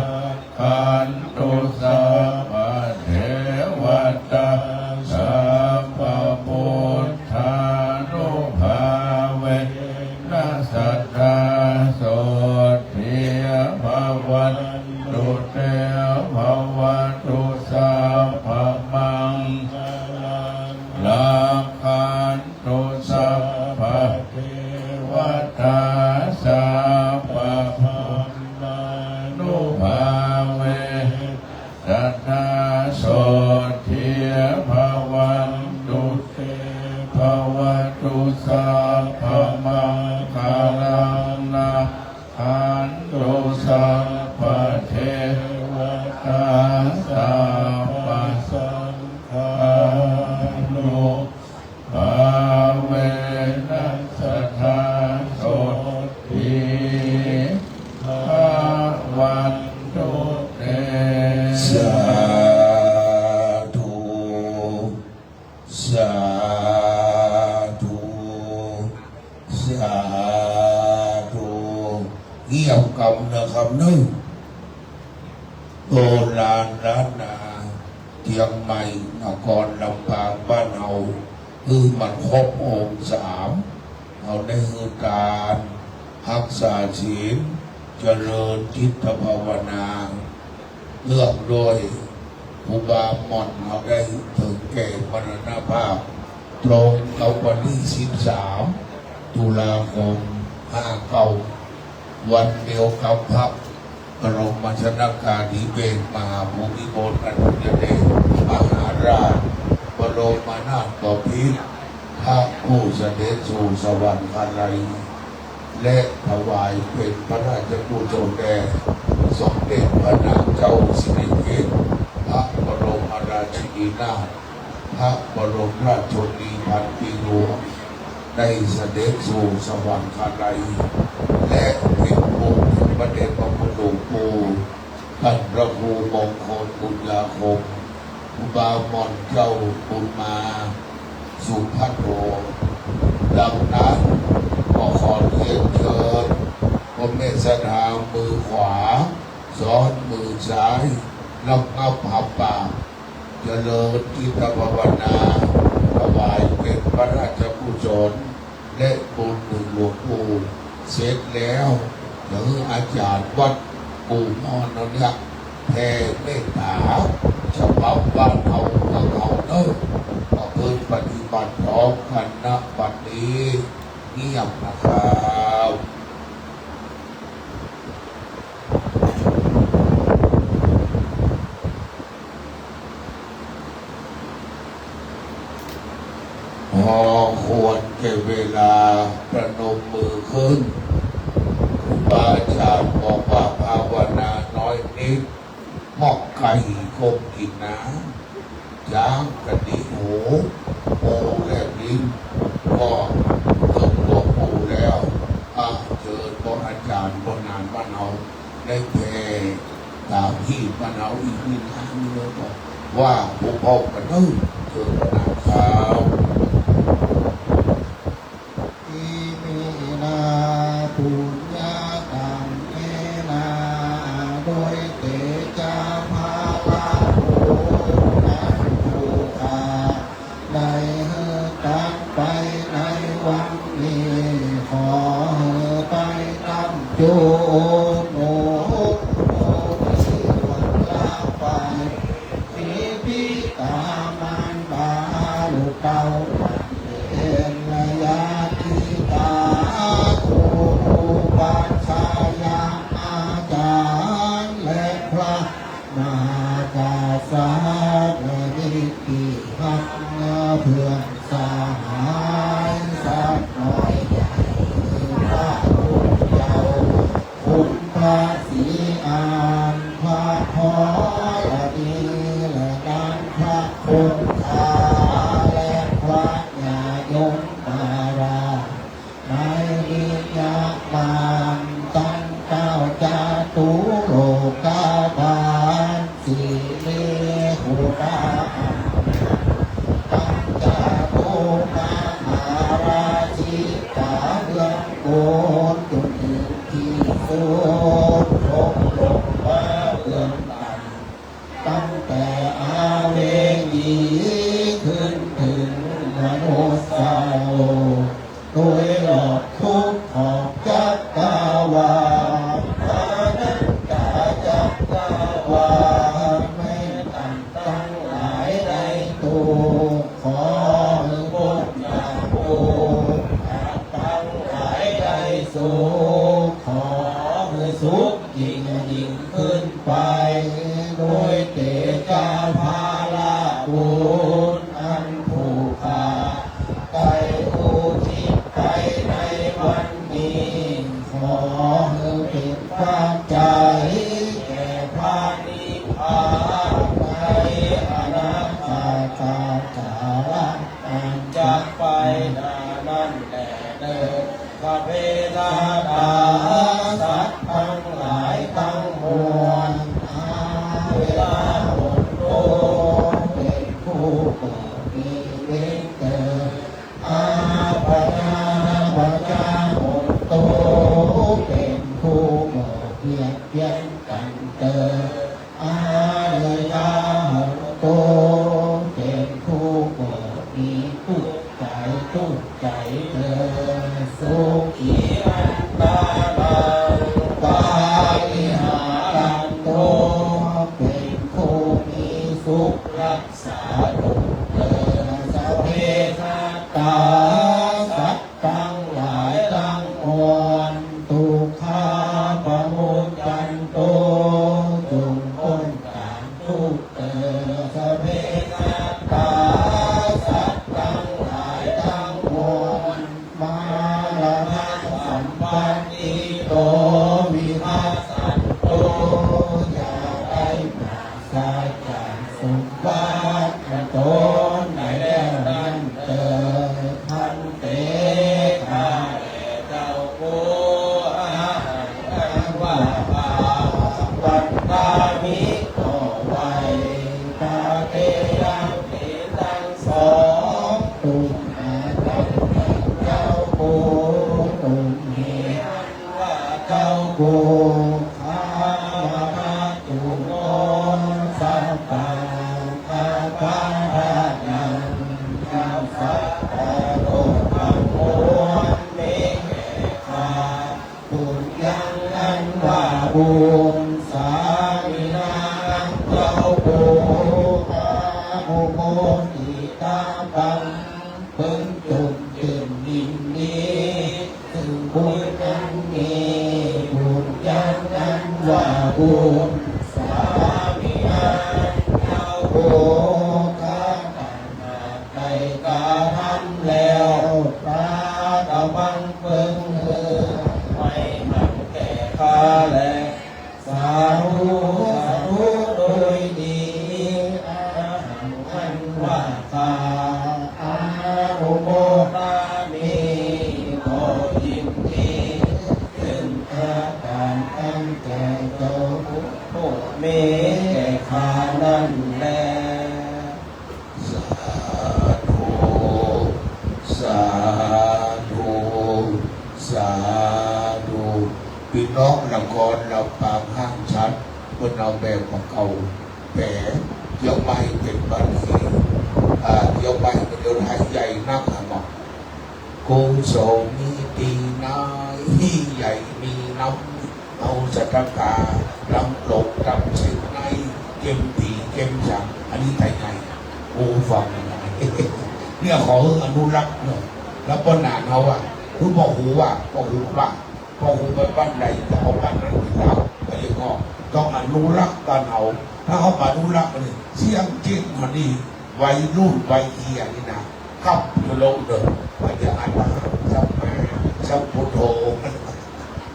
คันตุสัพพะเทวตาสัพพะพุทธานุภาเวนัสสัทธาโสทิยภวันตุเตภวันตุสัพพะมังคลังละคันตุสัพพะเทวตาสัพพะพุทธานุภาเวสัทธาโสทิยภวันตุเตภวันตุสัพพะมังคลังละคันตุสัพพะเทวตาสัพพะสังฆานุภาเวนัสสัทธาโสทิภวันตุเต สาธุสาธุสาธุเงียบกำนะครับนึงโบราณล้านนาเชียงใหม่นครลำปางบ้านเราคือมันครบองค์สามเอาได้คือการรักษาศีลเจริญจิตภาวนาเลือกโดยอุบาหม่อนเอาได้ถึงแก่มรณภาพตรงกับวันที่13 ตุลาคม 59 วันเดียวกับพระบรมชนกาธิเบศรมหาภูมิพลอดุลยเดชมหาราชบรมนาถบพิตรพระผู้เสด็จสู่สวรรคาลัยและถวายเป็นพระราชกุศลแด่ส าสิริกิติ์พระบรมราชินีนาถพระบรมราชชนนีพันปีหลวงได้เสด็จสู่สวรรคาลัยและเป็นองค์สมเด็จพระพุทธหลวงปู่ท่านพระครูมงคลบุญญาคมอุบาหม่อนเจ้าบุญมาสุภัทโทดังนั้นก็ขอเรียนเชิญพระเมสดามือขวาซ้อนมือซ้ายนำเอาผับปากเจริญจิตภาวนาถวายเป็นพระราชกุศลและบุญหนึ่งหลวงปู่เสร็จแล้วเดี๋ยวอาจารย์วัดปู่มอนนั่นเนี่ยแผ่เมตตาฉบับบ้านเขาเมืองเขาเนอะก็เพิ่งปฏิบัติพร้อมกันณบัดนี้เงียบนะครับพอควรแก่เวลาประนมมือขึ้นครูบาอาจารย์บอกว่าภาวนาน้อยนิดหอกไก่คงกินน้ำช้างกระดิกหูโป่งแลบลิ้นก็ถึงหลวงปู่แล้วเชิญพระอาจารย์บนนานบ้านเราได้แผ่ตามที่บ้านเราอีกนิดนึงเลยบอกว่าผู้พ่อกันนึกเชิญนะครับ อิมินาปุญญาตังเมนาโดยเตจาภาลาโภนันทุกาได้เฮตักไปในวันนี้ขอเฮไปตั้งโจโนโมที่วันลาไปสีพิตามันบาลูกเต้าเอ็นระยะที่ตาคูปัญชายาอาจารย์และพระมหากาสาและนิติพักเพื่อนสหายสักหน่อยใหญ่พระคุณเจ้าคุณพระศรีอานพระพอละดีและการพระคุณอาและพระญาโยมมาราในวิญญาณานตั้งเก้าจาตุโลกาบาลสีเลหุราตั้งจาตุมามาราชิกาเบื้องบนจนถึงที่สุดลงมาเบื้องต่ำตั้งแต่อาเวงีขึ้นถึงมนุษย์สาวโดยหลอดทุกขอบจักรวาลอนันตจักรวาลไม่ต่างตั้งหลายในตัวขอให้บนอย่างโอ้ตั้งหลายในสุขขอให้สุขยิ่งยิ่งขึ้นไปโดยเตจาภาลาบุญอันผูกขาดใจอุทิศไปในวันนี้ขอให้เป็นความใจแก่พระนิพพานในอนาคตกาลอันจะไปนานั่นแหละเดินพระเพทาตาสัตว์ทั้งหลายทั้งมวลเวลาหมดโลกเป็นผู้เกิดมีเวรเกิดอาปัญญาปัญญาหมดโตเป็นผู้หมดเพียงเพียงกันเกิดอาเดียหมดโตเป็นผู้หมดมีทุกใจทุกใจเกิดสุขีอันตาลังปาลิหารันโตเป็นผู้มีสุขรักษาทุกเกิดสัพเพสัตตาสัตว์ทั้งหลายทั้งมวลทุกขาปะมุจจันโตจง มิขอไว้พระเทระเถรังสองตุมอาตังเจ้าภูตุมเหว่าเจ้าภูข้ามาตุโนสัพพะอาภานังข้าสัพพะโลกังโมเมข้าบุญยังอันว่าบุญสามินาเจ้าภูอาโมโมติตาบังเพิ่งจุดจึงดินนี้ถึงบุญอันนี้บุญยังอันว่าบุญสามินาเจ้าภูข้าไปกาทำแล้วพระตะบังเพิ่งไม่หักแก่ข้าแลสาธุสาธุโดยดีอาหังอันว่าข้าอานุโมทามิขอยินดีถึงพระการอันแก่เจ้าผู้เมแก่ข้านั่นแล สาธุสาธุสาธุพี่น้องนครเราปางห้างชัดเพื่อเอาแบบของเขาแผลเกี่ยวไปเป็นบัญชีเกี่ยวไปเป็นเดือนหายใหญ่นักหมอกกุศลมีตีนายใหญ่มีน้ำเอาสัตกาลำหลกดำสิ่งในเก็มผีเก็มฉังอันนี้ไทยไงโอ้ฟังเนี่ยขออนุรักษ์เนาะแล้วป้อนหนาเขาว่าคือบอกหูว่าบอกหูว่าพอหูไปบ้านใดจะเอาบ้านนั้นไปแล้วก็ยังงอต้องอนุรักษ์บ้านเขาถ้าเขาอนุรักษ์มันเสียงเก่งมันนี่วัยรุ่นวัยเฮียนี่นะขับจะลงเดินไปจะอ่านว่าสัมมาสัมพุทโธ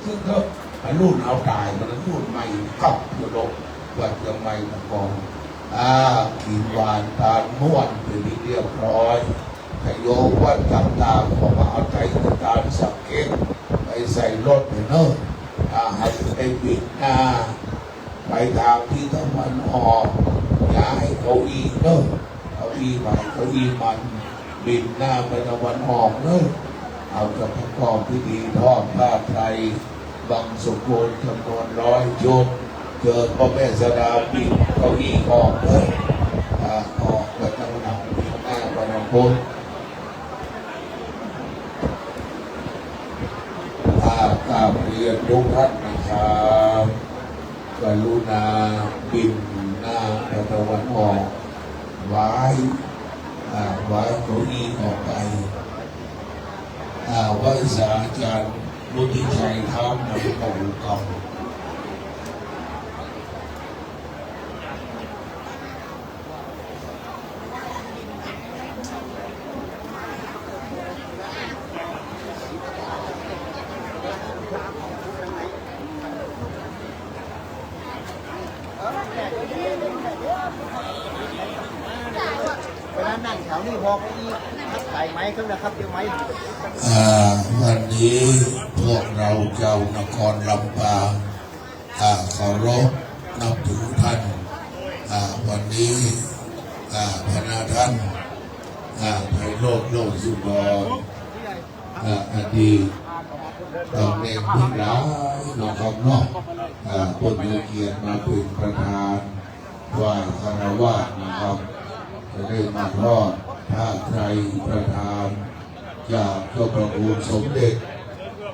ซึ่งก็รุ่นเอาตายมันรุ่นใหม่ขับจะลงว่าจะใหม่มาก่อนกินหวานตาลม้วนเป็นที่เรียบร้อยขยโยวัดต่างๆของมาเอาใจตาลสักเก็ตไปใส่รถไปเนอะให้ไปบิดหน้าไปทางที่ตะวันออกย้ายเก้าอี้เนอะเก้าอี้ใหม่เก้าอี้มันบิดหน้าไปตะวันออกเนอะเอาจะประกอบพิธีทอดผ้าไตรบังสุโขทัยจำนวน100 ชุดเจอพ่อแม่สดาปิดเก้าอี้ออกเลยออกไปทางหนังหน้าไปทางพ้นกราบเรียนทุกท่านนะครับกรุณาบินหน้าไปตะวันออกไว้เก้าอี้ออกไปไว้สาอาจารย์รุธิชัยท้ามนำของกองเวลานั่งแถวนี้พอเขาอีใส่ไม้เขานะครับเดี๋ยวไม้ วันนี้พวกเราเจ้านครลำปางเคารพนับถือท่านวันนี้พระท่านไพโรจน์โลกสุบรอดีตตำแหน่งผู้ร้ายนะครับเนาะคนมีเกียรติมาเป็นประธานไหว้คารวะนะครับจะได้มาทอดผ้าไตรประธานจากเจ้าประคุณสมเด็จ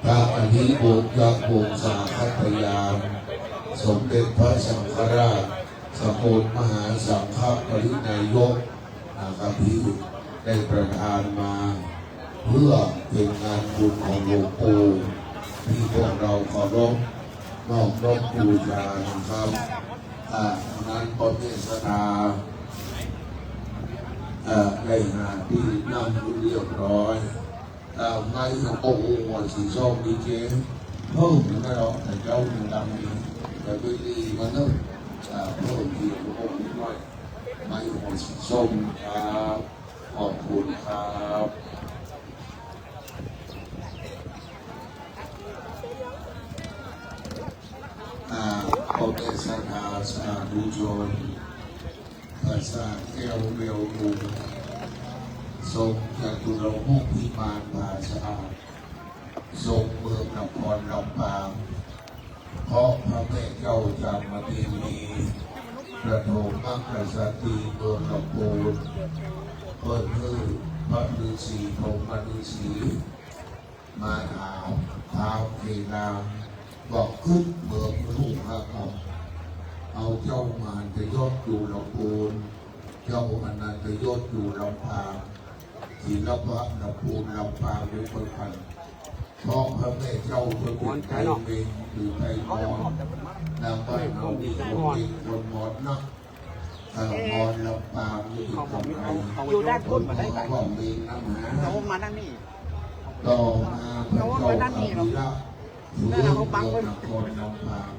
พระอธิบดีวงศาคัตยานสมเด็จพระสังฆราชสกลมหาสังฆปรินายกนะครับที่ได้ประทานมาเพื่อเป็นงานบุญของหลวงปู่ที่พวกเราเคารพนอบน้อมบูชานะครับงานประเพณีได้หาที่นั่งเรียบร้อยไม่โอ้โหสีส้มดีเจเพิ่มไม่หรอกแต่เจ้าหนึ่งดำนี้แต่ไม่ดีมันเนอะเพิ่มทีโอ้โหนิดหน่อยไม่โอ้สีส้มครับขอบคุณครับประเพณี ษาดูจนภาษาแก้วเรียวดูทรงจตุรงค์มุขพิมานภาษาทรงเมืองนครลำปางเพราะพระแม่เจ้าจามเทวีประโถมมักกษัตริย์เมืองลำพูนเปิดมือพระฤาษีพรหมฤาษีมาถามท้าวเทนามบอกขึ้นเมืองลูกครับเอาเจ้ามารจะยศอยู่ลำพูนเจ้าอนันตยศอยู่ลำพางศิลปะลำพูนลำพางอยู่เพื่อพันเพราะพระแม่เจ้าเป็นไทยเองหรือไทยมอญนางบ้านเราดีคนเองคนมอญนักมอญลำปางนี่เป็นคนไทย อยู่ด้านบนมาได้ไหม ก็มีน้ำหา เขามานั่นนี่ ต่อมาพระเจ้าอาวิระฝืนเมืองนครลำปาง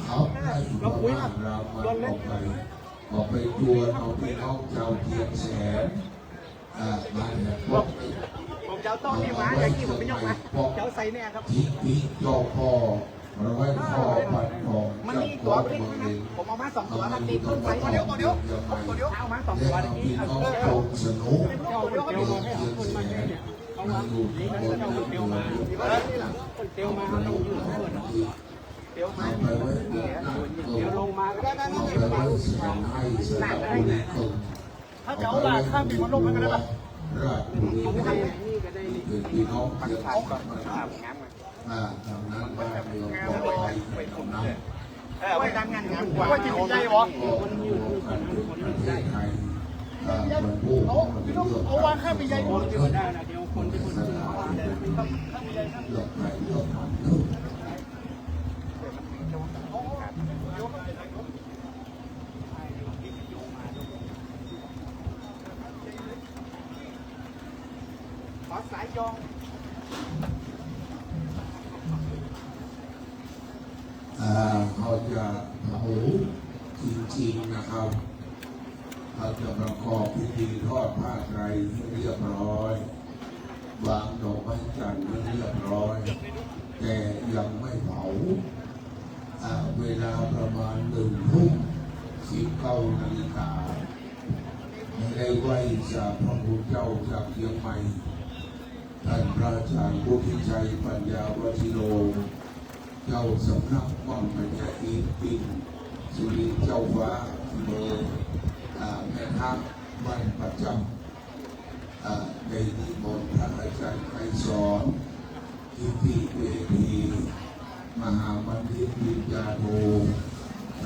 เขาได้พระมารามออกไปจวนเอาไปน้องเจ้าเทียนแสนมาเนี่ยพวก ผมเจ้าต้องนี่มาอย่างที่ผมไม่ยอมมาเจ้าใส่แน่ครับ ที่เจ้าพ่อร้อยพ่อพันทอง มัน จับ มี ตั ตัว ว เมืองเอง ผมเอามา2 ตัวครับตีต้นไฟเดี๋ยวเอามา2 ตัว และ นี้ พี่น้องโงสนุกเมืองเทียนแสนมาอยู่ที่บนเมือง เตียวมาต้องอยู่ข้างบนเตียวมา เอาไปไว้บนหน้าเมื เดี๋ อ ยว ง ลงมาก็ได้ เอาไปไว้เสียงให้สระบุรีเกิน ถ้าเจ้าลาข้ามปีมันลงไปก็ได้ ราชบุรี นี่ เกิน ก็ได้ เป็นพี่น้องเทียนแส เอา น กับ มา ข้าวงาม ทางนั้นบ้านเมืองปลอดภัยไปตรงนั้น ไว้ดังงานงามกว่าว่าจิตใจวะ ก็อยู่กันประเทศไทยเป็นผู้เป็นเรื่องเอาวางข้าไปใหญ่หมดเลยได้นะเดี๋ยวคนที่คนเลือกไปเลือกมันขึ้น ขอสายยอง เขาจะเผาจริงๆนะครับเขาจะประกอบพิธีทอดผ้าไตรให้เรียบร้อยวางดอกไม้จันทร์ให้เรียบร้อย แต่ยังไม่เผาเวลาประมาณ1:19 นาฬิกาได้ไหว้จากพระพุทธเจ้าจากเชียงใหม่ท่านพระอาจารย์พุทธิชัยปัญญาวชิโรเจ้าสำนักวังปัญญาอีปินสุรินทร์เจ้าฟ้าเบอร์แม่ทัพบ้านประจำในนิมนต์พระอาจารย์ไกรสอนที่เวทีมหาบัณฑิตวิญญาโน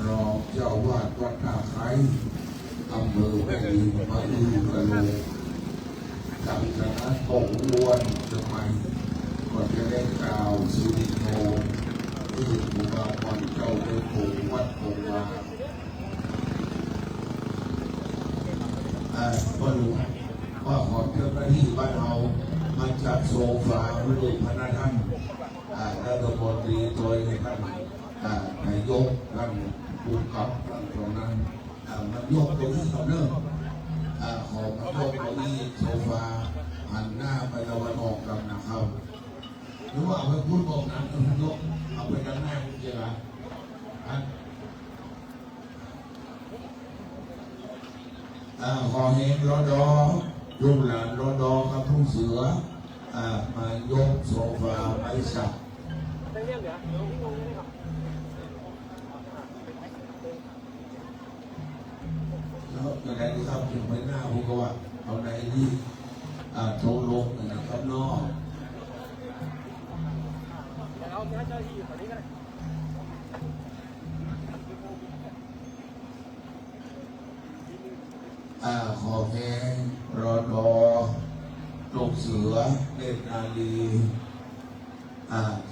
รองเจ้าวาดวัดท่าไคร้อำเภอแม่ริมมาดูกะโลจากนั้นองค์ล้วนจะไปก็จะได้กล่าวสุริโนคือบุบาวันเจ้าเป็นผู้วัดโพวาก็รู้ว่าขอเจ้าหน้าที่บ้านเรามาจัดโซฟาหรือพนักท่านรัฐมนตรีโดยท่านนายกท่านผู้กับท่านตรงนั้นมันยกตรงนี้เขาเนิ่มขอมายกตรงนี้โซฟาหันหน้าไปตะวันออกกันนะครับหรือว่าเอาไปพูดบอกนั้นท่านยกเอาไปด้านหน้าคุณเจ้าขอเห็นรอดอลูกหลานรอดอกับผู้เสือมายกโซฟาไปสักแล้วจะได้ที่ครับถึงไม่หน้าผมก็ว่าเอาไหนที่โทรลงนะครับนอกขอแห้งรอดอลูกเสือเนตรนาลี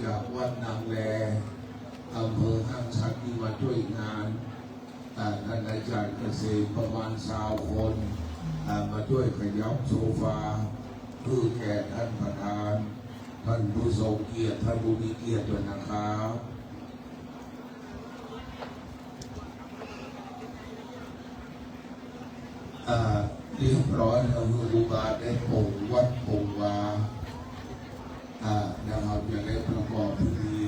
จากวัดนางแลอำเภอห้างชันที่มาช่วยงานท่านอาจารย์เกษตรประมาณ20 คนมาช่วยขยับโซฟาเพื่อแก่ท่านประธานท่านผู้ทรงเกียรติท่านผู้มีเกียรติด้วยนะครับเรียบร้อยแล้วอุบาได้ปงวัดปงวานะครับจะได้ประกอบพิธี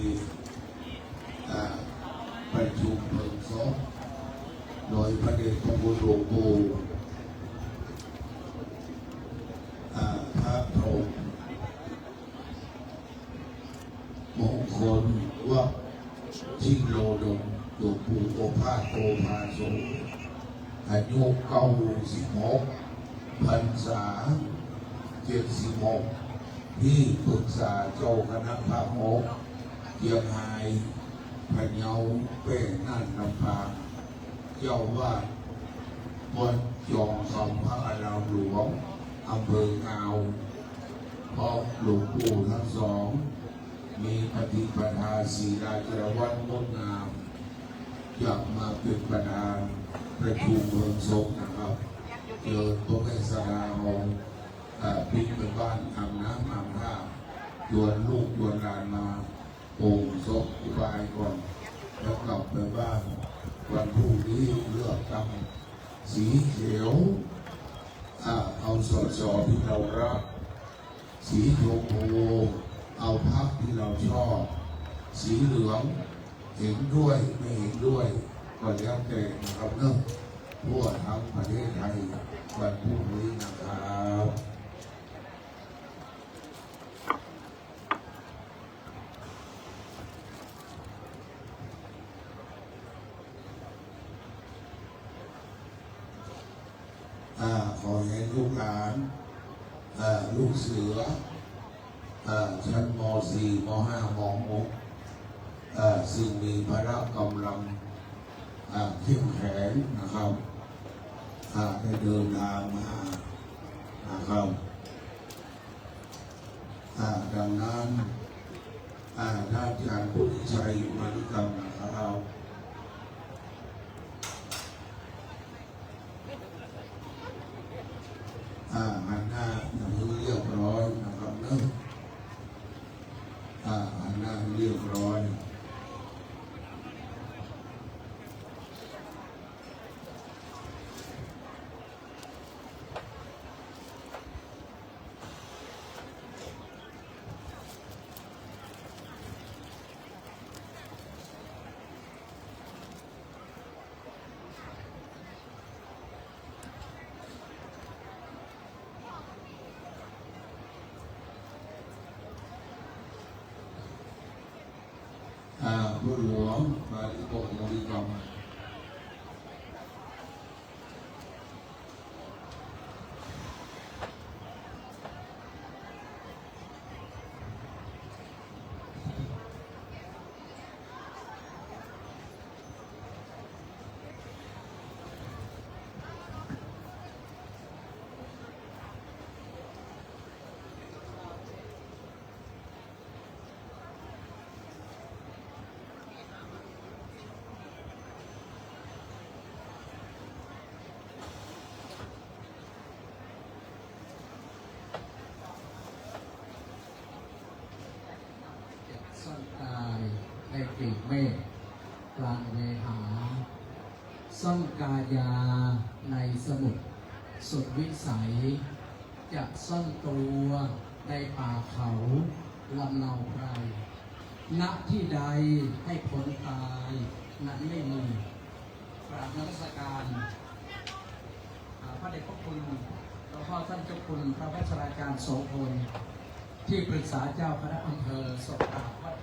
ประชุมเพลิงศพ โดยพระเดชพระคุณหลวงปู่พระพรหมมงคลว่าชิโลดมหลวงปู่โอภาสโตภาโสอายุ96 พรรษา76ที่ปรึกษาเจ้าคณะภาค6เชียงรายพะเยาแพร่น่านลำปางเจ้าวาดวัดจอมคำพระอารามหลวงอำเภอกาวเพราะหลวงปู่ทั้งสองมีปฏิปทาศีลาจารวัดงดงามอยากมาเป็นประธานประชุมเมืองทรงนะครับเจอตัวแม่สลาของปิดเป็นบ้านทำน้ำทำท่าชวนลูกชวนหลานมาองค์ศพอุบายก่อนแล้วกลับไปบ้านวันพรุ่งนี้เลือกตั้งสีเขียวเอาสอสอที่เรารักสีชมพูเอาพรรคที่เราชอบสีเหลืองเห็นด้วยไม่เห็นด้วยก็แล้วแต่นะครับเนื่องทั่วทั้งประเทศไทยวันพรุ่งนี้นะครับขอให้ลูกหลานลูกเสือชั้นม .4 ม .5 ม .6 ซึ่งมีพละกำลังเข้มแข็งนะครับได้เดินทางมานะครับดังนั้นท่านอาจารย์ผู้ที่ชัยมานิกรรมนะครับหันหน้าเรียบร้อยนะครับเนอะหันหน้าเรียบร้อยผู้หลวงมาที่โบสถ์บริกรรมซ่อนกายในปีกเมฆกลางเวหาซ่อนกายาในสมุทรสุดวิสัยจะซ่อนตัวในป่าเขาลำเนาไพรณที่ใดให้พ้นตายนั้นไม่มีกราบนมัสการพระเดชพระคุณหลวงพ่อท่านเจ้าคุณพระวัชราจารย์โสพลที่ปรึกษาเจ้าคณะอำเภอศพตาวัด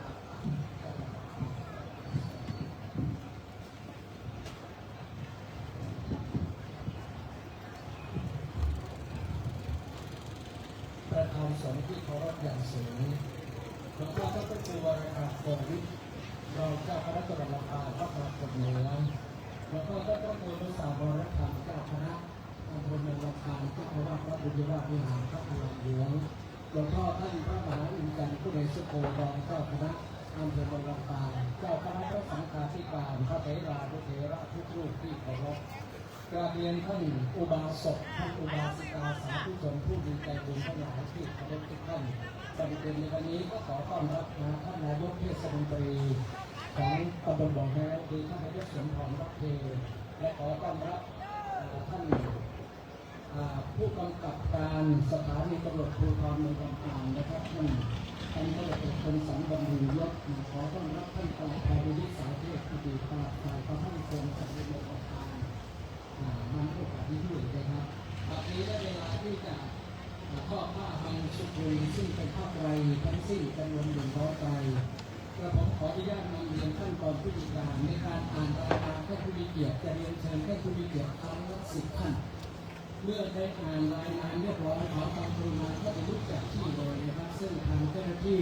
ประธานสงฆ์ที่เคารพอย่างสูงหลวงพ่อท่านเจ้าคุณวรการโกวิทรองเจ้าคณะจังหวัดลำปางวัดบางกอกเหนือหลวงพ่อท่านเจ้าคุณพระสาวรธรรมเจ้าคณะอำเภอเมืองลำปางเจ้าคณะพระบุญวาวิหารพระพลังหลวงหลวงพ่อท่านพระมหาอินทร์จันทร์ผู้ในสุโขรองเจ้าคณะอำเภอเมืองลำปางเจ้าคณะพระสังฆาธิการพระเถรานุเถระทุกรูปที่เคารพกราบเรียนท่านอุบาสกท่านอุบาสิกาสาธุชนผู้มีใจบุญทั้งหลายที่เคารพทุกท่านประเด็นในวันนี้ก็ขอต้อนรับท่านนายกเทศมนตรีของตำบลบ่อแห้วคือท่านนายกสมพรรักเทและขอต้อนรับท่านผู้กำกับการสถานีตำรวจภูธรเมืองลำปางนะครับท่านตำรวจเอกพลสังบำรุงยศขอต้อนรับท่านปลัดภัยวิสาเทพอดีตฝ่ายพระท่านทรงจากเมืองลำปาง ซึ่งเป็นผ้าไตรทั้งสิ้นจำนวน100 ไตรกระผมขออนุญาตนำเรียนขั้นตอนพิธีการในการอ่านรายนามท่านผู้มีเกียรติจะเรียนเชิญท่านผู้มีเกียรติทั้ง10 ท่านเมื่อได้อ่านรายนามเรียบร้อยขอความกรุณาเข้าไปลุกจากที่เลยนะครับซึ่งทางเจ้าหน้าที่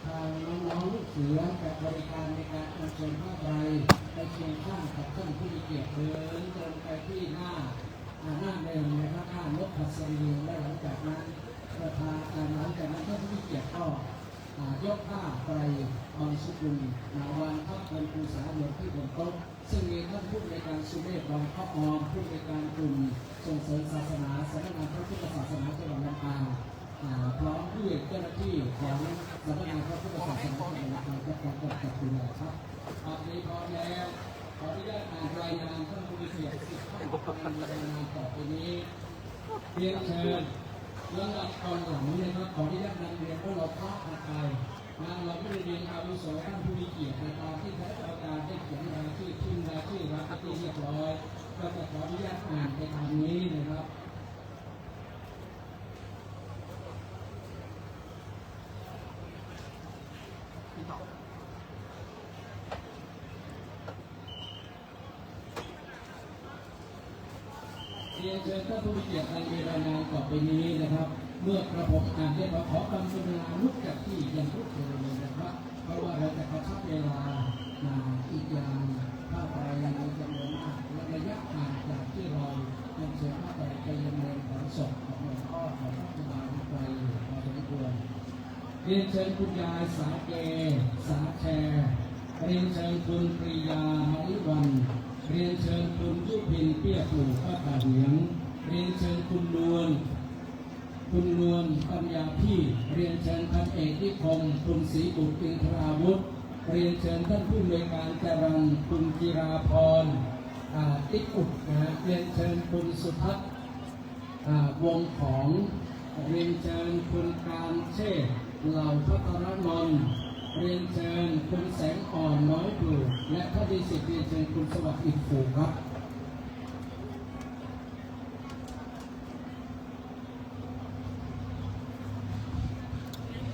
ทางน้องๆลูกเสือแบบบริการในการอัญเชิญผ้าไตรไปเคียงข้างกับท่านผู้มีเกียรติเดินตรงไปที่หน้าเดิมนะครับหน้านกหัสดีและหลังจากนั้นประธานหลังจากนั้นท่านผู้มีเกียรติก็ยกผ้าไตรบางสุกุลวางทับบนภูษาหลวงที่บนโต๊ะซึ่งมีท่านผู้ในการสุเมธบางข้อออมผู้ในการกลุ่มส่งเสริมศาสนาสำนักงานพระพุทธศาสนาจังหวัดลำปางพร้อมด้วยเจ้าหน้าที่ของสำนักงานพระพุทธศาสนาจังหวัดลำปางและการจัดดูแลครับตอนนี้พร้อมแล้วขออนุญาตอ่านรายงานท่านผู้มีเกียรติ10 ท่านมีรายงานต่อไปนี้เรียนเชิญลำดับตอนหลังนะครับขออนุญาตนำเรียนว่าเราพลาดอะไรเราไม่ได้เรียนอาวุโสท่านผู้มีเกียรติในตามที่คณะกรรมการได้เขียนรายชื่อขึ้นรายชื่อรับที่เรียบร้อยก็จะขออนุญาตอ่านไปตามนี้นะครับเรียนเชิญท่านผู้มีเกียรติในรายงานต่อไปนี้นะครับเมื่อกระผมอ่านได้ขอความกรุณาลุกจากที่ยังลุกเลยนะครับเพราะว่าเราจะกระชับเวลาอีกอย่างผ้าไตรในจำนวนมากและระยะห่างจากที่เราเชิญผ้าไตรไปยังเมืองของศพของหลวงพ่อของพระครูบาไตรพอสมควรเรียนเชิญคุณยายสาเกสาแชเรียนเชิญคุณปรียามริวันเรียนเชิญคุณยุพินเปี้ยปลูกป้าป่าเหลียงเรียนเชิญคุณนวลปัญญาพี่เรียนเชิญพันเอกนิคมคุณศรีบุตรอินทราวุฒิเรียนเชิญท่านผู้อำนวยการจรัญคุณจิราพรติ๊กอุดเรียนเชิญคุณสุทัศน์วงของเรียนเชิญคุณการเชษเหล่าพัทรนนท์เรียนเชิญคุณแสงอ่อนน้อยปลูกและท่านที่10เรียนเชิญคุณสวัสดิ์อินฟูครับ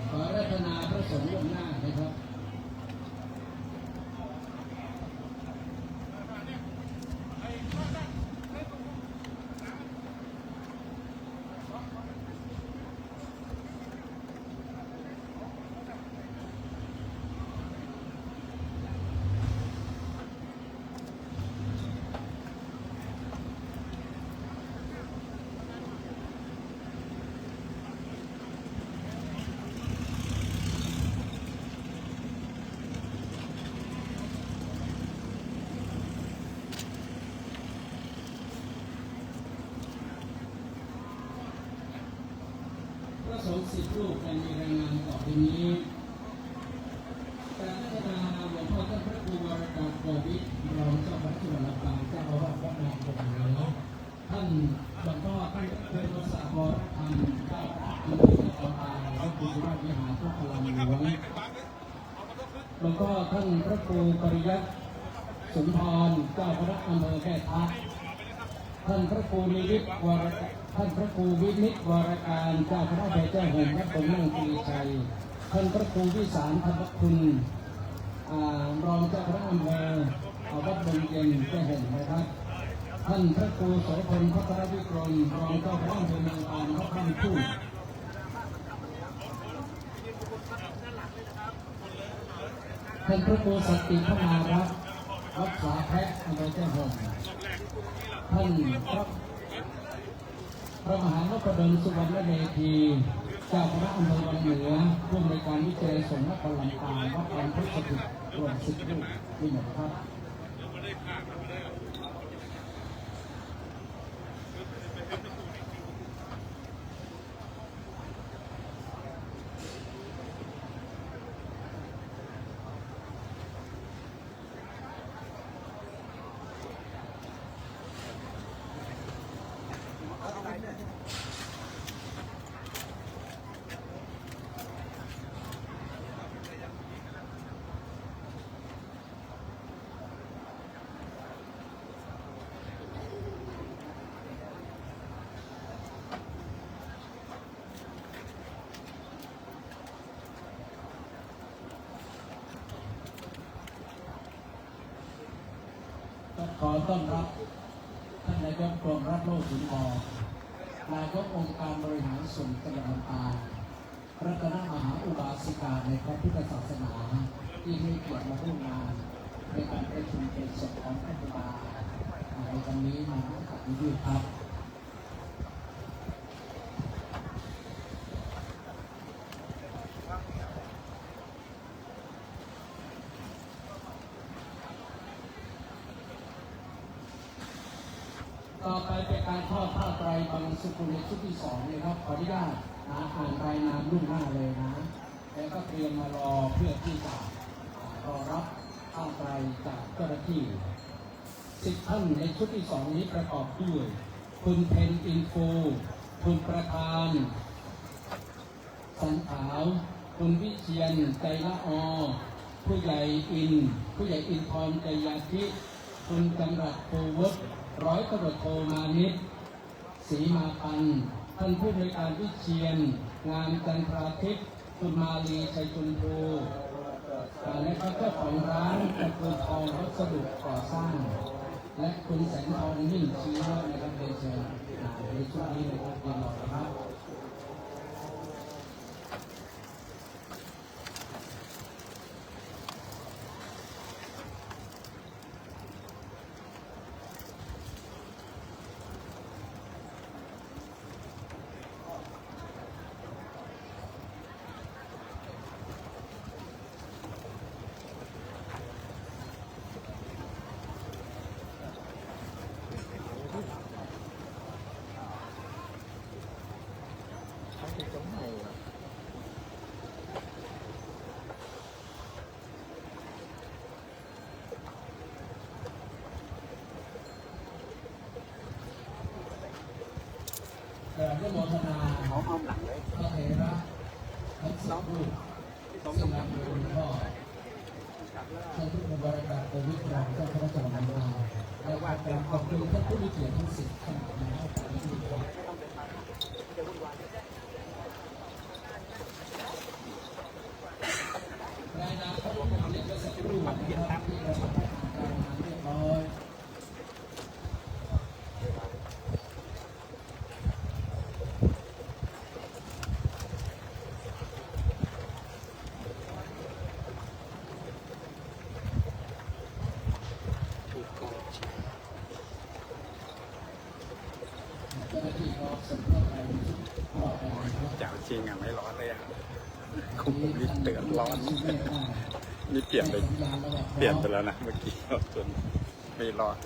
ขอรัตนาพระสงฆ์ล่วงหน้านะครับพระสงฆ์10 รูปในมีรายงานต่อไปนี้การพัฒนาหลวงพ่อท่านพระครูวรการโกวิทรองเจ้าคณะจังหวัดลำปางเจ้าอาวาสวัดนางกงเหนือท่านหลวงพ่อท่านเป็นพระสาวรธรรมเจ้าอำเภอลำปางพระครูสุราชวิหารพระพลังหลวงหลวงพ่อท่านพระครูปริยัติสุนทรเจ้าคณะอำเภอแก่ทัพท่านพระครูวินิจวรการเจ้าคณะอำเภอแจ้ห่มและผมนั่งตรีชัยท่านพระครูวิสารธรรมคุณรองเจ้าคณะอำเภอวัดบงเย็นแจ้ห่มนะครับท่านพระครูโสพลพัทรวิกรมรองเจ้าคณะอำเภอเมืองอ่างพระคำพูดท่านพระครูสัตติพนารัตน์รักษาแพะอำเภอแจ้ห่มท่านพระมหานพดลสุวรรณเมธีเจ้าคณะอำเภอวังเหนือผู้อำนวยการวิจัยสงฆ์นครลำปางวัดลำพุทธสถิตรวม10 รูปนี่หมดครับ ขอต้อนรับท่านนายกกรมรับโลกหินอ่อนนายกองค์การบริหารส่วนจังหวัดลำปางรัตนมหาอุบาสิกาในพระพุทธศาสนาที่ให้เกียรติมาร่วมงานในการประชุมเป็นศพของท่านบาในวันนี้มาขับยืดครับต่อไปเป็นการทอดผ้าไตรบางสุกุลในชุดที่2เลยครับขออนุญาตอ่านรายนามรุ่นหน้าเลยนะแล้วก็เตรียมมารอเพื่อที่จะรอรับผ้าไตรจากเจ้าหน้าที่10 ท่านในชุดที่2นี้ประกอบด้วยคุณเพนอินโฟคุณประธานสันขาวคุณวิเชียนใจละอผู้ใหญ่อินทรใจยาธิคุณจำรัดโควุฒิร้อยตำรวจโทมานิตศรีมาพันธ์ท่านผู้บริการวิเชียนงามจันทราทิพย์คุณมาลีชัยจุนภูและก็เจ้าของร้านตระกูลทองวัสดุก่อสร้างและคุณแสงทองยิ่งชี้นะครับเรียนเชิญในช่วงนี้เลยครับเรียนรอครับอนุโมทนาของอ้อมหลังเลยพระเถระทั้งสองรูปซึ่งนำโดยหลวงพ่อท่านผู้บริการโควิดเราเจ้าคณะจังหวัดลำปางและว่าการขอบคุณท่านผู้มีเกียรติทั้ง10 ท่านในโอกาสนี้ด้วยรายงานข้อมูลเรื่องสักครู่นะครับที่เราได้อ่านรายงานเรียบร้อยจากจริงอ่ะไม่ร้อนเลยอ่ะของผมนี่เตือนร้อนนี่เปลี่ยนไปแล้วนะเมื่อกี้จนไม่ร้อน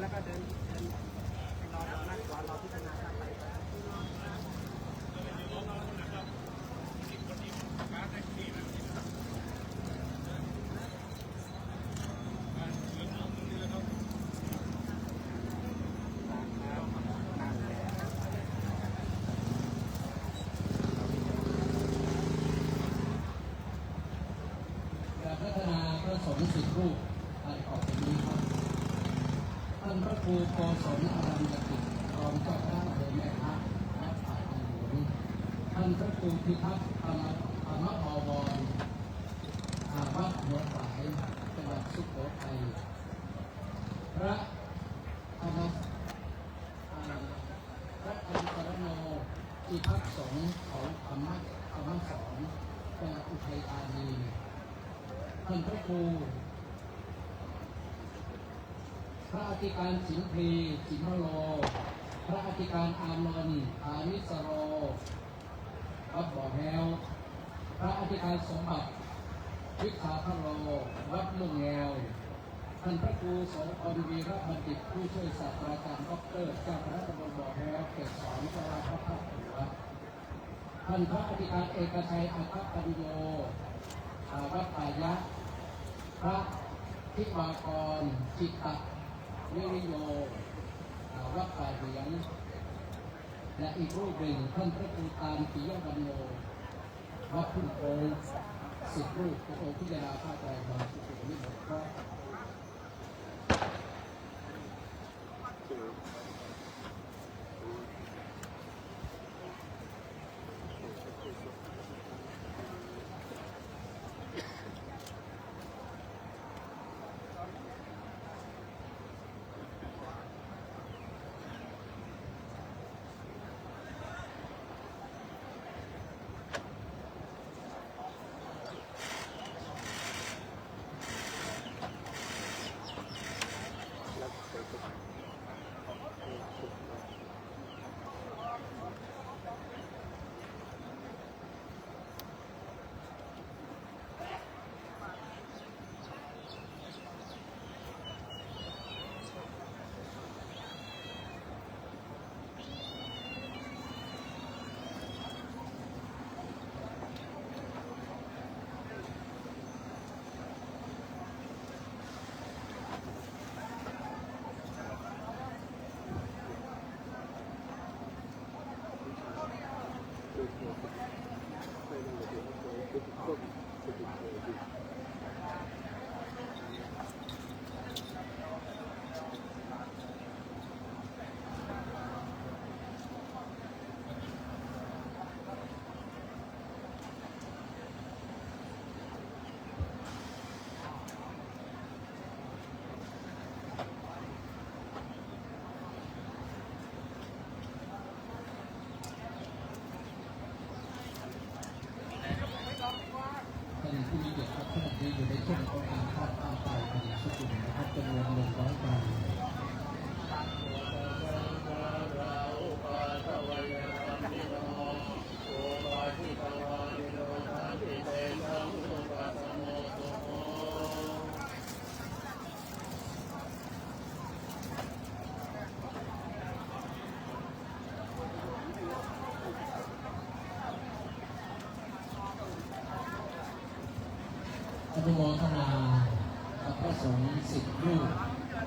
แล้วก็เดินรอนั่งก่อนรอพิจารณาไปพัฒนาพระสงฆ์10 รูปออกจากนี้ครับท่านพระครูโกศลอรัญญกิจรองเจ้าคณะอำเภอแม่ทะและฝ่ายหลวงท่านพระครูพิทักษ์ธรรมภาวร หัวฝายจังหวัดสุโขทัยพระธรรมพระอัญชรโนที่พักสงฆ์ของธรรมสอนจังหวัดอุทัยธานีท่านพระครูพระอธิการสิงห์พลีสิมโลพระอธิการอานนท์อานิสโรวัดบ่อแห้วพระอธิการสมบัติวิชาพโรวัดลุงแงวท่านพระครูโสพลวีระบัณฑิตผู้ช่วยศาสตราจารย์ดร.เจ้าคณะตำบลบ่อแห้วเขตสองจังหวัดพระพักตร์ท่านพระอธิการเอกชัยอาภปัญโยวัดป่ายะพระทิวากรจิตตวิริโยวัดป่าเหลียงและอีกรูปหนึ่งท่านพระครูตามปิยวันโนวัดพุ่งโพ10 รูปพระองค์พิจารณาผ้าไตรบางสุขุมวิทครับ ท่านผู้มีเกียรติครับขณะนี้อยู่ในช่วงของการทอดผ้าไตรเป็นสุขุมนะครับจำนวน100 ใบอนุโมทนากับพระสงฆ์10 รูป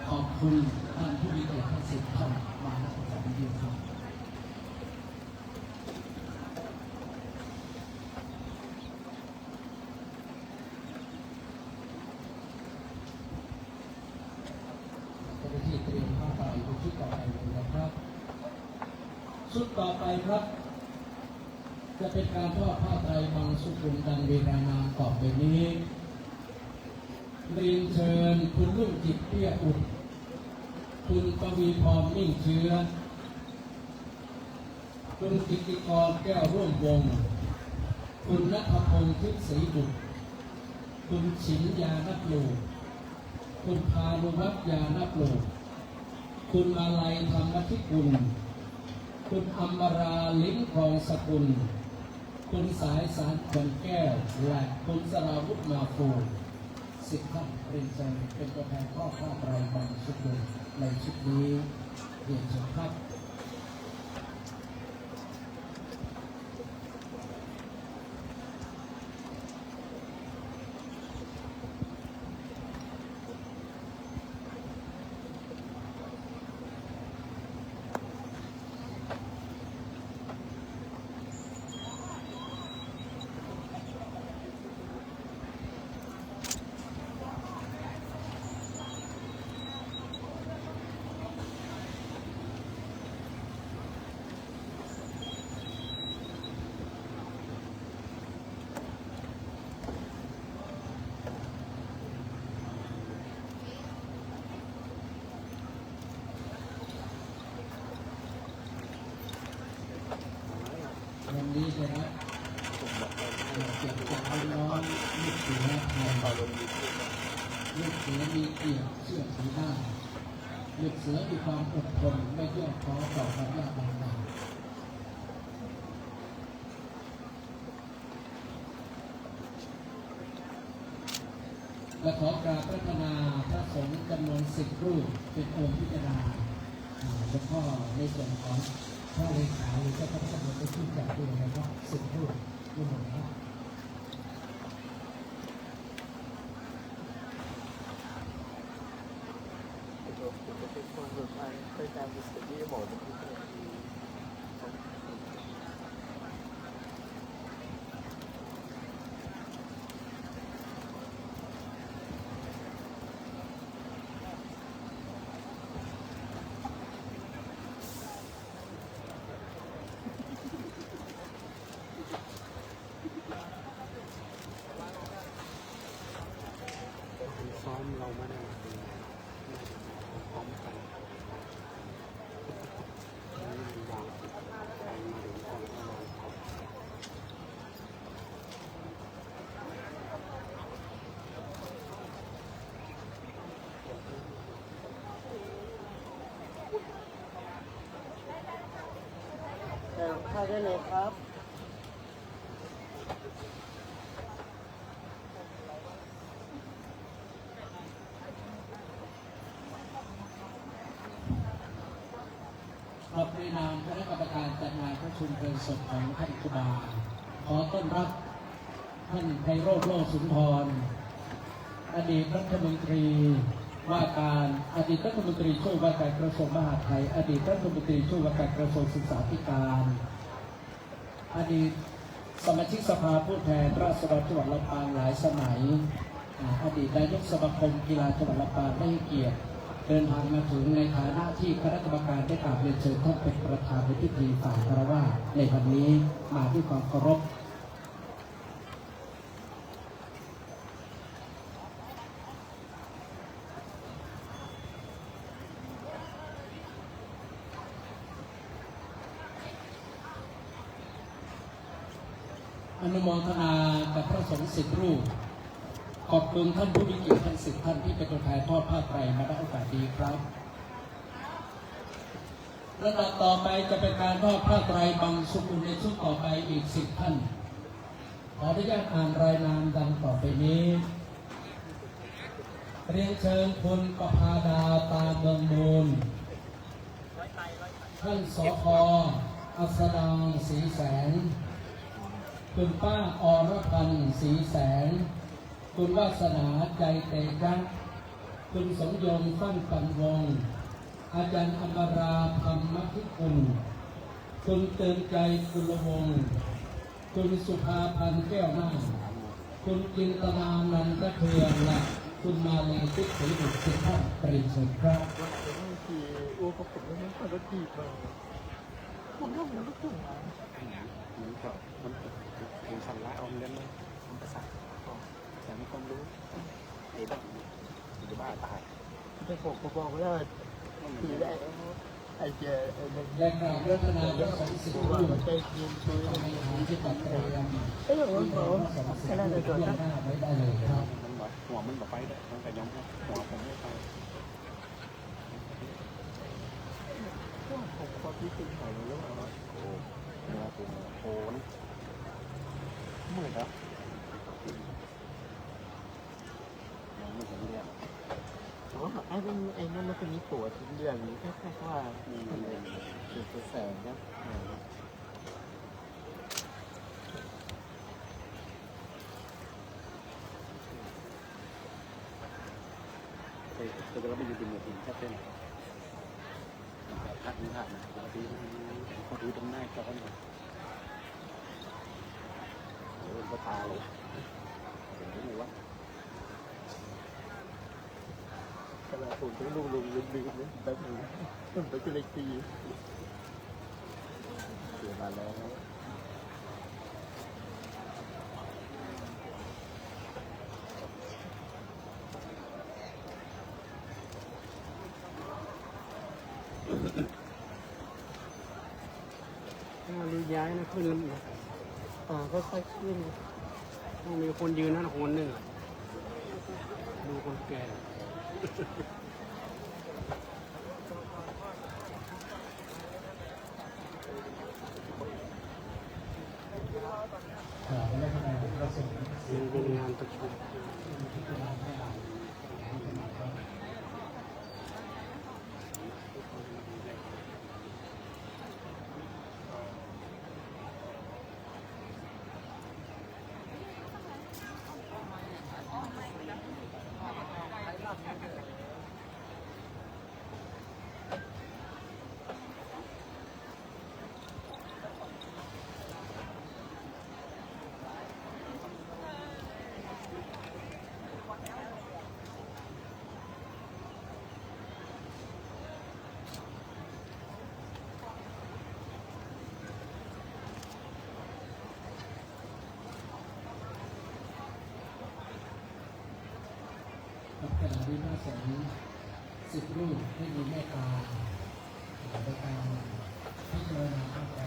ขอบคุณท่านผู้มีเกียรติทั้ง10 ท่านมาณสถานที่ครับเจ้าหน้าที่เตรียมผ้าไตรเป็นชุดต่อไปเลยนะครับชุดต่อไปครับจะเป็นการทอดผ้าไตรบางสุขุมดังเวลานามต่อไปนี้เรียนเชิญคุณรุ่งจิตเปี้ยอุดคุณปวีพรมิ่งเชื้อคุณกิติกรแก้วร่วมวงคุณณัฐพงษ์ทิพย์ศรีบุตรคุณฉินยานักลูคุณพานุวัฒน์ยานักลูคุณมาลัยธรรมธิกุลคุณอมราลิ้มครองสกุลคุณสายสารขวัญแก้วและคุณสราวุฒิมาฟู10 ท่านเรียนเชิญเป็นตัวแทนข้อผ้าไตรบางสุขุมในชุดนี้เรียนเชิญครับ ภัยลูกเสือมีเกียรติเชื่อถือได้ลูกเสือมีความอดทนไม่ย่อท้อต่อความยากลำบากและขอกราบพระนาพระสงฆ์จำนวน10 รูปเป็นองค์พิจารณาเฉพาะในส่วนของพระเลขาหรือเจ้าพระพุทธเจ้าที่จัดด้วยนะครับ10 รูปรูปหนึ่งครับ ซ้อมเราไม่ได้พร้อมกันวางใครมาถึงก่อนก็ลองทำเข้าได้เลยครับครับในนามคณะกรรมการจัดงานประชุมเพลิงศพของท่านครูบาขอต้อนรับท่านไพโรจน์ โลสุนทรอดีตรัฐมนตรีว่าการอดีตรัฐมนตรีช่วยว่าการกระทรวงมหาดไทยอดีตรัฐมนตรีช่วยว่าการกระทรวงศึกษาธิการอดีตสมาชิกสภาผู้แทนราษฎรจังหวัดลำปางหลายสมัยอดีตนายกสมาคมกีฬาจังหวัดลำปางได้ให้เกียรติเดินทางมาถึงในฐานะที่คณะกรรมการได้กราบเรียนเชิญท่านเป็นประธานในพิธีฝ่ายคารวะในวันนี้มาด้วยความเคารพอนุโมทนากับพระสงฆ์10 รูปขอบคุณท่านผู้มีเกียรติทั้ง10 ท่านที่เป็นตัวแทนทอดผ้าไตรมาได้โอกาสดีครับระดับต่อไปจะเป็นการทอดผ้าไตรบังสุกุลในชุดต่อไปอีก10 ท่านขออนุญาตอ่านรายนามดังต่อไปนี้เรียนเชิญคุณประภาดาตาเมืองมูลท่านสภ.อัสดางศรีแสงคุณป้าอรพันธ์ศรีแสงคุณวาสนาใจเตจักคุณสมยงฟั่นปันวงอาจารย์อมราธรรมพิคุณคุณเตือนใจกุลวงศ์คุณสุภาพันธ์แก้วหน้าคุณจินตนานันทเทืองและคุณมาลีติศรีบุตรสิทธิ์ปริศน์ครับมันสั่งร้ายเอาเล่นเลยมันประสาทแต่ไม่ต้องรู้ไอ้บ้าจะบ้าตายไม่ผมบอกว่าคือได้ไอ้เจ้าและกราบรัตนาพระสงฆ์10 รูปใจเย็นช่วยในฐานที่ตัดเตรียมขณะเดินหน้าไว้ได้เลยครับมันแบบหัวมันแบบไปได้ตั้งแต่ย้อมหัวผมไม่ไปผมพอที่ตึงหน่อยแล้วว่าโอ้เนื้อตัวโอ้นะมืดแล้วยังไม่เห็นเลยอ๋อไอ้นั่นมันเป็นมีปวดเรื่องนี้แค่ว่ามันเป็นจุดแสงครับแต่เราไม่อยู่เป็นทีมแค่เป็นพักนี้ผ่านนะปกติเขาดูตรงหน้าจอเนี่ยโอ้ก็ตาเลยเห็นไหมวะขณะผมต้องลุงลืมเนี่ยแป๊บนึงมันไปจะเล็กตีเสียมาแล้วดูย้ายนะขึ้นแล้วค่อยๆขึ้นต้องมีคนยืนนั่นคนหนึ่ง แก่ และคะแนนประสงค์ เป็นงานประชุม ที่จะมาให้เรา ขณะที่พระสงฆ์10 รูปให้มีเมตตาในการพิจารณาข้าพเจ้า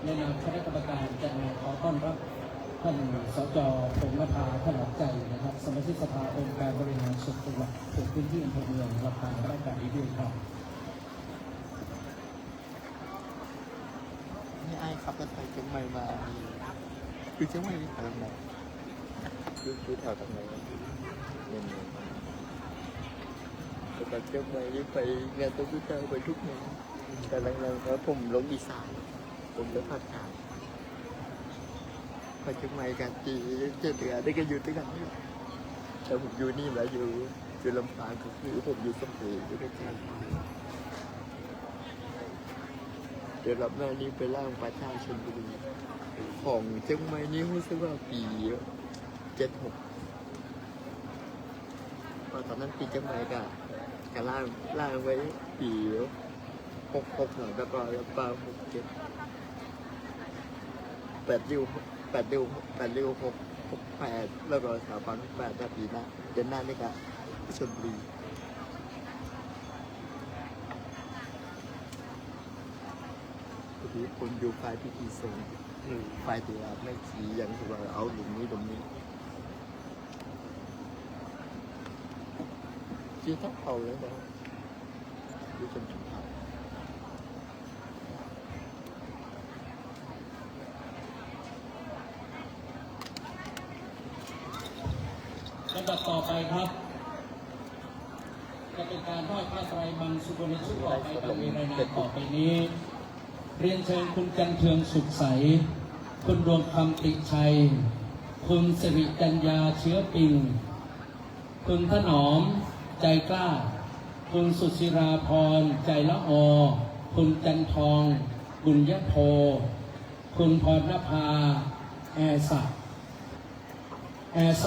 ในนามคณะกรรมการจะขอต้อนรับท่านสจ.พงษ์นภาถนอมใจนะครับสมาชิกสภาองค์การบริหารส่วนจังหวัดเขตพื้นที่อำเภอเมืองลำปางและการนี้ด้วยครับ นี่ไอ้ขับรถไปเชียงใหม่มาคือเชียงใหม่นี่แถวไหนคือแถวตรงไหนเนี่ยแต่จากเชียงใหม่นี่ไปงานต้องพิจารณาไปทุกงานแต่หลังๆแล้วผมลงอีสานผมไปภาคกลางไปเชียงใหม่กันจีเจ็ดเดือนได้กันอยู่ด้วยกันแต่ผมอยู่นี่แหละอยู่ลำปางก็คือผมอยู่สมุทรอยู่ด้วยกันเดี๋ยวรับหน้านี้ไปล่างประชาชนบุรีของเชียงใหม่นี่รู้สึกว่าปี76ตอนนั้นปีเชียงใหม่กับล่างไว้ปี66หน่อยแล้วก็ลำปาง67 8 ริ้ว 68แล้วก็3,800นาทีนะเดือนหน้านี่ก็ชลบุรีพอดีคนอยู่ฝ่ายพิธีสงฆ์ฝ่ายที่ไม่ขี่ยังถือว่าเอาหลุมนี้ที่ต้องเผาเลยนะดูจนถึงเผา ลำดับต่อไปครับจะเป็นการทอดผ้าไตรบังสุกนิชุต่อไปตามเวลาต่อไปนี้ เรียนเชิญคุณจันเทืองสุขใสคุณดวงคำติชัยคุณสิริจัญญาเชื้อปิงคุณถนอมใจกล้าคุณสุศิราพรใจละอคุณจันทองบุญยโพคุณพรณภาแอส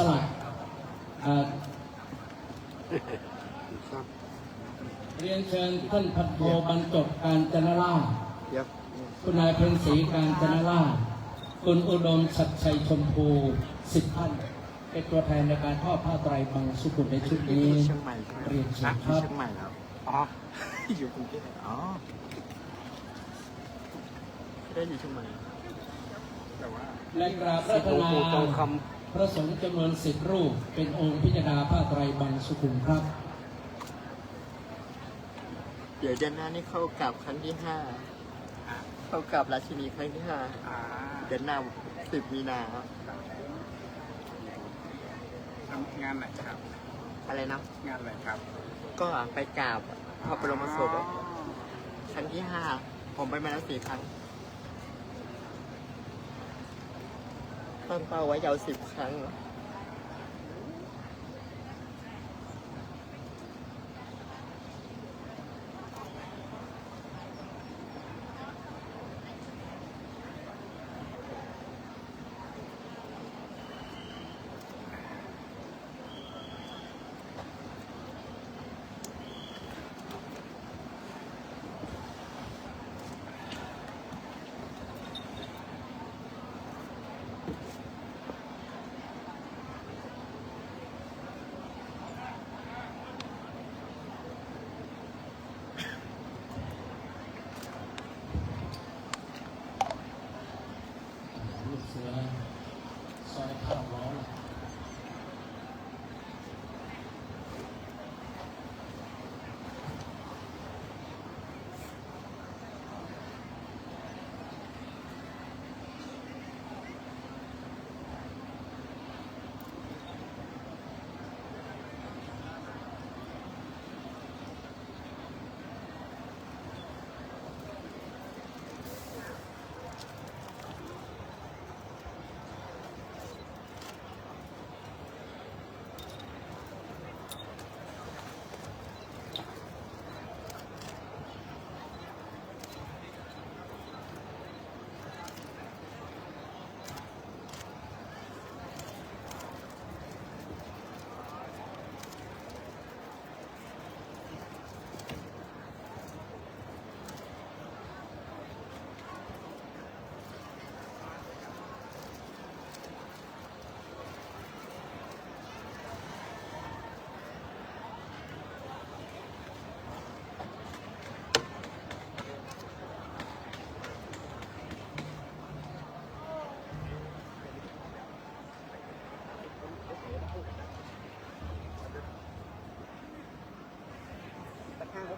ลัดเรียนเชิญท่านพันโทบรรจบการจนราชคุณนายเพ็ญศรีการจนราชคุณอุดมชัดชัยชมพู10 ท่านเป็นตัวแทนในการทอดผ้าไตรบังสุกุลในชุดนี้เรียนเชิญครับ เชียงใหม่แล้วอ๋ออยู่กรุงเทพอ๋อได้อยู่เชียงใหม่แต่ว่า และกราบพระนาพระสงฆ์จำนวน10 รูปเป็นองค์พิจารณาผ้าไตรบังสุกุลครับ เดี๋ยวเดือนหน้านี่เข้ากลับครั้งที่5เข้ากลับราชินีครั้งที่5เดือนหน้า10 มีนาครับงานไหนครับอะไรนะงานอะไรครับก็ไปกราบพระบรมศพครั้งที่5ผมไปมาแล้ว4 ครั้งตั้งเป้าไว้ยาว10 ครั้ง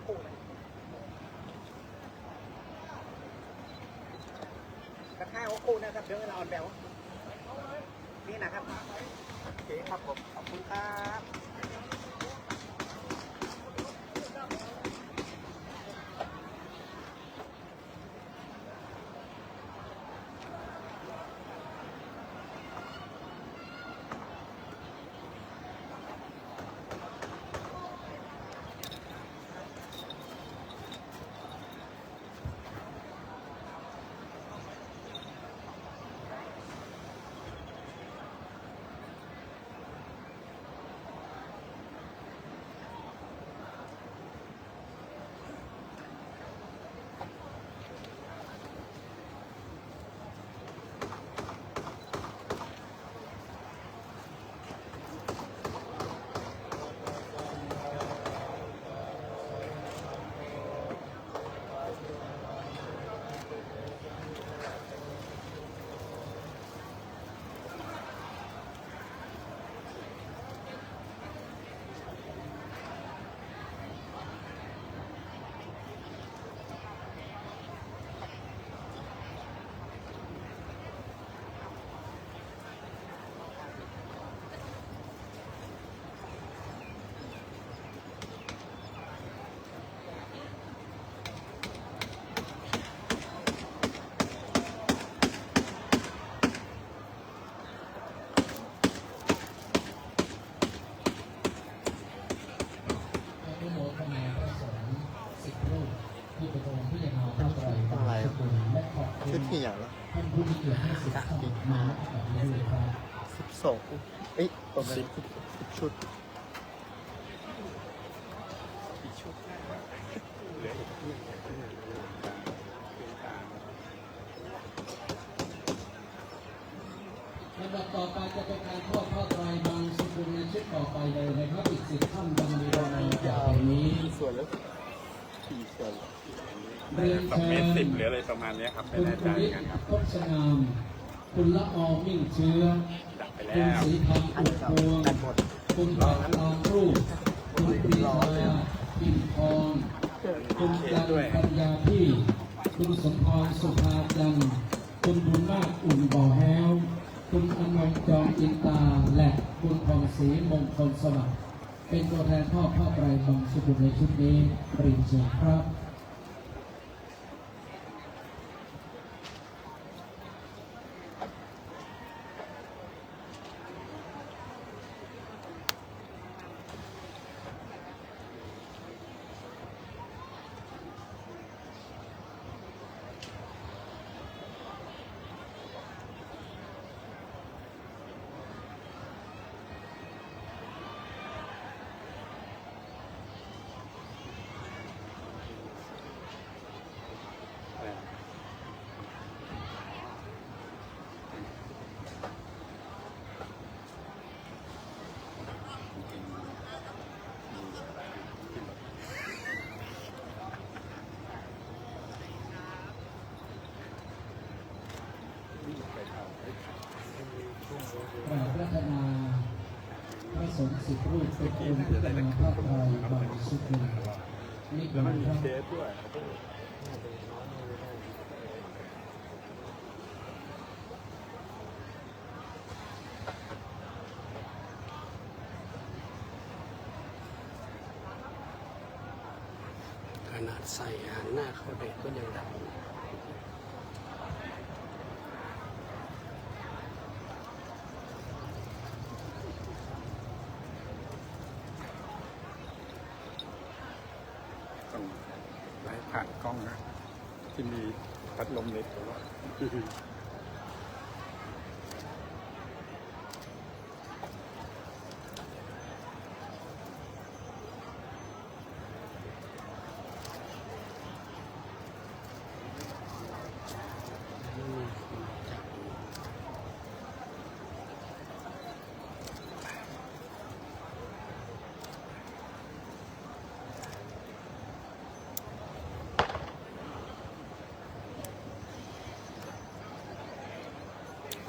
คู่นะกระแทกหัวคู่นะครับเดี๋ยวเราอ่อนแบวนี่นะครับโอเคครับผมขอบคุณครับ อนุโมทนาพระสงฆ์10 รูปที่ประชุมพิจารณาพระไตรปิฎกคุณและขอบคุณ ชุดที่อย่างละ ท่านผู้มีเกียรติให้สิทธิ์เข้ามาแบบนี้ด้วยครับ 12เอ้ยประมาณ10 ชุดกี่ชุดเหลืออีกที่ลำดับต่อไปจะเป็นการทอดผ้าไตรบางสุกุลในชุดต่อไปเลยนะครับอีก10 ท่านดังมีรายงานจากนี้ ส่วนแล้วกี่ส่วน เรียนเชิญ 10หรืออะไรประมาณนี้ครับไม่ คุณ แน่ใจ กุ เหมื ลิ อนกันครับ พจนามคุณละออมิ่งเชื้อ ดับไป คุ แล้ ณ ว ศรีพันธ์อุดพวง กันหมด คุณปราบรามรูปคุณปรีชาปิ่นทองคุณจันปัญญาพี่คุณสมพรสุภาจันทร์คุณบุญมากอุ่นบ่อแห้วคุณอนงจอมอินตาและคุณทองศรีมงคลสวัสดิ์เป็นตัวแทนทอดผ้าไตรบางสุกุลในชุดนี้ปริญเชิญครับ กราบรัตนาพระสงฆ์10 รูปเป็นองค์พิจารณาพระไตรบางสุกุลนี่เป็ แล้ว น มัน พ มี ระ เคสด้วย ขนาดใส่หันหน้าเข้าเด็กก็ยังดังต้องไล่ผ่านกล้องนะที่มีพัดลมในตัว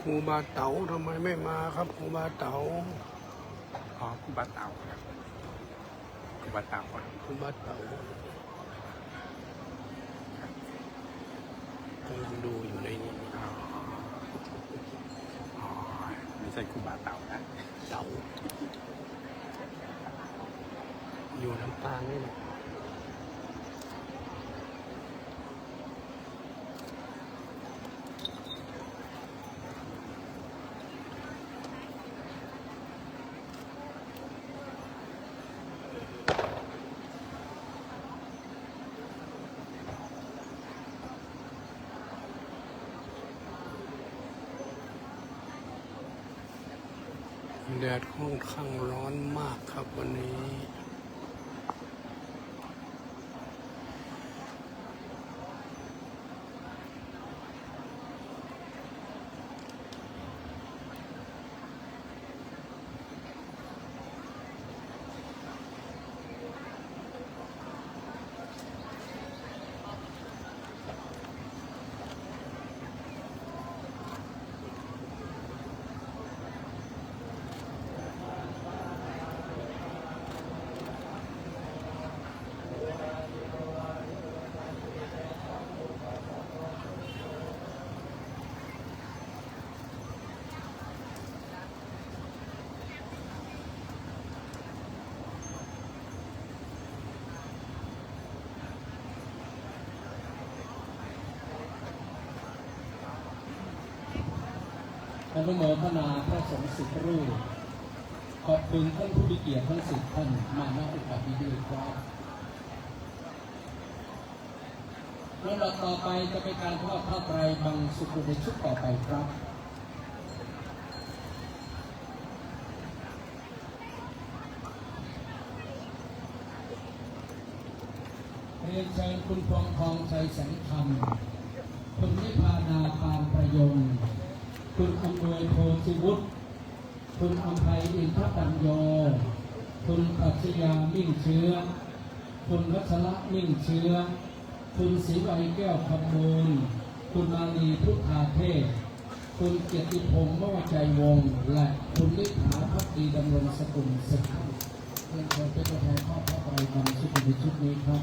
ครูบาเต๋าทำไมไม่มาครับครูบาเต๋า อ๋อคุณบาเต่าครับคุณบาเต่าครับ ครูบาเต๋า กำลังดูอยู่ในนี้อ๋อไม่ใช่ครูบาเต่านะเต่าอยู่ลำปางนี่แหละแดดค่อนข้างร้อนมากครับวันนี้ อนุโมทนาพระสงฆ์10 รูปขอบคุณท่านผู้มีเกียรติทั้ง10 ท่านมาณโอกาสนี้ด้วยครับลำดับต่อไปจะเป็นการทอดผ้าไตรบังสุกุลในชุดต่อไปครับเรียนเชิญคุณพวงทองชัยแสงธรรมคุณนิพานาปานประยงคุณอำนวยโพธิวุฒิคุณอภัยอินทปัญโยคุณปรัชญามิ่งเชื้อคุณวัชระมิ่งเชื้อคุณศรีไวยแก้วคำมูลคุณมาลีพุทธาเทพคุณเกียรติพงษ์มวใจวงศ์และคุณนิถาภักดีดำรงสกุลสุขเรียนเชิญเป็นตัวแทนครอบครัวไตรบังสุกุลในชุดนี้ครับ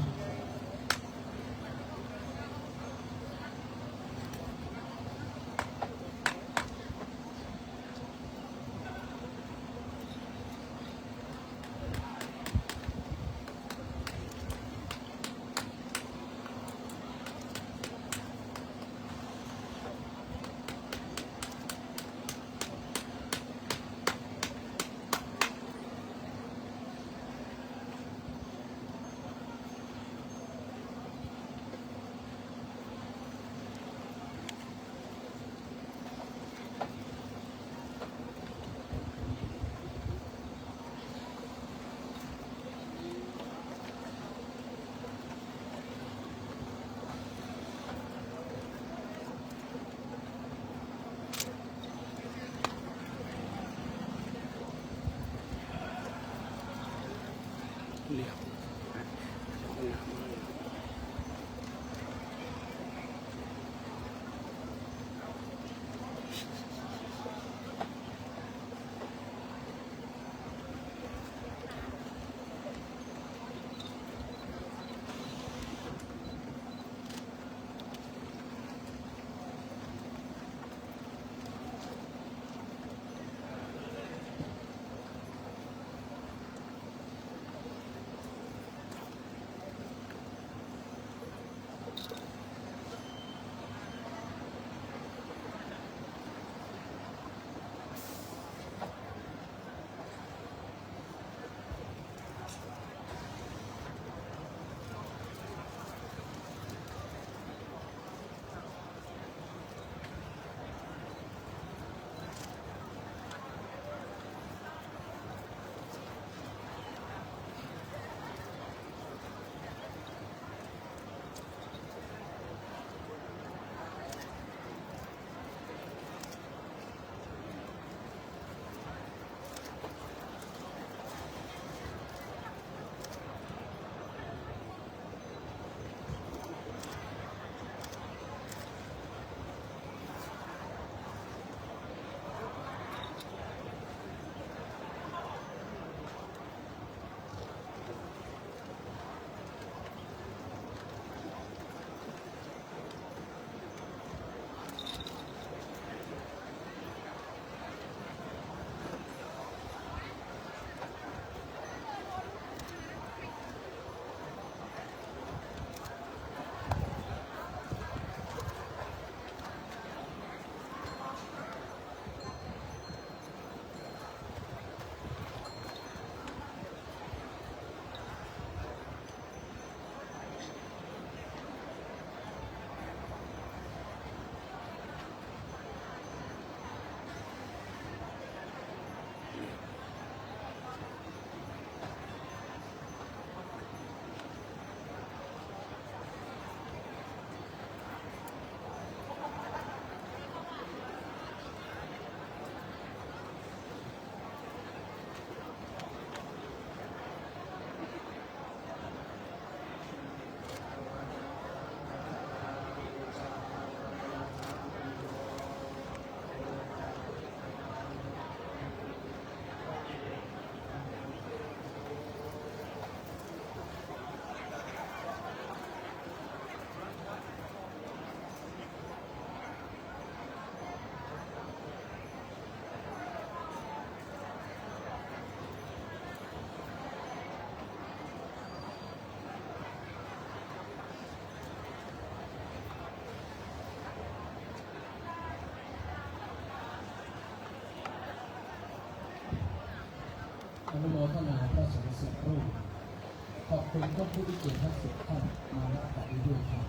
สักครู่ขอบคุณท่านผู้มีเกียรติทั้งสิบท่านมารับการด้วยครับ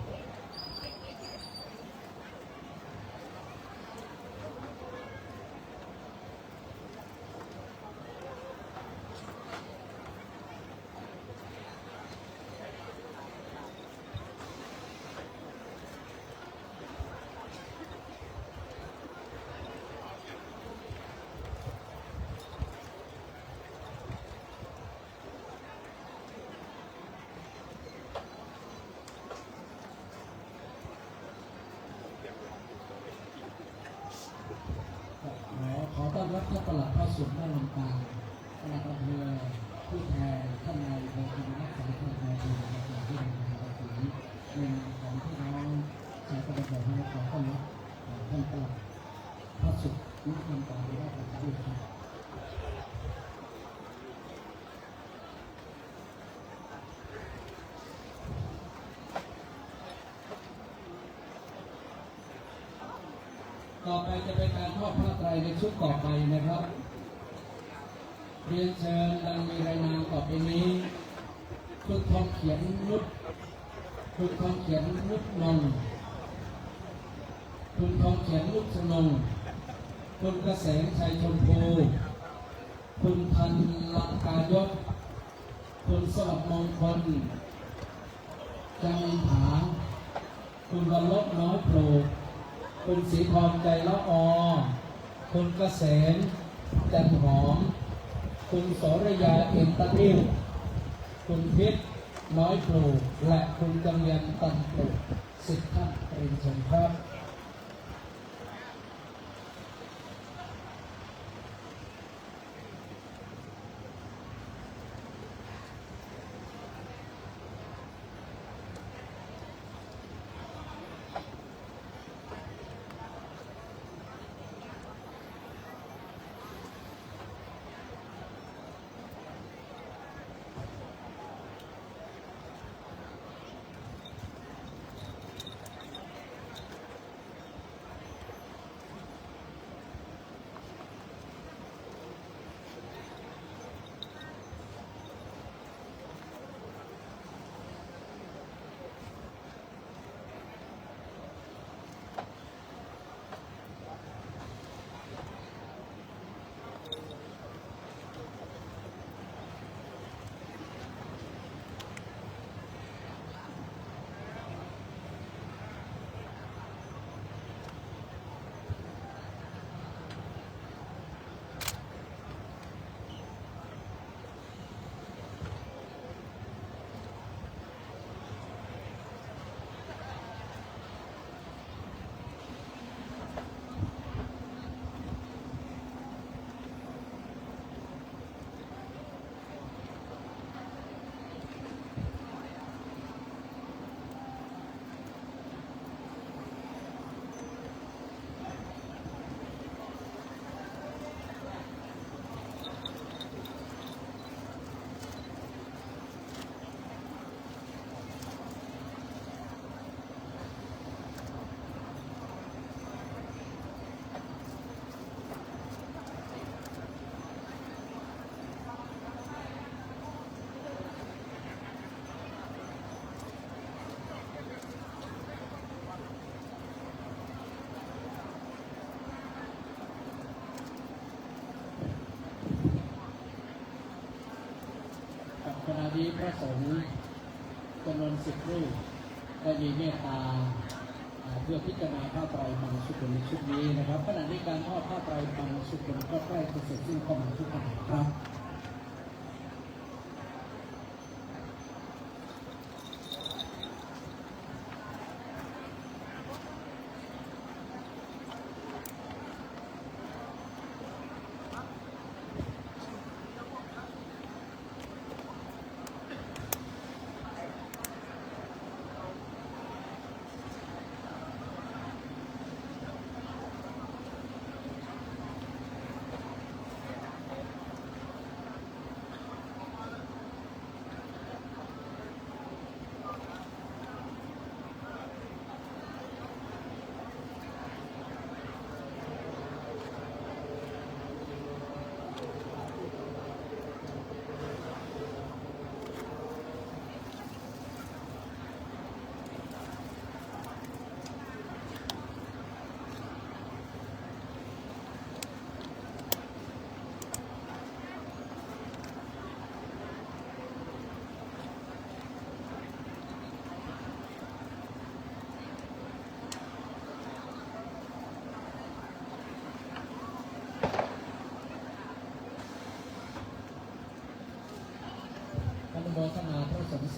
ขอต้อนรับท่านปลัดเข้าสู่ด้านลำปางปลัดอำเภอผู้แทนท่านนายกองทัพสายท่านนายกองทัพที่ทำงานในปีนี้ในนามของพี่น้องชาวตำบลของเราขอต้อนรับท่านปลัดเข้าสู่ด้านลำปางได้เป็นด้วยครับต่อไปจะเป็นการทอดผ้าไตรในชุดต่อไปนะครับเรียนเชิญดังมีรายนามต่อไปนี้คุณทองเขียนนุชคุณทองเขียนนุชนนท์คุณทองเขียนนุชนงคุณเกษมชัยชมพูคุณพันลักายศคุณสวัสดิ์มงคลจันทาคุณวันลบน้อยโปรคุณศรีทองใจละอคุณเกษมจันหอมคุณสรยาเอ็นตะนิ่วคุณพิษน้อยปลูกและคุณจำยันตันปลูก10 ท่านเรียนเชิญครับ ขณะนี้พระสงฆ์จำนวน10 รูปได้มีเมตตาเพื่อพิจารณาผ้าไตรบางสุกุลในชุดนี้นะครับขณะนี้การทอดผ้าไตรบางสุกุลก็ใกล้จะเสร็จสิ้นเข้ามาทุกท่านครับ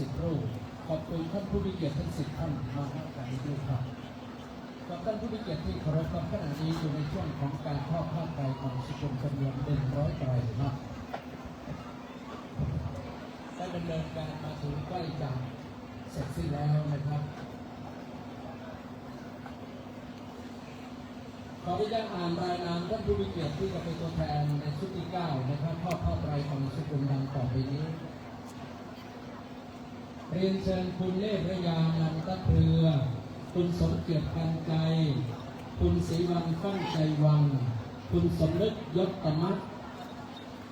10 รูปขอบคุณท่านผู้มีเกียรติทั้ง10 ท่านมาให้การด้วยครับกับท่านผู้มีเกียรติที่เคารพครับขณะนี้อยู่ในช่วงของการทอดผ้าไตรของสุกุลจำนวน100 ไตรครับได้ดำเนินการมาถึงใกล้จะเสร็จสิ้นแล้วนะครับ ขออนุญาตอ่านรายนามท่านผู้มีเกียรติที่จะเป็นตัวแทนในชุดที่ 9 นะครับทอดผ้าไตรของสุกุลดังต่อไปนี้ เรียนเชิญคุณเนตรยานันตเครือ คุณสมเกียรติกันใจ คุณศรีวันฟั่นใจวัง คุณสมนึกยศตมัต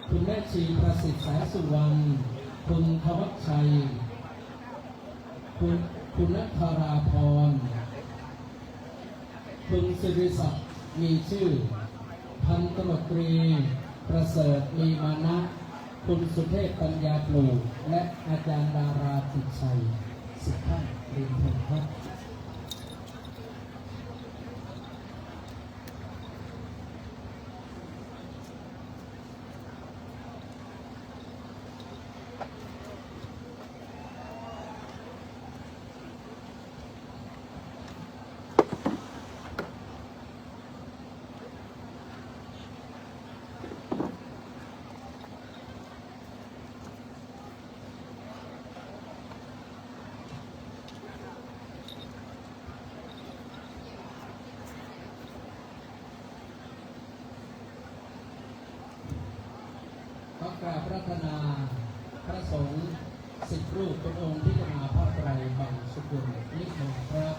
คุณแม่ชีประสิทธิ์สายสุวรรณ คุณธวัชชัย คุณนัทราพร คุณสิริศักดิ์มีชื่อ พันตำรวจตรีประเสริฐมีมานะ คุณสุเทพปัญญาปลูกและอาจารย์ดาราติชัย10 ท่านเรียนเชิญครับขอกราบพระธนาพระสงฆ์10 รูปเป็นองค์ที่จะมาผ้าไตรบังสุกุลนิมนต์ครับ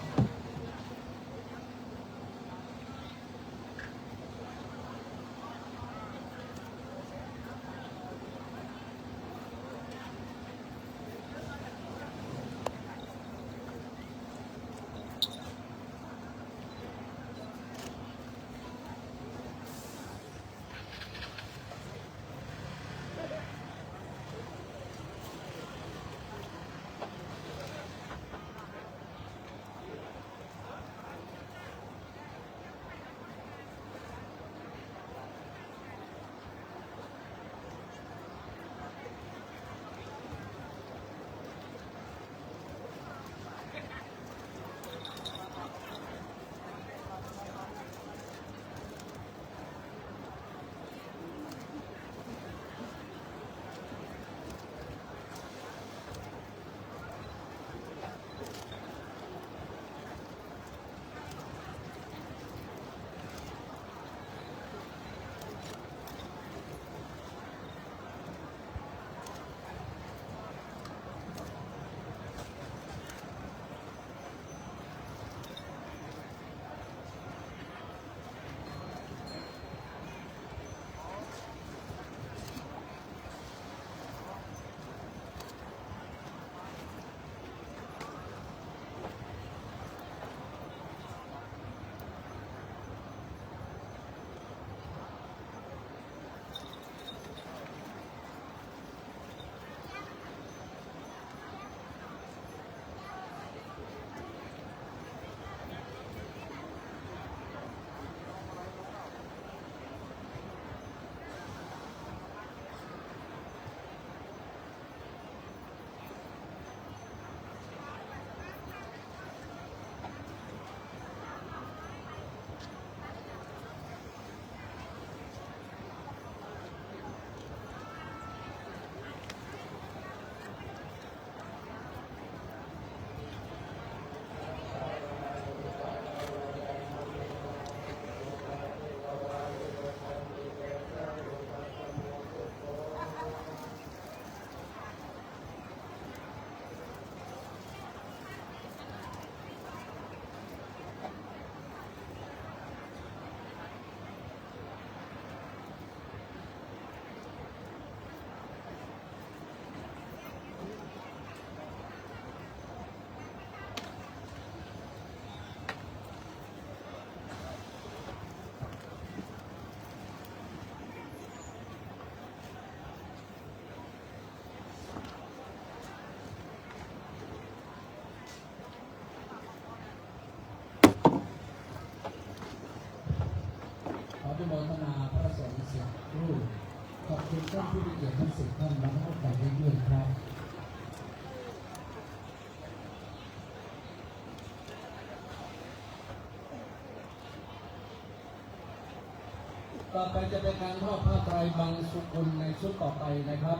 ต่อไปจะเป็นการทอดผ้าไตรบางสุกุลในชุดต่อไปนะครับ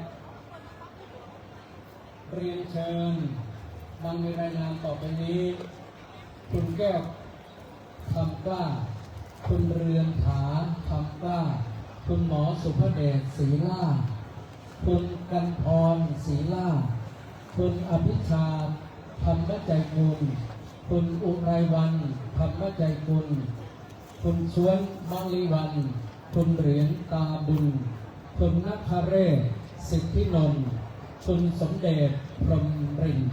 เรียนเชิญดังมีรายงานต่อไปนี้คุณแก้วคำกล้าคุณเรือนถาคำกล้าคุณหมอสุภเดชศรีล่าคุณกันพรศรีล่าคุณอภิชาธรรมใจกุลคุณอุไรวันธรรมใจกุลคุณชวนมังลีวันคุณเหรียญตาบุญคุณนัทเรศสิทธินนท์คุณสมเด็จพรหมรินทร์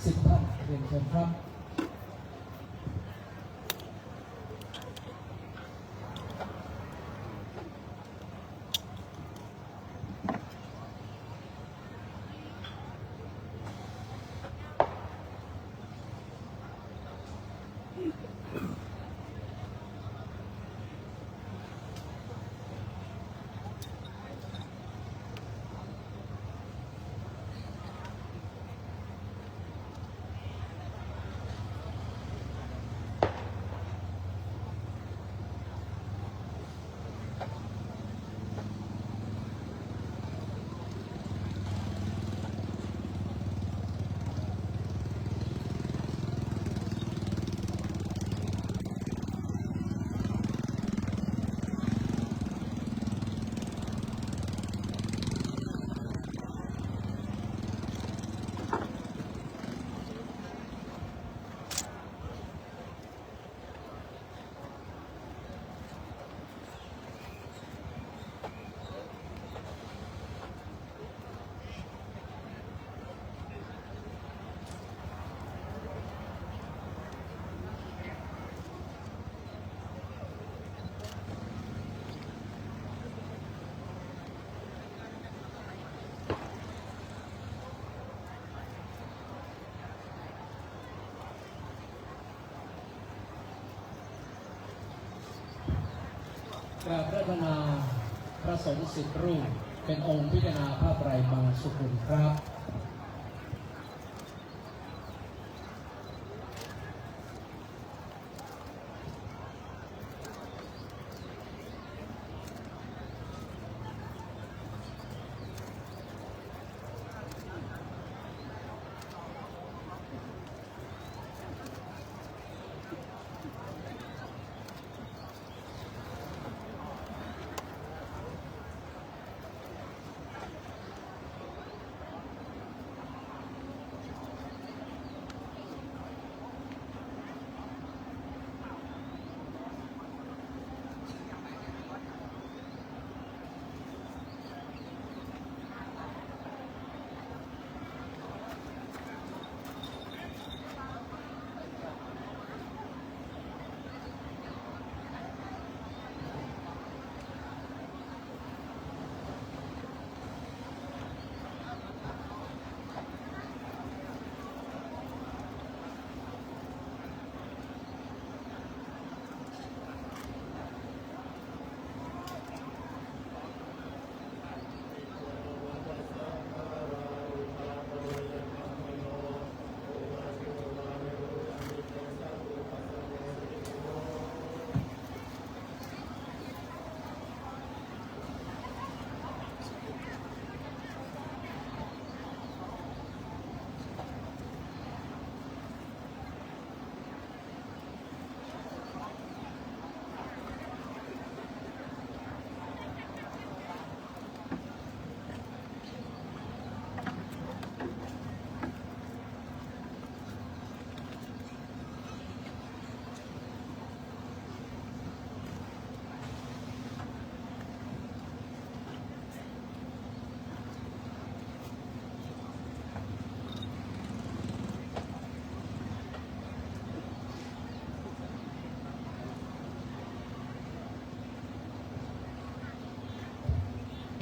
สิทธิเรียนเชิญครับ กราบรัตนาพระสงฆ์10 รูปเป็นองค์พิจารณาผ้าไตรบางสุกุลครับ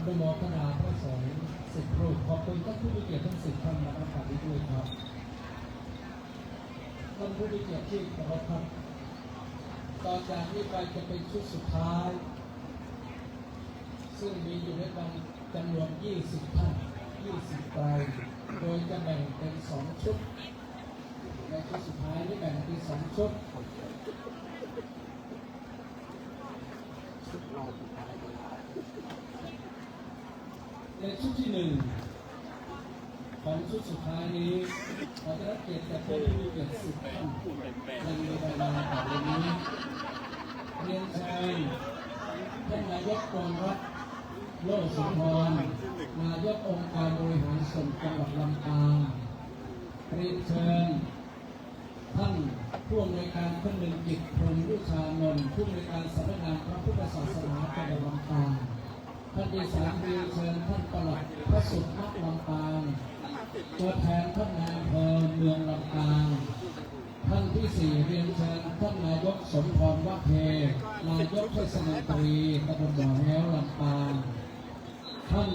ด้วยมอคณาพระสงฆ์10 รูปขอบคุณท่านผู้มีเกียรติทั้ง10 ท่านมารับการด้วยครับท่านผู้มีเกียรติที่เคารพครับต่อจากนี้ไปจะเป็นชุดสุดท้ายซึ่งมีอยู่ด้วยกันจำนวน20 ท่าน20 ไตรโดยจะแบ่งเป็น2 ชุดในชุดสุดท้ายนี้แบ่งเป็น2 ชุด ชุดรอบสุดท้าย ในชุดที่หนึ่งของชุดสุดท้ายนี้ขอจะรับเกียรติจากผู้มีเกียรติ10 ท่านในเวลาต่อไปนี้เรียนเชิญท่านนายกกองรัฐโลสุนทรนายกองค์การบริหารส่วนจังหวัดลำปางเรียนเชิญท่านผู้อำนวยการท่านหนึ่งกิจพรหมวิชานนท์ผู้อำนวยการสำนักงานพระพุทธศาสนาจังหวัดลำปางท่านที่สามเรียนเชิญท่านปลัดพระสุทธิ์นักลำปางตัวแทนท่านนายอำเภอเมืองลำปางท่านที่สี่เรียนเชิญท่านนายกสมพรวะเพนายกเทศมนตรีตำบลบ่อแห้วลำปางท่าน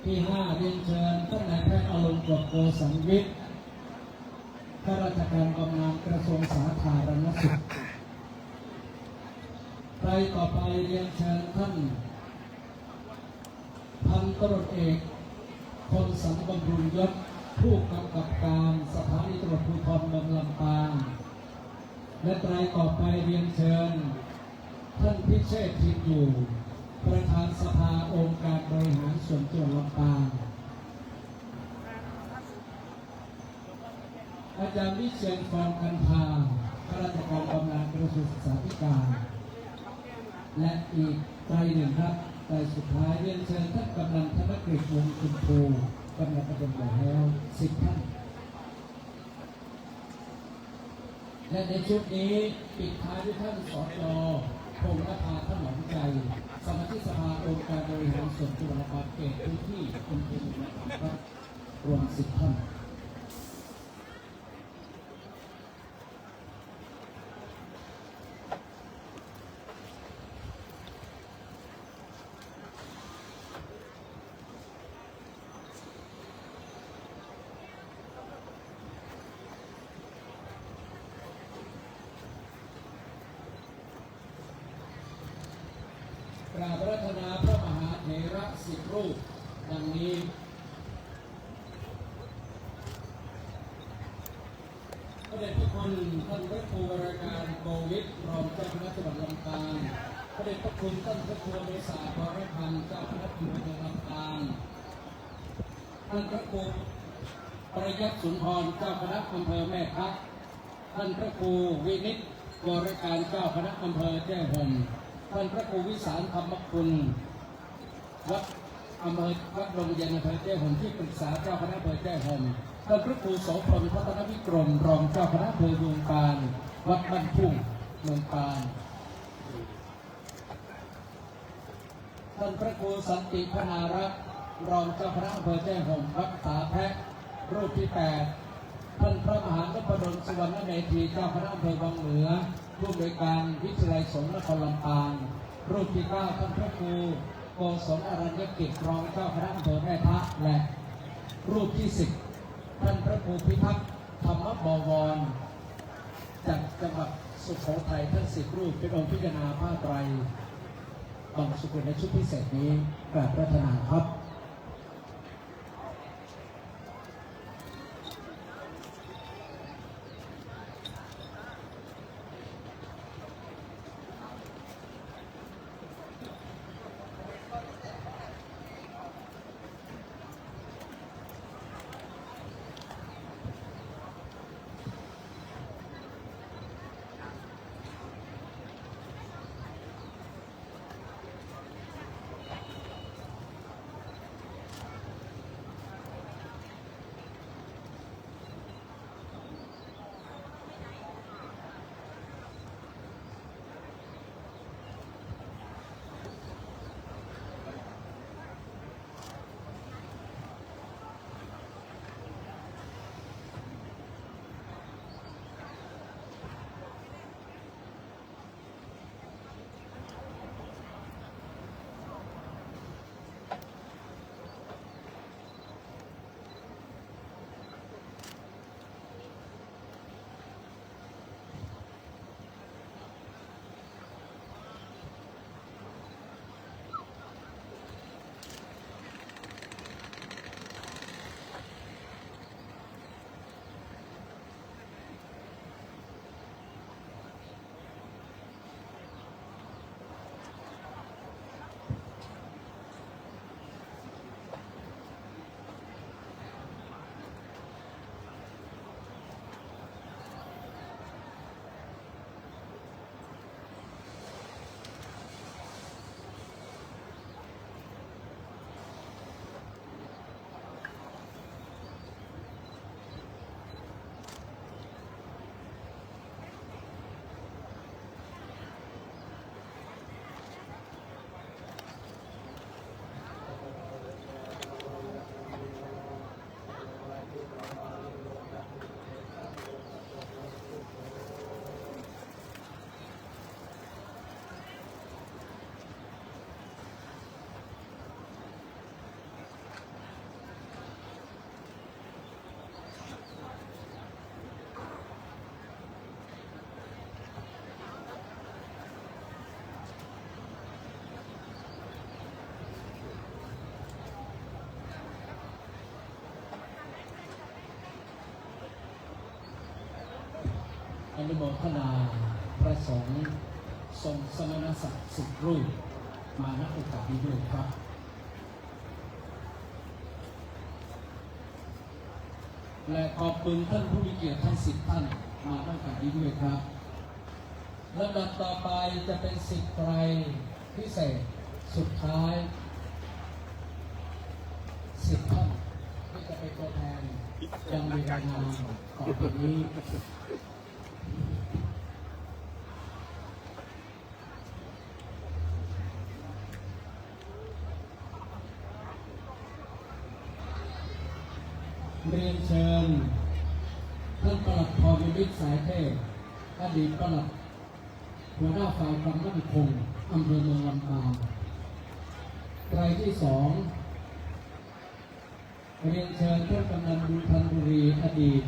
ที่ห้าเรียนเชิญท่านนายแพทย์อรุณกฎโกสังวิทย์ข้าราชการบำนาญกระทรวงสาธารณสุขไปต่อไปเรียนเชิญท่านพันตำรวจเอกคมสันบำรุงยศผู้กำกับการสถานีตำรวจภูธรเมืองลำปางและไตรต่อไปเรียนเชิญท่านพิเชษฐ์ทิพย์อยู่ประธานสภาองค์การบริหารส่วนจังหวัดลำปางอาจารย์วิเชียร ฟองกันพาข้าราชการบำนาญกระทรวงศึกษาธิการและอีกไตรหนึ่งครับไตรสุดท้ายเรียนเชิญท่านกำนันธนกฤษวงศ์คุณภูกำนันตำบลบ่อแห้ว10 ท่านและในชุดนี้ปิดท้ายด้วยท่านสจพงษ์นภาถนอมใจสมาชิกสภาองค์การบริหารส่วนจังหวัดลำปางเขตพื้นที่อำเภอเมืองลำปางครับรวม10 ท่านกราบอาราธนาพระมหาเถระ10 รูปดังนี้พระเดชพระคุณท่านพระครูวรการโกวิทรองเจ้าคณะจังหวัดลำปางพระเดชพระคุณท่านพระครูเดชาบรพันธ์เจ้าคณะจังหวัดลำปางท่านพระครูประยัติสุนทรเจ้าคณะอำเภอแม่ทัพท่านพระครูวินิจวรการเจ้าคณะอำเภอแจ้ห่มท่านพระครูวิสารธรรมคุณวัดอำเภอวัดดงเย็นอำเภอแจ้ห่มที่ปรึกษาเจ้าคณะอำเภอแจ้ห่มท่านพระครูโสพลพัฒนวิกรมรองเจ้าคณะอำเภอเมืองปานวัดบ้านทุ่งเมืองปานท่านพระครูสันติพนารักษ์รองเจ้าคณะอำเภอแจ้ห่มวัดตาแพะรูปที่ 8ท่านพระมหานพดลสุวรรณเมธีเจ้าคณะอำเภอวังเหนือผู้อำนวยการวิทยาลัยสงฆ์นครลำปางรูปที่ 9ท่านพระครูโกศลอรัญญกิจรองเจ้าคณะอำเภอแม่ทะและรูปที่ 10ท่านพระครูพิทักษ์ธรรมบวรจากจังหวัดสุโขทัยท่าน10 รูปเป็นองค์พิจารณาผ้าไตรบางสุกุลในชุดพิเศษนี้กราบพระธนาครับ นุโมทนาพระสงฆ์ทรงสมณศักดิ์10 รูปมาณโอกาสนี้ด้วยครับและขอบคุณท่านผู้มีเกียรติทั้ง10 ท่านมาณโอกาสนี้ด้วยครับลำดับต่อไปจะเป็น10 ไตรพิเศษสุดท้าย10 ท่านที่จะเป็นตัวแทนยังมีรายงานต่อไปนี้เรียนเชิญท่านปลัดพรวิทย์สายเทพอดีตปลัดหัวหน้าฝ่ายความมั่นคงอำเภอเมืองลำปางไตรที่ 2เรียนเชิญท่านกำนันบุญพันบุรีอดีต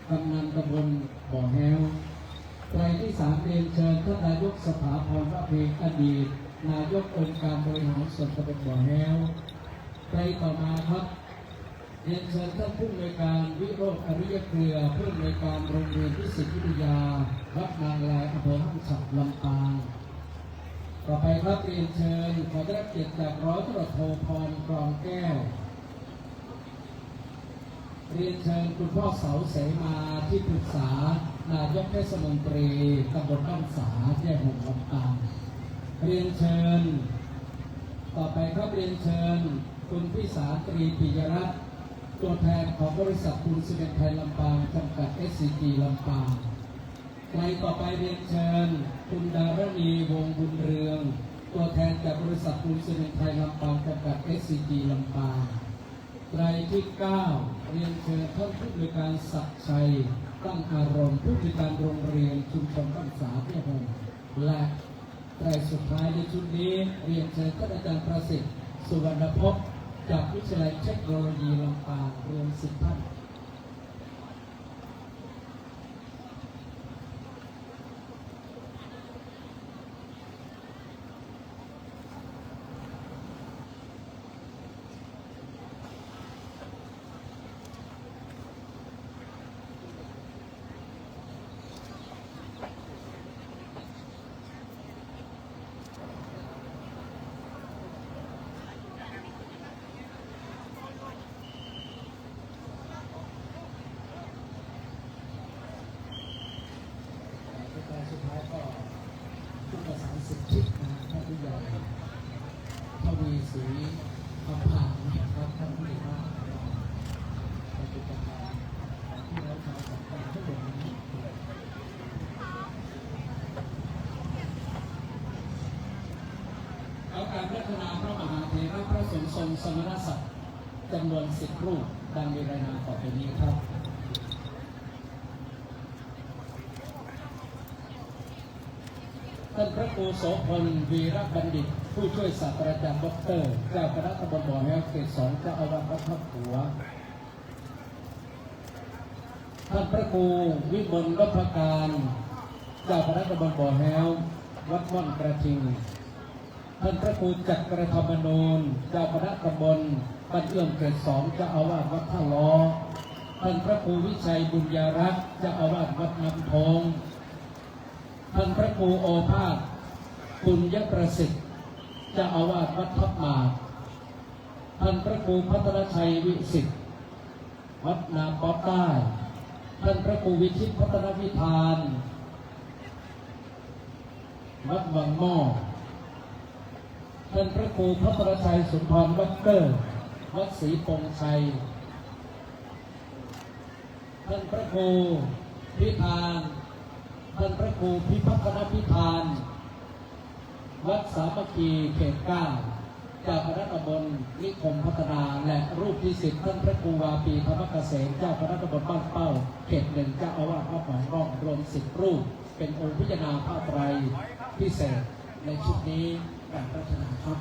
กำนันตำบลบ่อแห้วไตรที่ 3เรียนเชิญท่านนายกสถาพรพระเพลงอดีตนายกองค์การบริหารส่วนตำบลบ่อแห้วไตรต่อมาครับเรียนเชิญท่านผู้อำนวยการวิโรจน์อริยเครือผู้อำนวยการโรงเรียนพิสิทธิวิทยาวัดนางลายอำเภอห้างฉัตรลำปางต่อไปครับเรียนเชิญขอได้รับเกียรติจากร้อยตำรวจโทพรกรองแก้วเรียนเชิญคุณพ่อเสาเสมาที่ปรึกษานายกเทศมนตรีตำบลบ้านสาแยกหงส์ลำปางเรียนเชิญต่อไปครับเรียนเชิญคุณพิสาตรีปิยรัตน์ตัวแทนของบริษัทปูนซีเมนต์ไทยลำปางจำกัด SCG ลำปางในต่อไปเรียนเชิญคุณดารณีวงบุญเรืองตัวแทนจากบริษัทปูนซีเมนต์ไทยลำปางจำกัด SCG ลำปางไตรที่ 9เรียนเชิญท่านผู้อำนวยการศักดิ์ชัยตั้งอารมณ์ผู้อำนวยการโรงเรียนชุมชนบ้านสาเพียงและไตรสุดท้ายในชุดนี้เรียนเชิญท่านอาจารย์ประสิทธิ์สุวรรณภพจากวิทยาลัยเทคโนโลยีลำปางรวม10 ท่านสุดท้ายก็ผู้ประสานสิทธิท่านผู้ใหญ่ทวีศรีคำผ่านนะครับท่านผู้ใหญ่บ้านเราเป็นประธานที่เราทำสัมพันธ์ทั้งหมดนี้เอาการพัฒนาพระมหาเถรพระสงฆ์ทรงสมณศักดิ์จำนวน10 รูปดังมีรายงานต่อไปนี้ครับท่านพระครูโสพลวีรบัณฑิตผู้ช่วยศาสตราจารย์ดร.เจ้าคณะตำบลบ่อแห้วเขต 2เจ้าอาวาสวัดทับหัวท่านพระครูวิมลรัพการเจ้าคณะตำบลบ่อแห้ววัดม่อนกระทิงท่านพระครูจักรธรรมนูญเจ้าคณะตำบลบ้านเอื้อมเขต 2เจ้าอาวาสวัดท่าล้อท่านพระครูวิชัยบุญญารักษ์เจ้าอาวาสวัดน้ำทองท่านพระครูโอภาสปุญญประสิทธิ์เจ้าอาวาสวัดทับหมากท่านพระครูพัฒนชัยวิสิทธิ์วัดนาป๊อใต้ท่านพระครูวิชิตพัฒนวิธานวัดวังหม้อท่านพระครูพัฒนชัยสุนทรวัดเกอร์วัดศรีปงชัยท่านพระครูพิธานท่านพระครูพิพัฒนพิธานวัดสามัคคีเขต 9เจ้าคณะตำบลนิคมพัฒนาและรูปที่10ท่านพระครูวาปีธรรมเกษมเจ้าคณะตำบลบ้านเป้าเขต 1เจ้าอาวาสวัดหนองร่องรวม10 รูปเป็นองค์พิจารณาผ้าไตรพิเศษในชุดนี้การพัฒนาครับ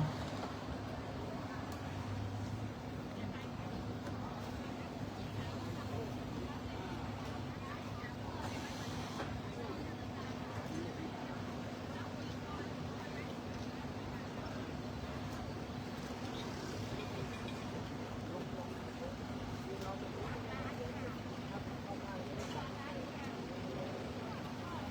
ข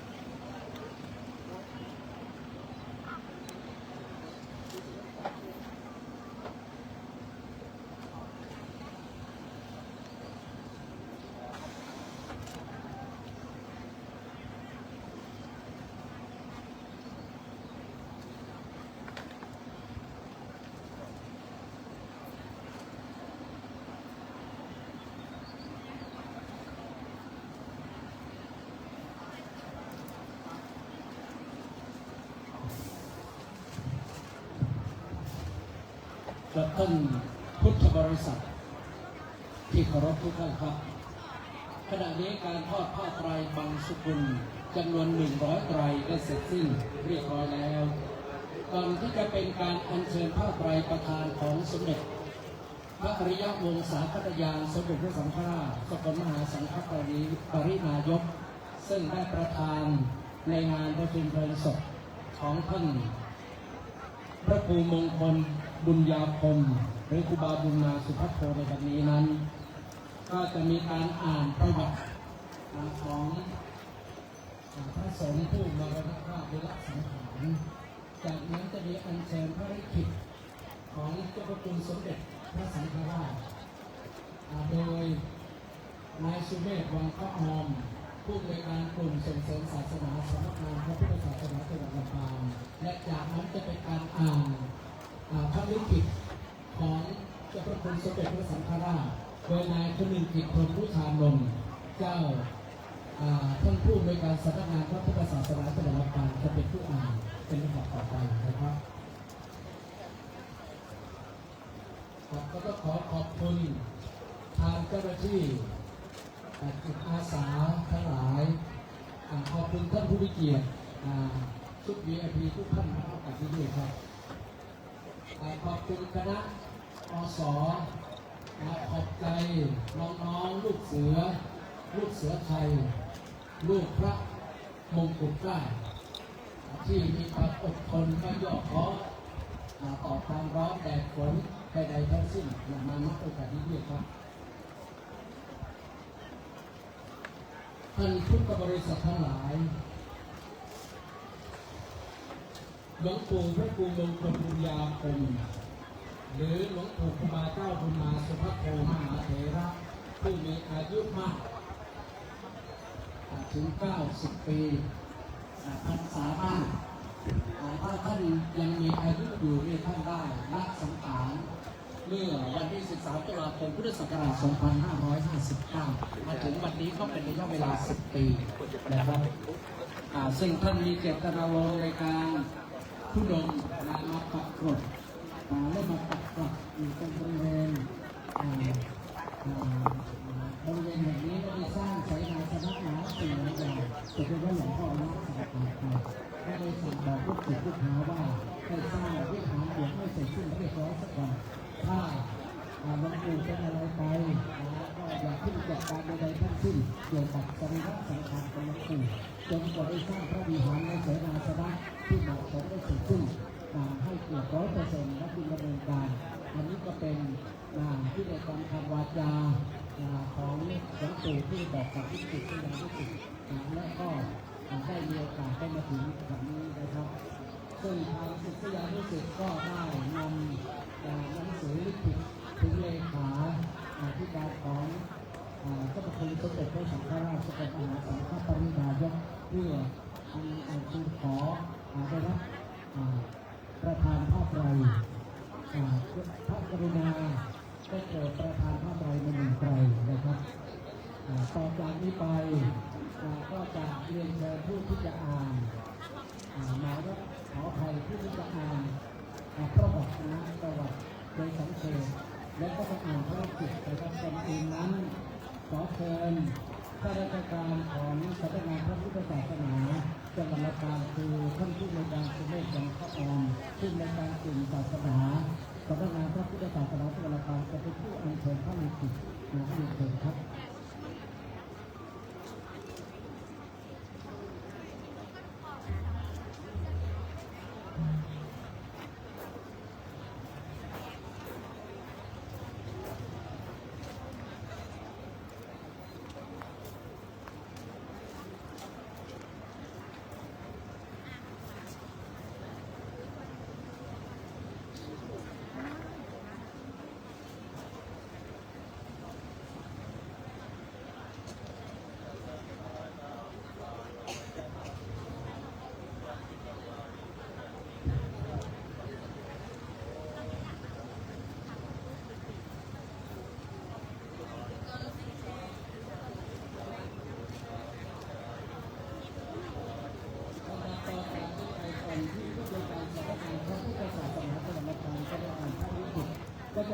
ท่านพุทธบริษัทที่เคารพทุกท่านครับขณะนี้การทอดผ้าไตรบังสุกุลจำนวน100 ไตรได้เสร็จสิ้นเรียบร้อยแล้วก่อนที่จะเป็นการอัญเชิญผ้าไตรประธานของสมเด็จพระอริยวงศาคตยานสมเด็จพระสังฆราชสกลมหาสังฆปรินายกซึ่งได้ประธานในงานประชุมเพลิงศพของท่านพระครูมงคลบุญญาคมหรือครูบาบุญมาสุภัทโทในวันนี้นั้นก็จะมีการอ่านประวัติของพระสงฆ์ผู้มรณภาพหรือละสังขารจากนั้นจะมีอัญเชิญพระฤทธิ์ของเจ้าพระคุณสมเด็จพระสังฆราชโดยนายสุเมธวังพระออมผู้อำนวยการกลุ่มส่งเสริมศาสนาสำนักงานพระพุทธศาสนาจังหวัดลำปางและจากนั้นจะเป็นการอ่านพระฤทธิ์ของเจ้าพระคุณสมเด็จพระสังฆราชโดยนายคนึงกิจพรหมพุทธานนท์เจ้าท่านผู้อำนวยการสำนักงานพระพุทธศาสนาจังหวัดลำปางจะเป็นผู้อ่านเป็นลำดับต่อไปนะครับก็ต้องขอบคุณทางเจ้าหน้าที่จิตอาสาทั้งหลายขอบคุณท่านผู้มีเกียรติชุด VIP ทุกท่านมาร่วมกันที่นี่ครับขอบคุณคณะอสขอบใจน้องๆลูกเสือไทยลูกพระมงกุฎเกล้าที่มีความอดทนไม่ย่อท้อต่อความร้อนแดดฝนใดๆทั้งสิ้นมาณโอกาสนี้ด้วยครับท่านพุทธบริษัททั้งหลายหลวงปู่พระครูมงคลบุญญาคมหรือหลวงปู่ครูบาเจ้าบุญมาสุภัทโทมหาเถระผู้มีอายุมากถึง90 ปีพรรษามากถ้าท่านยังมีอายุอยู่ในท่านได้ละสังขารเมื่อวันที่ 13 ตุลาคม พุทธศักราช 2559 มาถึงวันนี้ก็เป็นระยะเวลา 10 ปีนะครับซึ่งท่านมีเจตนารมณ์ในการทุดงมาปักกรดและมาปักกรดอยู่ตรงบริเวณแห่งนี้ก็ได้สร้างสายงานสนับหนาสิ่งต่างๆจะเป็นว่าหลวงพ่อรักษาการไปก็ได้สั่งบอกลูกศิษย์ลูกหาว่าให้สร้างวิหารหลวงให้เสร็จสิ้นเรียบร้อยสักก่อนถ้าหลวงปู่เป็นอะไรไปก็อย่าขึ้นจัดการใดๆทั้งสิ้นเกี่ยวกับสรีระสังขารของหลวงปู่จนกว่าได้สร้างพระวิหารในเสนาสนะที่เหมาะสมได้เสร็จสิ้นให้เกือบ100%และดำเนินการอันนี้ก็เป็นที่ได้การทำวาจาของหลวงปู่ที่บอกกับลูกศิษย์ที่ยังลูกศิษย์และก็ได้มีโอกาสได้มาถึงแบบนี้นะครับซึ่งทางศิษยานุศิษย์ก็ได้นำหนังสือลิขิตถึงเลขาธิการของเจ้าพระคุณสมเด็จพระสังฆราชสกลมหาสังฆปรินายกเพื่อทูลขอได้รับประธานผ้าไตรพระกรุณาได้โปรดประทานผ้าไตรมา1 ไตรนะครับต่อจากนี้ไปก็จะเรียนเชิญผู้ที่จะอ่านหมายว่าขออภัยผู้ที่จะอ่านประวัติโดยสังเขปและก็จะอ่านพระกิจนะครับก่อนอื่นนั้นขอเชิญข้าราชการของสำนักงานพระพุทธศาสนาจังหวัดลำปางคือท่านผู้อำนวยการสุเมธวังพระออมผู้อำนวยการกลุ่มศาสนาสำนักงานพระพุทธศาสนาจังหวัดลำปางจะเป็นผู้อัญเชิญพระฤทธิ์มาให้เชิญครับ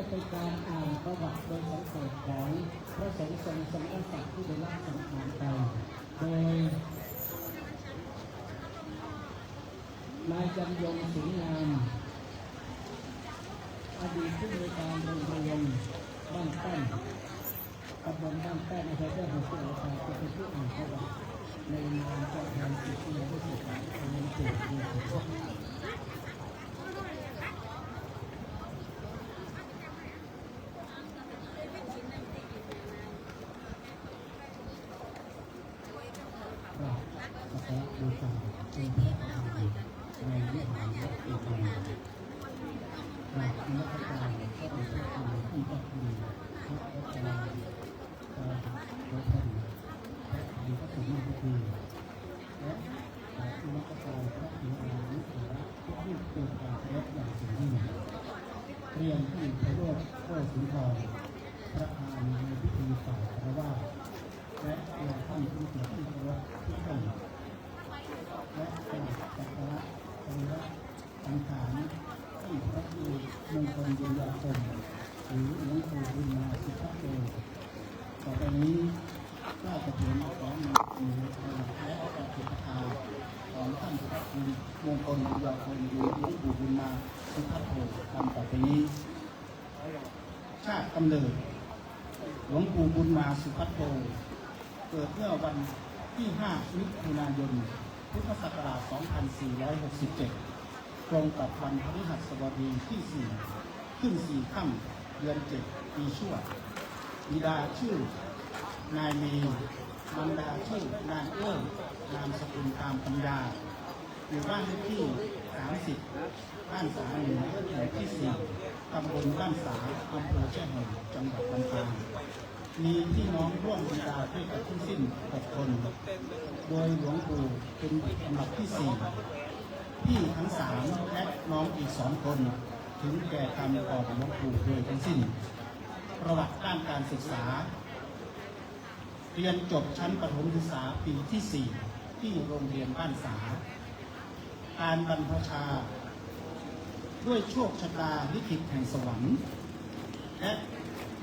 จะเป็นการอ่านประวัติโดยสังเกตของพระสงฆ์ทรงสมณศักดิ์ที่ได้รับสังขารไปโดยนายจันยงสิงห์งามอดีตผู้บริการโรงเรียนบ้านแป้นตำบลบ้านแป้นอำเภอแจ้ห่มจังหวัดตราดจะเป็นผู้อ่านประวัติในนามเจ้าแทนศิษยานุศิษย์ของหลวงปู่บุญสมพระบูชาเป็นพระธรรมในวิหารวัดเอกมัยกราบนมัสการพระองค์ท่านผู้เจ้าคุณพระรัตนาพระท่านพระดีพระสมณภูมิและกราบนมัสการพระอินทรานุสระทุกรูปเป็นความเคารพอย่างสูงยิ่งเรียนที่พระโรจน์โคสุนทรพระอานในพิธีฝ่ายคารวะและท่านผู้เกียรติที่เคารพทุกท่านและเป็นจักรวรรดิสังขารที่พระครูมงคลบุญญาคมหรือหลวงปู่บุญมาสุภโตต่อไปนี้ก็จะเขียนของหลวงปู่และปฏิปทาของท่านพระครูมงคลบุญญาคมหรือหลวงปู่บุญมาสุภโตตามต่อไปนี้ชาติกำเนิดหลวงปู่บุญมาสุภโตเกิดเมื่อวันที่ 5 มิถุนายน พุทธศักราช 2467 ตรงกับวันพฤหัสบดีที่ 4 ขึ้น 4 ค่ำ เดือน 7 ปีชวดบิดาชื่อนายเมย์มารดาชื่อนางเอื้อนามสกุลตามปัญญาอยู่บ้านเลขที่ 30 บ้านสาเหนือหมู่ที่ 4 ตำบลบ้านสาอำเภอแจ้ห่มจังหวัดลำปางมีพี่น้องร่วมบิดาด้วยกันทั้งสิ้น 6 คน โดยหลวงปู่เป็นลำดับที่ 4 พี่ทั้ง 3 และน้องอีก 2 คนถึงแก่กรรมก่อนหลวงปู่โดยทั้งสิ้น ประวัติด้านการศึกษาเรียนจบชั้นประถมศึกษาปีที่ 4 ที่โรงเรียนบ้านสาการบรรพชาด้วยโชคชะตาลิขิตแห่งสวรรค์และ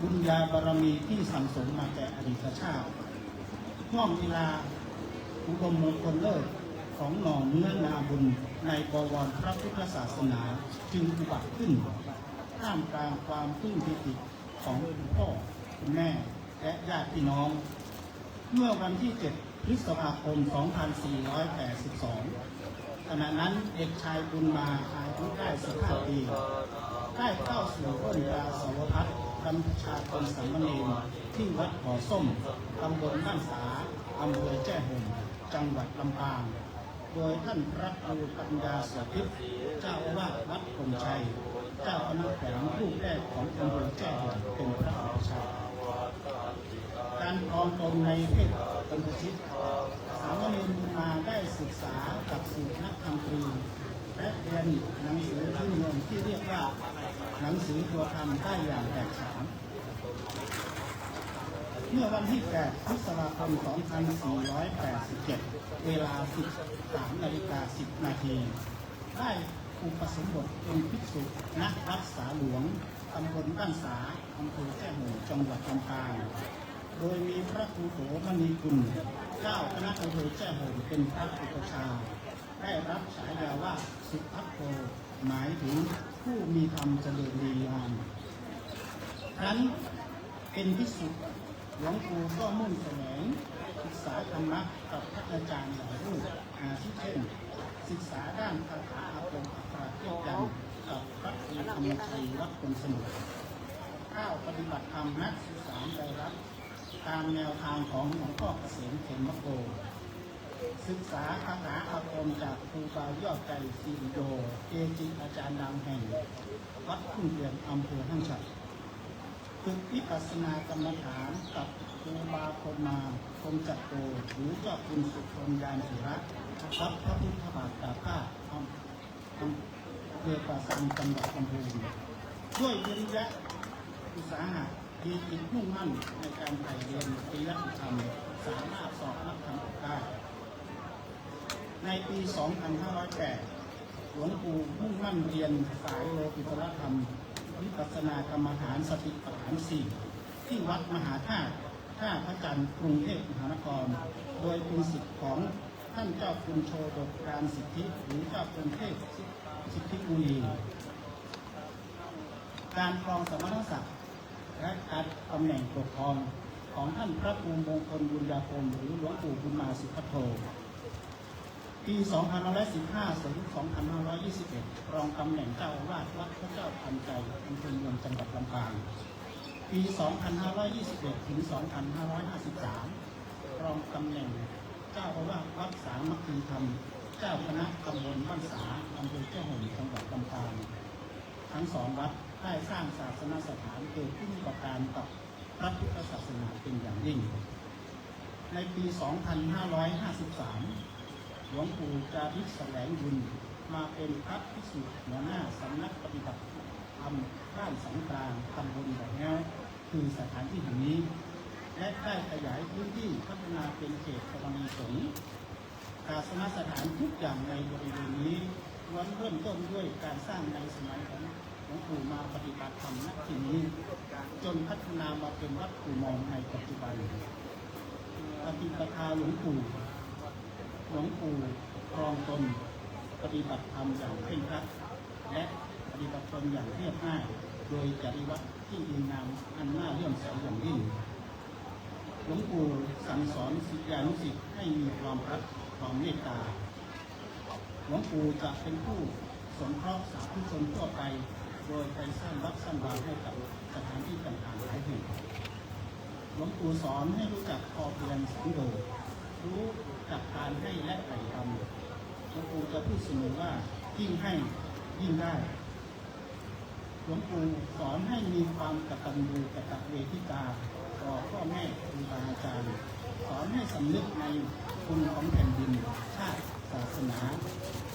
บุญญาบารมีที่สั่งสมมาแต่อดีตชาติห่วงเวลาอุดมมงคลเลิศของหน่อเนื้อนาบุญในบวรพระพุทธศาสนาจึงอุบัติขึ้นท่ามกลางความปลื้มปิติของคุณพ่อคุณแม่และญาติพี่น้องเมื่อวันที่ 7 พฤษภาคม 2482 ขณะนั้นเด็กชายบุญมาอายุได้ 15 ปีได้เข้าสู่ต้นกาสาวพัฒน์กำชาตนสามเณรที่วัดบ่อส้มตำบลบ้านสาอำเภอแจ้ห่มจังหวัดลำปางโดยท่านพระครูปัญญาโสภิตเจ้าอาวาสวัดพงชัยเจ้าคณะแขวงรูปแรกของอำเภอแจ้ห่มเป็นพระราชาการครองตนในเพศเป็นชิตสามเณรบุญมาได้ศึกษากับสูตรนักธรรมตรีและเรียนหนังสือพื้นเมืองที่เรียกว่าหนังสือตัวธรรมได้อย่างแตกฉานเมื่อวันที่ 8 พฤษภาคม 2487 เวลา 13:10 นาทีได้อุปสมบทเป็นภิกษุณวัดสาหลวงตำบลบ้านสาอำเภอแจ้ห่มจังหวัดลำปางโดยมีพระครูโสมณีคุณเจ้าคณะอำเภอแจ้ห่มเป็นพระอุปชาได้รับฉายาว่าสุภัทโทหมายถึงผู้มีธรรมเจริญดีงามครั้นเป็นภิกษุหลวงปู่ก็มุ่งแสวงศึกษาธรรมะกับพระอาจารย์หลายรูปอาทิเช่นศึกษาด้านคาถาอาคมอัคราเทพยันกับพระครูธรรมชัยวัดคนสมุทรข้าวปฏิบัติธรรมนักศึกษาได้รับตามแนวทางของหลวงพ่อเกษมเขมโกศึกษาคาถาอาคมจากครูบายอดใจศิริโยเกจิอาจารย์ดังแห่งวัดทุ่งเรียนอำเภอห้างฉัตรฝึกวิปัสสนากรรมฐานกับครูบาพรมาคงจักโตหรือเจ้าคุณสุพรญญาณศิระวัดพระพุทธบาทตาผ้าเพื่อประสานจังหวัดลำพูนด้วยวิริยะอุตสาหะมีจิตมุ่งมั่นในการไถ่เรียนปริยัติธรรมสามารถสอบนักธรรมได้ในปี 2508 หลวงปู่มุ่งมั่นเรียนสายโลกุตตรธรรม วิปัสสนากรรมฐานสติปัฏฐาน4ที่วัดมหาธาตุท่าพระจันทร์กรุงเทพมหานครโดยเป็นสิทธิของท่านเจ้าคุณโชดกการสิทธิหรือเจ้าคุณเทพสิทธิบุรีการครองสมณศักดิ์และการตำแหน่งปกครองของท่านพระครูมงคลบุญญาคมหรือหลวงปู่บุญมาสุภัทโทปี 2515 ถึง 2521 รองตำแหน่งเจ้าอาวาสวัดพระเจ้าทันใจอำเภอเมืองจังหวัดลำปางปี 2521 ถึง 2553 รองตำแหน่งเจ้าอาวาสวัดสามัคคีธรรมเจ้าคณะตำบลบ้านสาอำเภอเจ้าหงส์จังหวัดลำปางทั้งสองวัดได้สร้างศาสนสถานเกิดขึ้นประการกับพระพุทธศาสนาเป็นอย่างยิ่งในปี 2553 หลวงปู่จาริกแสลงบุญมาเป็นพระภิกษุหัวหน้าสำนักปฏิบัติธรรมบ้านสังกลางตำบลบ่อแง้วคือสถานที่แห่งนี้และได้ขยายพื้นที่พัฒนาเป็นเขตสวนีสงฆ์ศาสนสถานทุกอย่างในบริเวณนี้ล้วนเริ่มต้นด้วยการสร้างในสมัยของหลวงปู่มาปฏิบัติธรรมณที่นี้จนพัฒนามาเป็นวัดกู่มองในปัจจุบันปฏิปทาหลวงปู่ครองตนปฏิบัติธรรมอย่างเคร่งครัดและปฏิบัติตนอย่างเรียบง่ายโดยจริยวัตรที่ดีงามอันน่าเลื่อมใสอย่างยิ่งหลวงปู่สั่งสอนศิษยานุศิษย์ให้มีความรักความเมตตาหลวงปู่จะเป็นผู้สงเคราะห์สาธุชนทั่วไปโดยไปสร้างวัดสร้างวาให้กับสถานที่ต่างๆหลายแห่งหลวงปู่สอนให้รู้จักพอเพียงสันโดษรู้จักการให้และแบ่งปันหลวงปู่จะพูดเสมอว่ายิ่งให้ยิ่งได้หลวงปู่สอนให้มีความกตัญญูกตเวทิตาต่อพ่อแม่ครูบาอาจารย์สอนให้สำนึกในคุณของแผ่นดินชาติศาสนา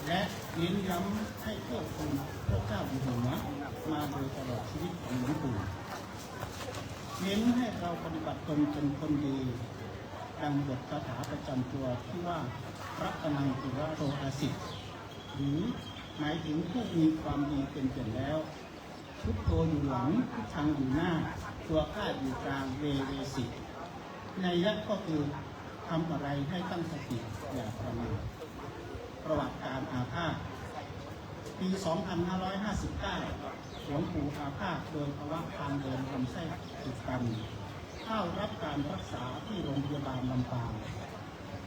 และเน้นย้ำให้เทิดทูนพระเจ้าอยู่หัวมาโดยตลอดชีวิตของหลวงปู่เน้นให้เราปฏิบัติตนเป็นคนดีดังบทคาถาประจำตัวที่ว่ารัตนังติวะโรอาสิทธิ์หรือหมายถึงผู้มีความดีเป็นเปลี่ยนแล้วพุทโธอยู่หลังพุทธังอยู่หน้าตัวข้าอยู่กลางเวสิในยักษ์ก็คือทำอะไรให้ตั้งสติอย่าประมาทประวัติการอาพาธปี 2559 หลวงปู่อาพาธโดยภาวะทางเดินลำไส้อุดตันเข้ารับการรักษาที่โรงพยาบาลลำปาง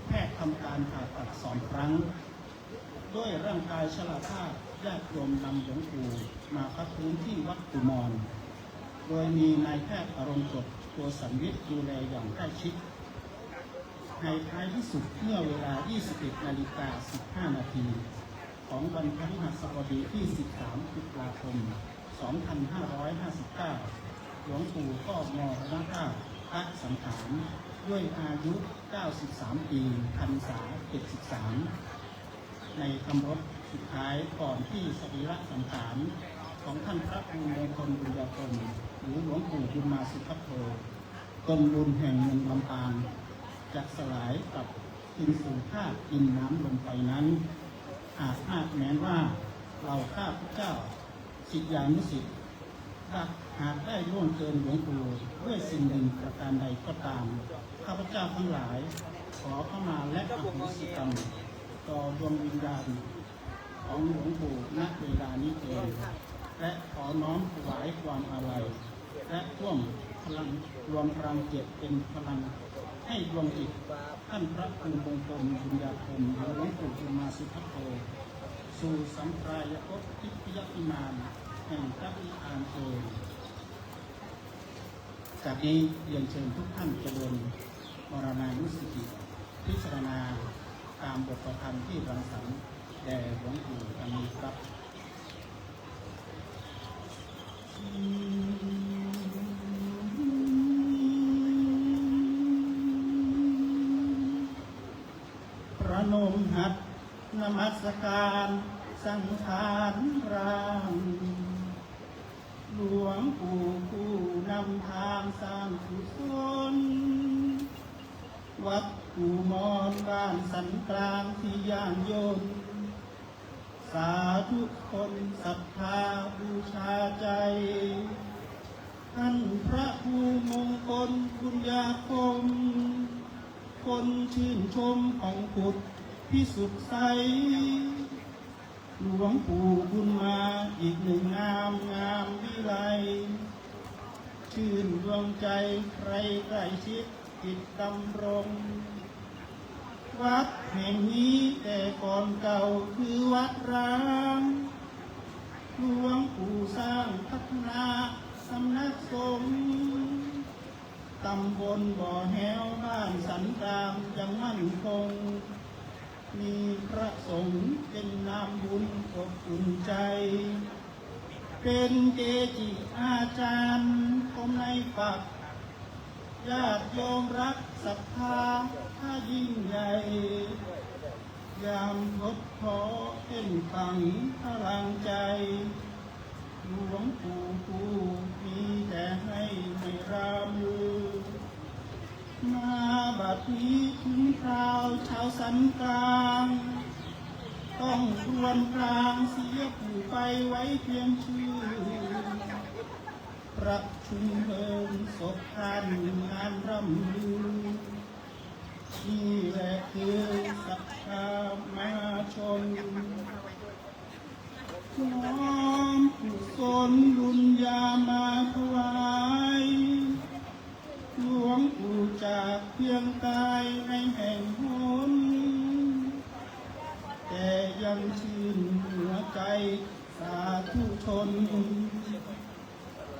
แพทย์ทำการผ่าตัด2 ครั้งด้วยร่างกายชราภาพญาติโยมนำหลวงปู่มาพักพื้นที่วัดกุมรโดยมีนายแพทย์อารมณ์สดตัวสันวิทย์ดูแลอย่างใกล้ชิดในท้ายที่สุดเมื่อเวลา 21:15 นาทีของวันพฤหัสบดีที่ 13 ตุลาคม 2559 หลวงปู่ก็มรณภาพละสังขารด้วยอายุ 93 ปีพรรษา 73 ในคำรบสุดท้ายก่อนที่สรีระสังขารของท่านพระครูมงคลบุญญาคมหรือหลวงปู่บุญมาสุภัทโทตนบุญแห่งเมืองลำปางจะสลายกับกินสู่ธาตุกินน้ำลงไปนั้นอาจแม้ว่าเราข้าพเจ้าศิษยานุศิษย์หากได้ล่วงเกินหลวงปู่ด้วยสิ่งหนึ่งประการใดก็ตามข้าพเจ้าทั้งหลายขอเข้ามาและอโหสิกรรมต่อดวงวิญญาณของหลวงปู่ณเวลานี้เองและขอน้อมถวายความอาลัยและร่วมพลังรวมพลังเกียรติเป็นพลังให้ดวงจิตท่านพระครูมงคลบุญญาคมหรือหลวงปู่บุญมาสุภัทโทสู่สัมปรายภพทิพยวิมานแห่งพระนิพพานเองจากนี้เรียนเชิญทุกท่านเจริญมรณานุสติพิจารณาตามบทประพันธ์ที่รังสรรค์แด่หลวงปู่ดังนี้ครับประนมหัตถ์นมัสการสังขารร่างหลวงปู่ผู้นำทางสร้างกุศลวัดกู่มอนบ้านสันกลางที่ย่างยนส สาธุคนศรัทธาบูชาใจท่านพระภูมงคลบุญญาคมคนชื่นชมของพุทธพิสุทธิ์ใสหลวงปู่บุญมาอีกหนึ่งงามวิไลชื่นดวงใจใครใกล้ชิดจิตดำรงวัดแห่งนี้แต่ก่อนเก่าคือวัดร้างหลวงปู่สร้างพัฒนาสำนักสงฆ์ตำบลบ่อแหวบ้านสันตามยังมั่นคงมีพระสงฆ์เป็นนามบุญอบอุ่นใจเป็นเกจิอาจารย์คมในปักญาติโยมรักศรัทธาถ้ายิ่งใหญ่ยามทดท้อเอ็นฟังพลังใจหลวงปู่มีแต่ให้ไม่รามือมาบัดนี้ถึงคราวชาวสันกลางต้องครวญกลางเสียผู้ไปไว้เพียงชื่อประชุมเพลิงศพท่านงานร่ำลือนี่แหละคือศรัทธามาชนน้อมกุศลบุญญามาถวายหลวงปู่จากเพียงกายในแห่งหนแต่ยังชื่นหัวใจสาธุชน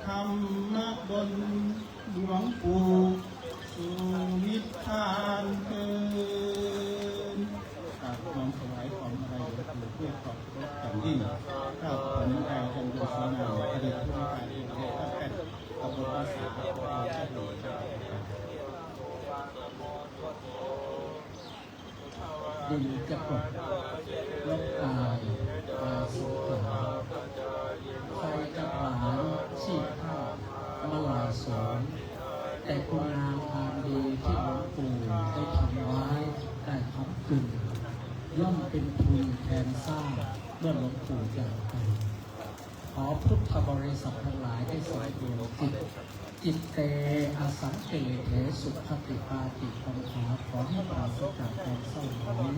ธรรมะบนหลวงปู่สู่นิพพานเถิดกราบน้อมถวายของอะไรหลวงปู่เพื่อขอบพระคุณยิ่งข้าพเจ้าได้จันโยสนาอดีตผู้ว่าการเองได้ตั้งแต่ตำบลภาษาของเราเช่นนี้ดินจะกดลบกายตาสุขาไฟจะผานชีพข้าวมาลายสอนแต่คุณงามความดีที่หลวงปู่ได้ทำไว้ได้ทำขึ้นย่อมเป็นทุนแทนสร้างเมื่อหลวงปู่จากไปขอพุทธบริษัททั้งหลายได้สายดวงจิตเตอสังเกเถสุขติปาติปัญหาขอให้ปราศจากความเศร้าหมอง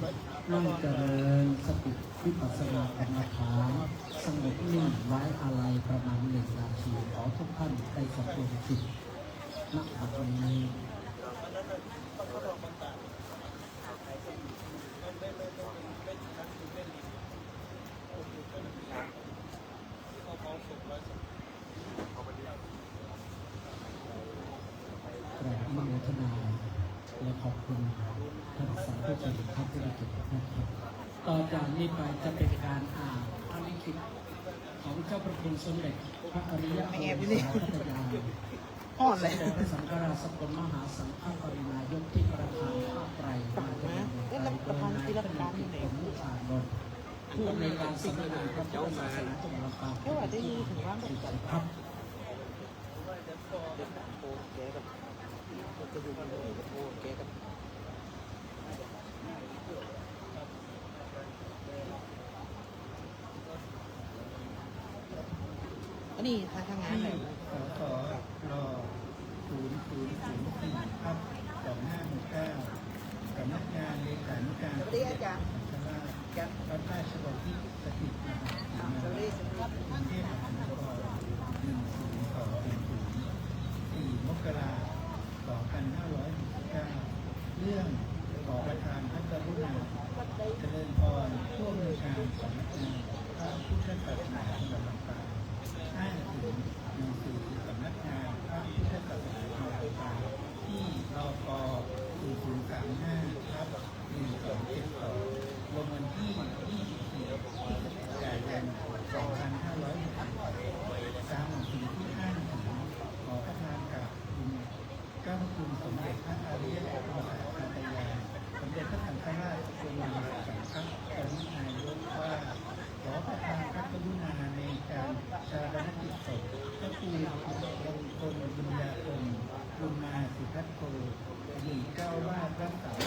นั่งเจริญสติวิปัสสนากรรมฐานสงบนิ่งไว้อะไรประมาณ1 นาทีขอทุกท่านได้สำรวมจิตณ บัดนี้กราบอนุโมทนาและขอบคุณท่านสาธุชนท่านผู้มีเกียรตินะครับต่อจากนี้ไปจะเป็นการอ่านพระลิขิตของเจ้าพระคุณสมเด็จพระอริยโอษาพัทยาอ่อนเลยพระสังฆราชสกลมหาสังฆปรินายกที่ประธานภาคไตรมาจะเป็นโดยนายขนมพิมพ์มุขานนท์ผู้อำนวยการสำนักงานพระพุทธศาสนาจังหวัดลำปางก็ได้ยินถึงว่าเป็นการพับอันนี้ทางงานเลย สร0004ครับ2569สำนักงานเลขานุการ สวัสดีอาจารย์ สังฆราชวัดราชบพิตรสถิตมหาศรีมากรุงเทพมหานคร10240 4 มกราคม 2569เรื่องขอประทานพระกรุณาเจริญพรผู้อำนวยการสำนักงานพระพุทธศาสนาจังหวัดลำปางอ้างถึงหนังสือสำนักงานพระพุทธศาสนาจังหวัดลำปางที่รก4035/1272ลงวันที่24 พฤศจิกายน 2568ตามหนังสือที่อ้างถึงขอประทานกับคุณเจ้าพระคุณสมเด็จพระอริยโอษาพัทยาสมเด็จพระสังฆราชบรมสังฆปรินายกว่าขอประทานพระกรุณาในการชาปนกิจศพพระครูมงคลบุญญาคมบุญมาสิทธัตโธอดีตเจ้าวาดวัดสาม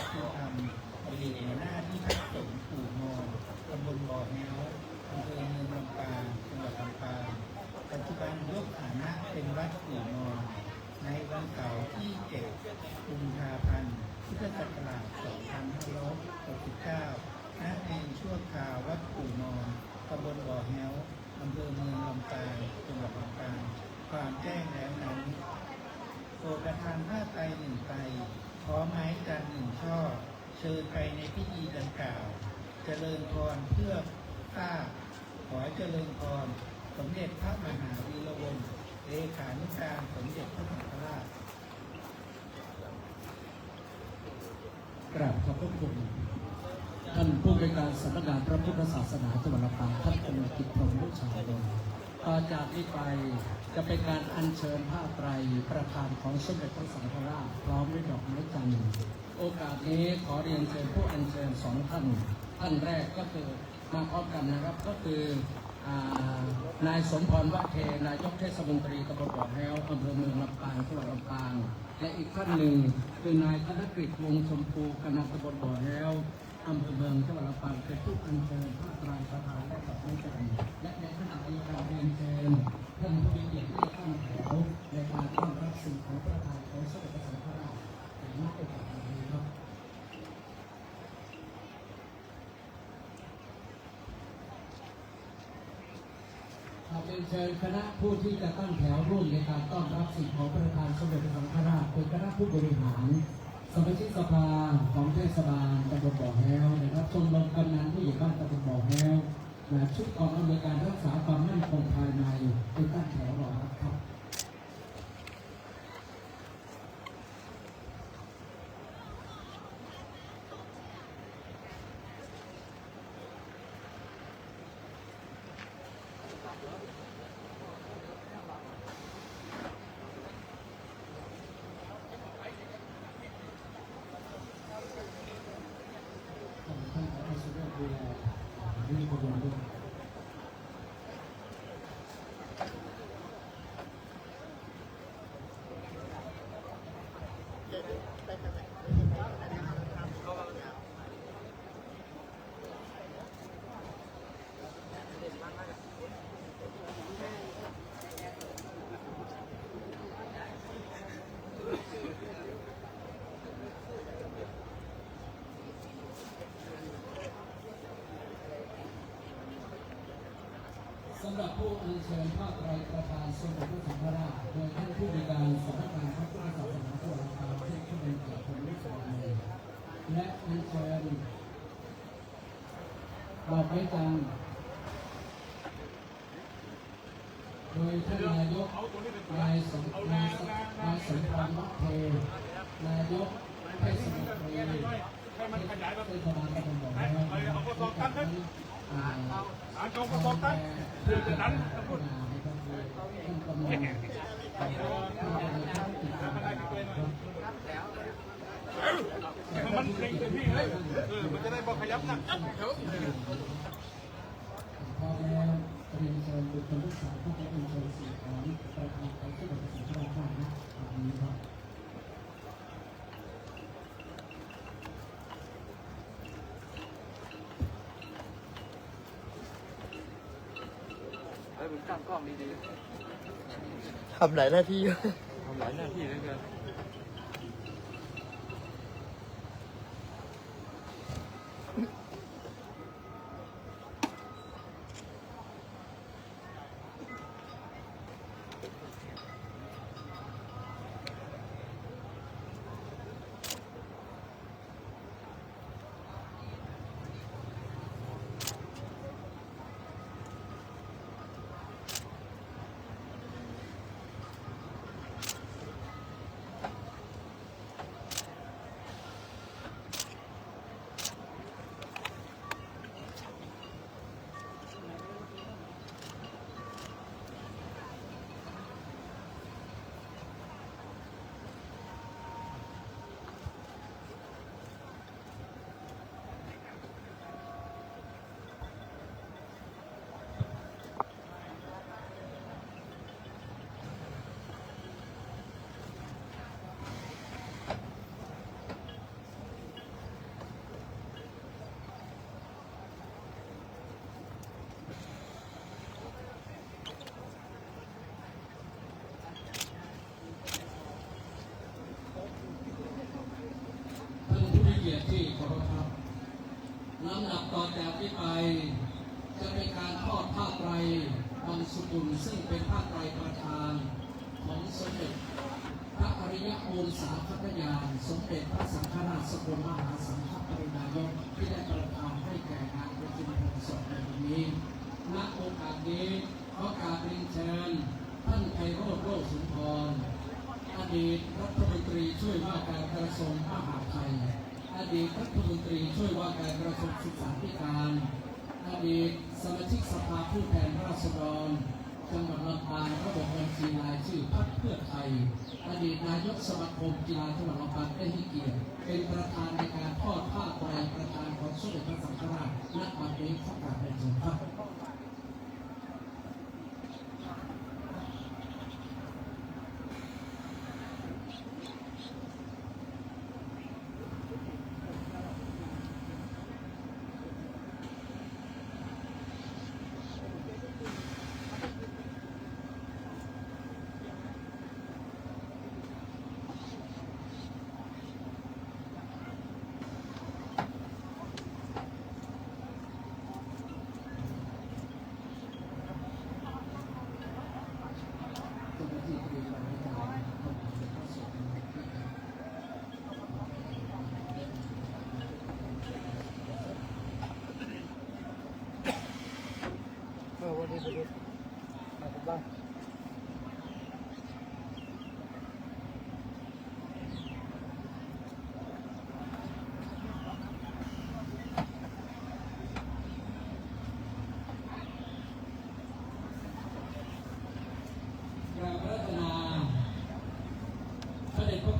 2569 ณ เองชั่วคราววัดปู่มอนตำบลบ่อแฮ้วอำเภอเมืองลำปางจังหวัดลำปางความแจ้งแล้วนั้นโปรดประทานผ้าไตร1 ไตรพร้อมไม้จันทร์1 ช่อ เชิญไปในพิธีดังกล่าว เจริญพรเพื่อข้าขอเจริญพรสมเด็จพระมหาวีระวงศ์เลขานุการสมเด็จพระสังฆราช กราบขอบพระคุณท่านผู้บริการสำนักงานพระพุทธศาสนาจังหวัดลำปางท่านกำลังกิจพรหมลูกชายลงต่อจากนี้ไปจะเป็นการอัญเชิญผ้าไตรประธานของสมเด็จพระสังฆราชพร้อมด้วยดอกไม้จันทร์โอกาสนี้ขอเรียนเชิญผู้อัญเชิญ2 ท่านท่านแรกก็คือมาพร้อมกันนะครับก็คือนายสมพรวะเทนายกเทศมนตรีตำบลบ่อแฮ้วอำเภอเมืองลำปางจังหวัดลำปางและอีกท่านหนึ่งคือนายธนกฤษวงศ์ชมพูกำนันตำบลบ่อแฮ้วอำเภอเมืองจังหวัดลำปางเป็นผู้อัญเชิญผ้าไตรประธานและดอกไม้จันทร์และในขณะเดียวกันเรียนเชิญท่านผู้มีเกียรติที่ตั้งแถวในการต้อนรับสิ่งของประธานของสมเด็จพระสังฆราชในนักโอกาสนี้ครับเป็นเชิญคณะผู้ที่จะตั้งแถวร่วมในการต้อนรับสิ่งของประธานสมเด็จพระสังฆราชเป็นคณะผู้บริหารสมาชิกสภาของเทศบาลตำบลบ่อแฮ้วนะครับชมรมกำนันผู้ใหญ่บ้านตำบลบ่อแฮ้วชุดกองอำนวยการรักษาความมั่นคงภายในเป็นตั้งแถวรอรับครับท่านขอให้สุดยอดดูแลมีประโยชน์ด้วยสำหรับผู้อัญเชิญผ้าไตรประธานสมเด็จพระสังฆราชโดยท่านผู้บริการสำนักงานพระพุทธศาสนาจังหวัดลำปางที่ขึ้นเป็นเกียรติคนที่สุดเลยและอัญเชิญดอกไม้จันทร์โดยท่านนายกนายสมพรวัฒเทนายกเทศมนตรีเทศบาลตำบลบ่อแฮ้วจงประกอบกันคือนั้นพูดมันเกรงพี่เลยมันจะได้บอกขยับนะพอแล้วเรียนเชิญบุคคลที่3ผู้เป็นเชิญสิ่งของประธานของสมเด็จพระสังฆราชนะวันนี้ครับมึงตั้งกล้องดีทำหลายหน้าที่ ทำหลายหน้าที่เหลือเกิน ที่เคารพครับลำดับต่อจากนี้ไปจะเป็นการทอดผ้าไตรบางสุกุลซึ่งเป็นผ้าไตรประธานของสมเด็จพระอริยโอษาคัตยานสมเด็จพระสังฆราชสกลมหาสังฆปรินายกที่ได้ประทานให้แก่งานประชุมเพลิงศพในวันนี้ณโอกาสนี้ขอกราบเรียนเชิญท่านไพโรจน์ โลสุนทรอดีตรัฐมนตรีช่วยว่าการกระทรวงมหาดไทยอดีตรัฐมนตรีช่วยว่าการกระทรวงศึกษาธิการอดีตสมาชิกสภาผู้แทนราษฎรจังหวัดลำปางระบบบัญชีรายชื่อพรรคเพื่อไทยอดีตนายกสมาคมกีฬาจังหวัดลำปางได้ให้เกียรติเป็นประธานในการทอดผ้าไตรประธานของสมเด็จพระสังฆราชณบัดนี้ขอกราบเรียนเชิญครับ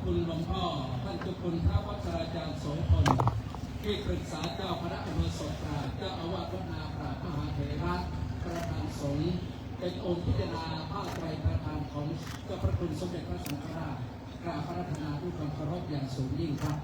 คุณหลวงพ่อท่านเจ้าคุณพระวัชราจารย์โสพลที่ปรึกษาเจ้าคณะอุโบสถปราชญ์เจ้าอาวาสวัดนาปราชญ์มหาเถระประธานสงฆ์เป็นองค์พิจารณาผ้าไตรประธานของเจ้าพระคุณสมเด็จพระสังฆราชกราบพระราชนาด้วยความเคารพอย่างสูงยิ่งครับ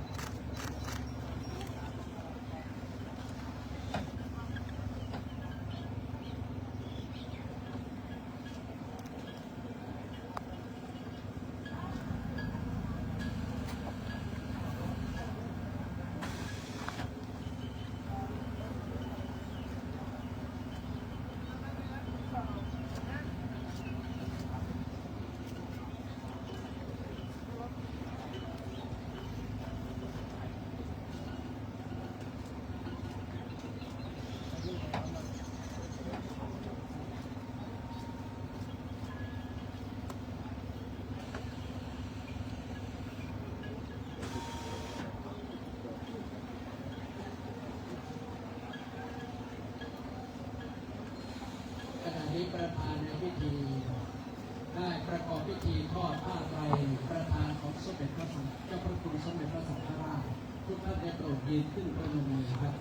ประธานในพิธีได้ประกอบพิธีทอดผ้าไตรประธานของสมเด็จพระสังฆเจ้าพระคุณสมเด็จพระสังฆราชทุกท่านได้โปรดยืนขึ้นประนมมือครับ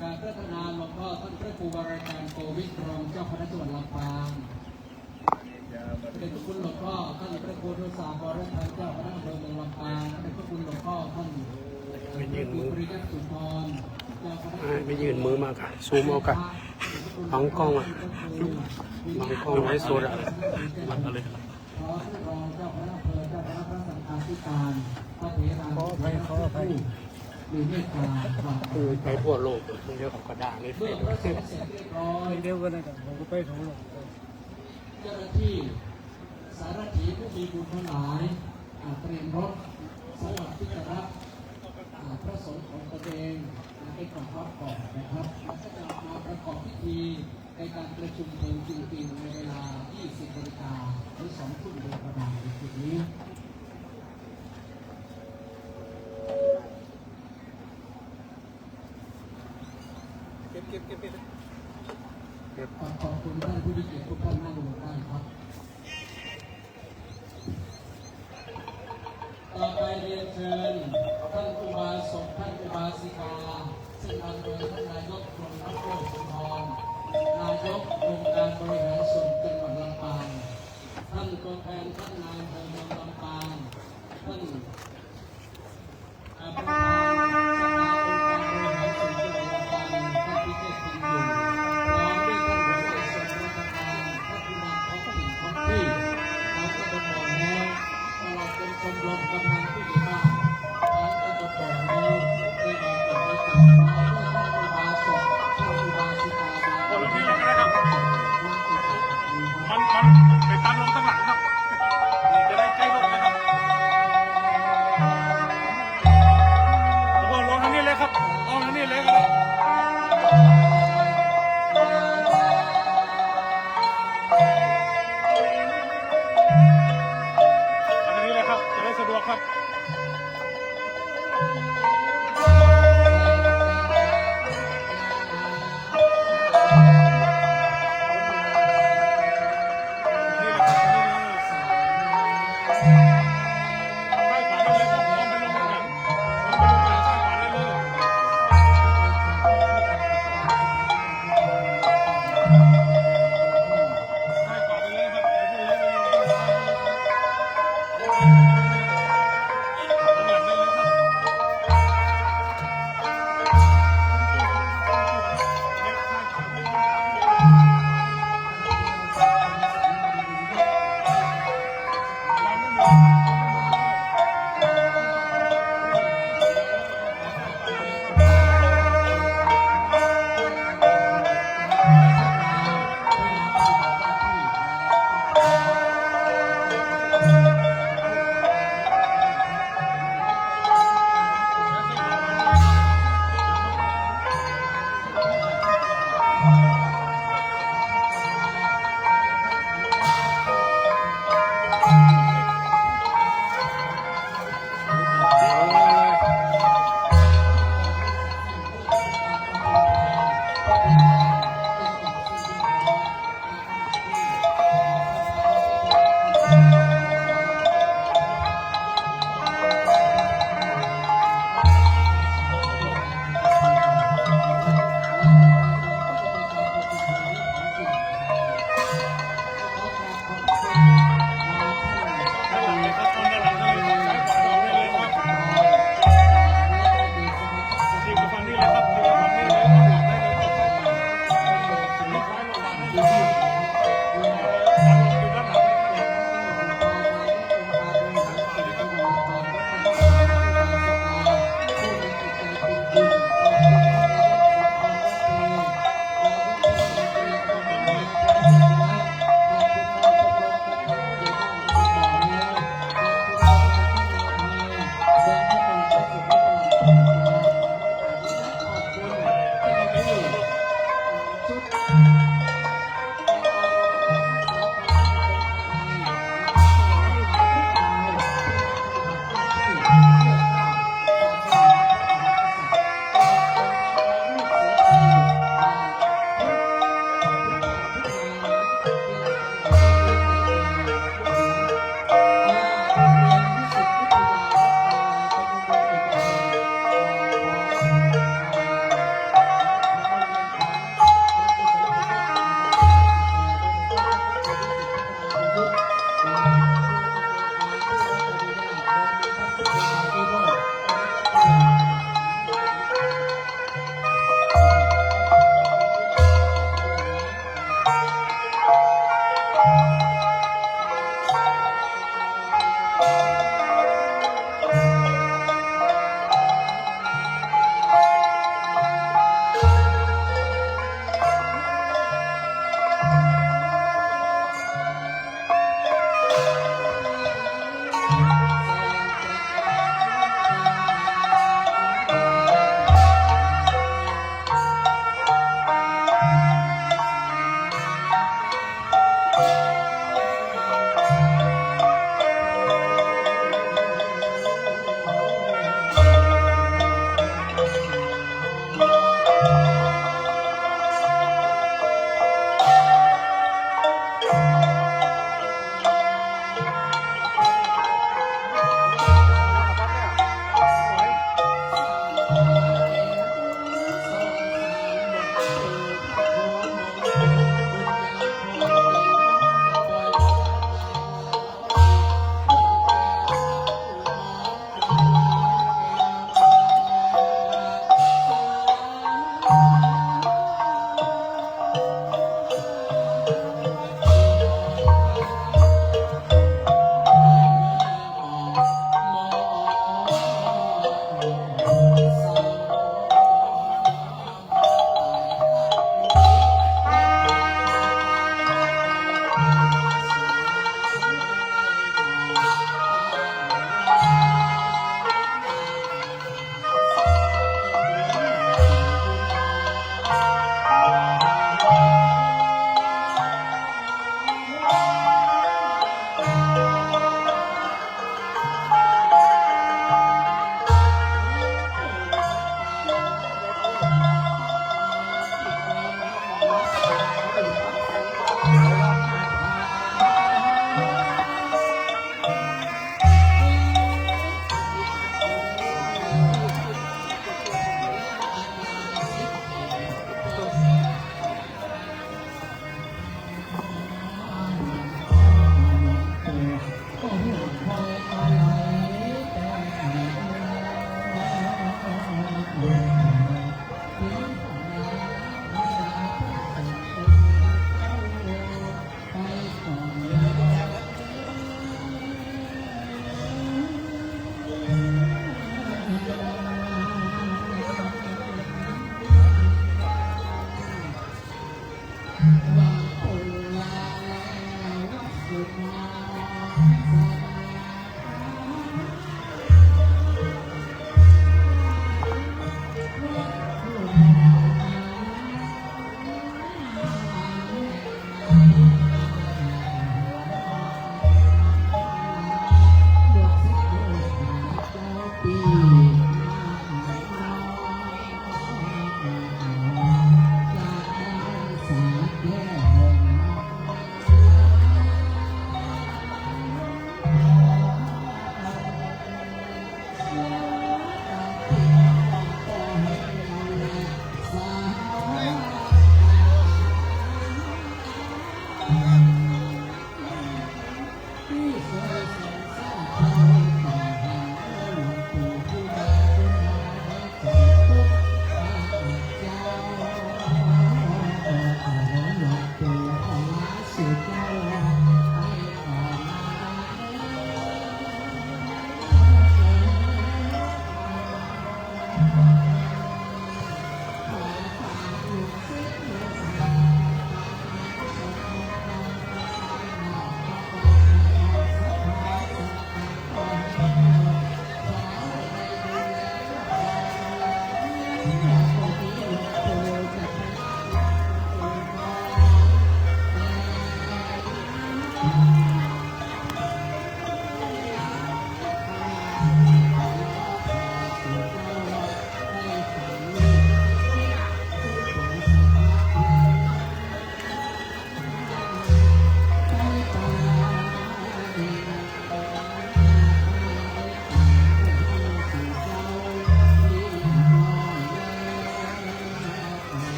การพัฒนาหลวงพ่อท่านพระครูวรการโกวิทรองเจ้าคณะจังหวัดลำปางเป็นคุณหลวงพ่อท่านพระครูทุสาบรทันเจ้าคณะอำเภอเมืองลำปางเป็นคุณหลวงพ่อท่านไม่ยืนมือไม่ยืนมือมากอะซูมเอากันบังกล้องอะบังกล้องไว้สุดอะมันอะไรขอรองเจ้าคณะอำเภอเจ้าคณะพระสังฆาธิการพระเถรามีเมตตาไปทั่วโลกเรื่องของกระดาษนี่เมื่อพระสงฆ์เสร็จเรียบร้อยเร็วกันนะครับผมก็ไปทั่วโลกเจ้าหน้าที่สารถีผู้มีบุญทั้งหลายเตรียมรถสำหรับที่จะรับพระสงฆ์ของตนเองไปกราบรับก่อนนะครับแล้วก็จะมาประกอบพิธีในการประชุมเพลิงจริงๆในเวลา 20 นาฬิกาหรือ 2 ทุ่มโดยประมาณในจุดนี้ขอบคุณท่านผู้มีเกียรติทุกท่านนั่งลงได้ครับต่อไปเรียนเชิญท่านอุบาสกท่านอุบาสิกาซึ่งนำโดยท่านนายกกรมพระโคสุนทรนายกองค์การบริหารส่วนจังหวัดลำปางท่านตัวแทนท่านนายอำเภอเมืองลำปางท่านประธานสภาองค์การบริหารส่วนจังหวัดลำปาง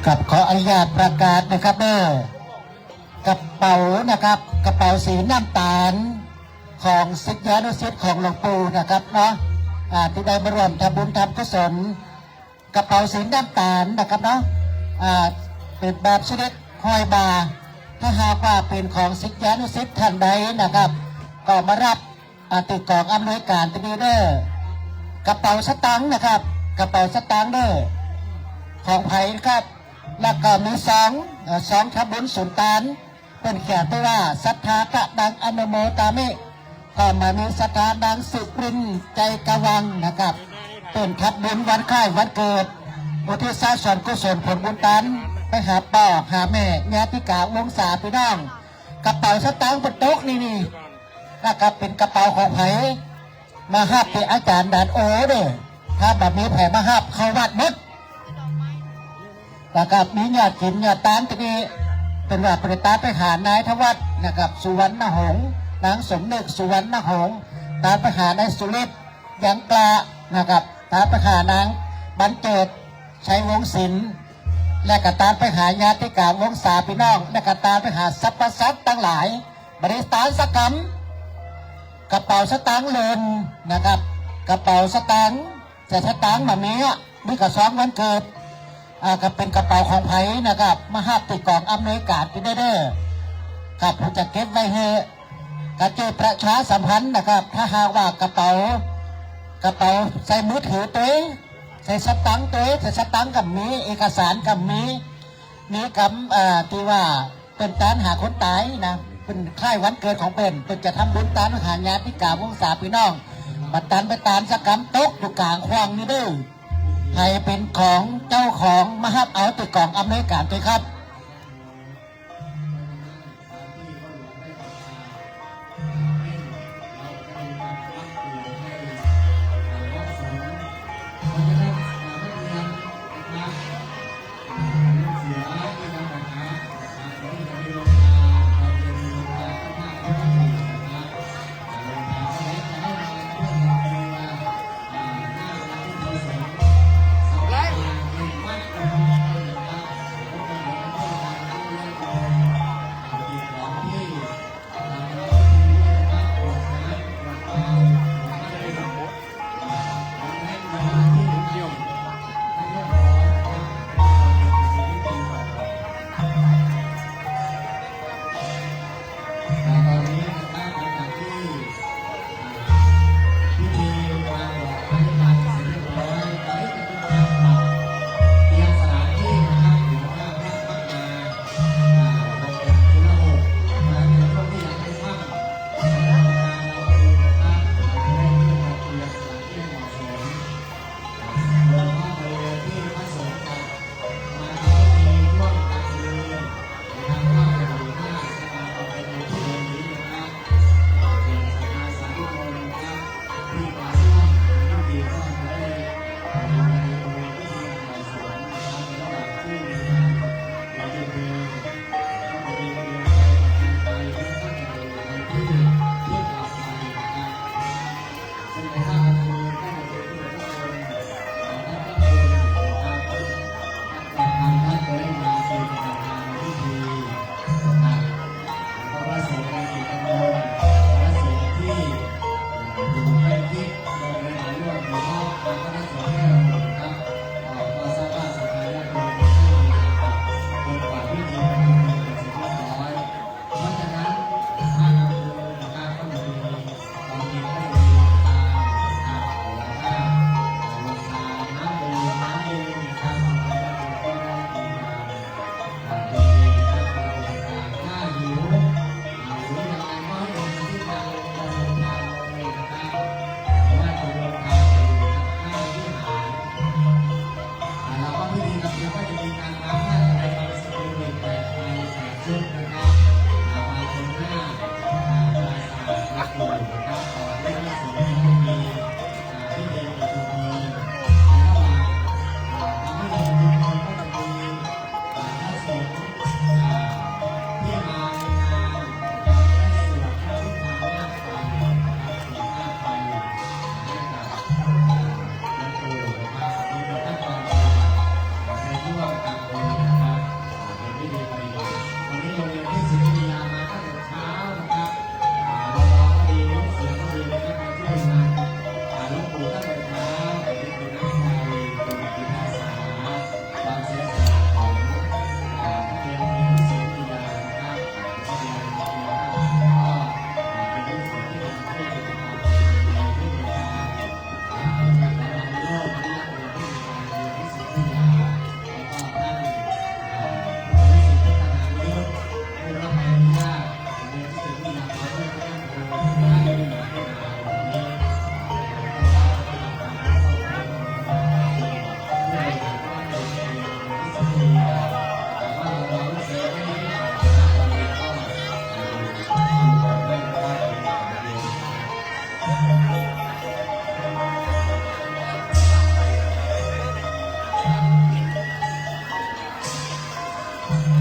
กับขออนุญาตประกาศนะครับกระเป๋านะครับกระเป๋าสีน้ำตาลของศิษยานุศิษย์ของหลวงปู่นะครับเนาะที่ได้มาร่วมทำบุญทำกุศลกระเป๋าสีน้ำตาลนะครับเนาะเป็นแบบเสด็จห้อยบาถ้าหากว่าเป็นของศิษยานุศิษย์ท่านใดนะครับก็มารับติดกล่องอำนวยการที่นี่เด้อกระเป๋าสตางค์นะครับกระเป๋าสตางค์เด้อของไผ่ครับแล้วก็มีสองทบุญสุนทานเป็นเขียนตัวว่าศรัทธากะดังอนุโมตามิก็มามีศรัทธาดังสุปรินใจกวังนะครับเป็นทับบุญวันค่ายวันเกิดอุทิศส่วนกุศลผลบุญตันไปหาป่อหาแม่ญาติกาวงศาพี่น้องกระเป๋าสตางค์บนโต๊ะนี่นะครับเป็นกระเป๋าของไผ่มาหับเป็นอาจารย์ดานโอเด้อถ้าแบบนี้แผ่มาหับเข้าวัดมด นะครับมีญาติกินญาติตานตะกี้เป็นว่าประตาไปหานายทวัฒน์นะครับสุวรรณหงษ์นางสมนึกสุวรรณหงษ์ตามไปหานายสุริศยังกลานะครับตามไปหานางบรรเจิดชัยวงศ์ศิลป์และก็ตามไปหาญาติกาวงศาพี่น้องและก็ตามไปหาสรรพสัตว์ตั้งหลายบริสารสกรรมกระเป๋าสตางค์เลินนะครับกระเป๋าสตางค์แต่สตางค์แบบนี้มีกระซองวันเกิดก็เป็นกระเป๋าของไผ่นะครับมาห้าติดกล่องอเมริกาไปได้เด้อครับผมจะเก็บไว้ให้กระเจอประชาสัมพันธ์นะครับถ้าหากว่ากระเป๋าใส่มือถือตัวใส่สตังค์ตัวใส่สตังค์กับมีเอกสารกับมีคำที่ว่าเป็นการหาคนตายนะเป็นค่ายวันเกิดของเป็นจะทำบุญตานหาญาติกาวงศาพี่น้องบัดตันไปตานสกรรมตกอยู่กลางคลองนี่เด้อให้เป็นของเจ้าของมาฮับเอาติดกล่องอเมริกันด้วยครับ Thank you.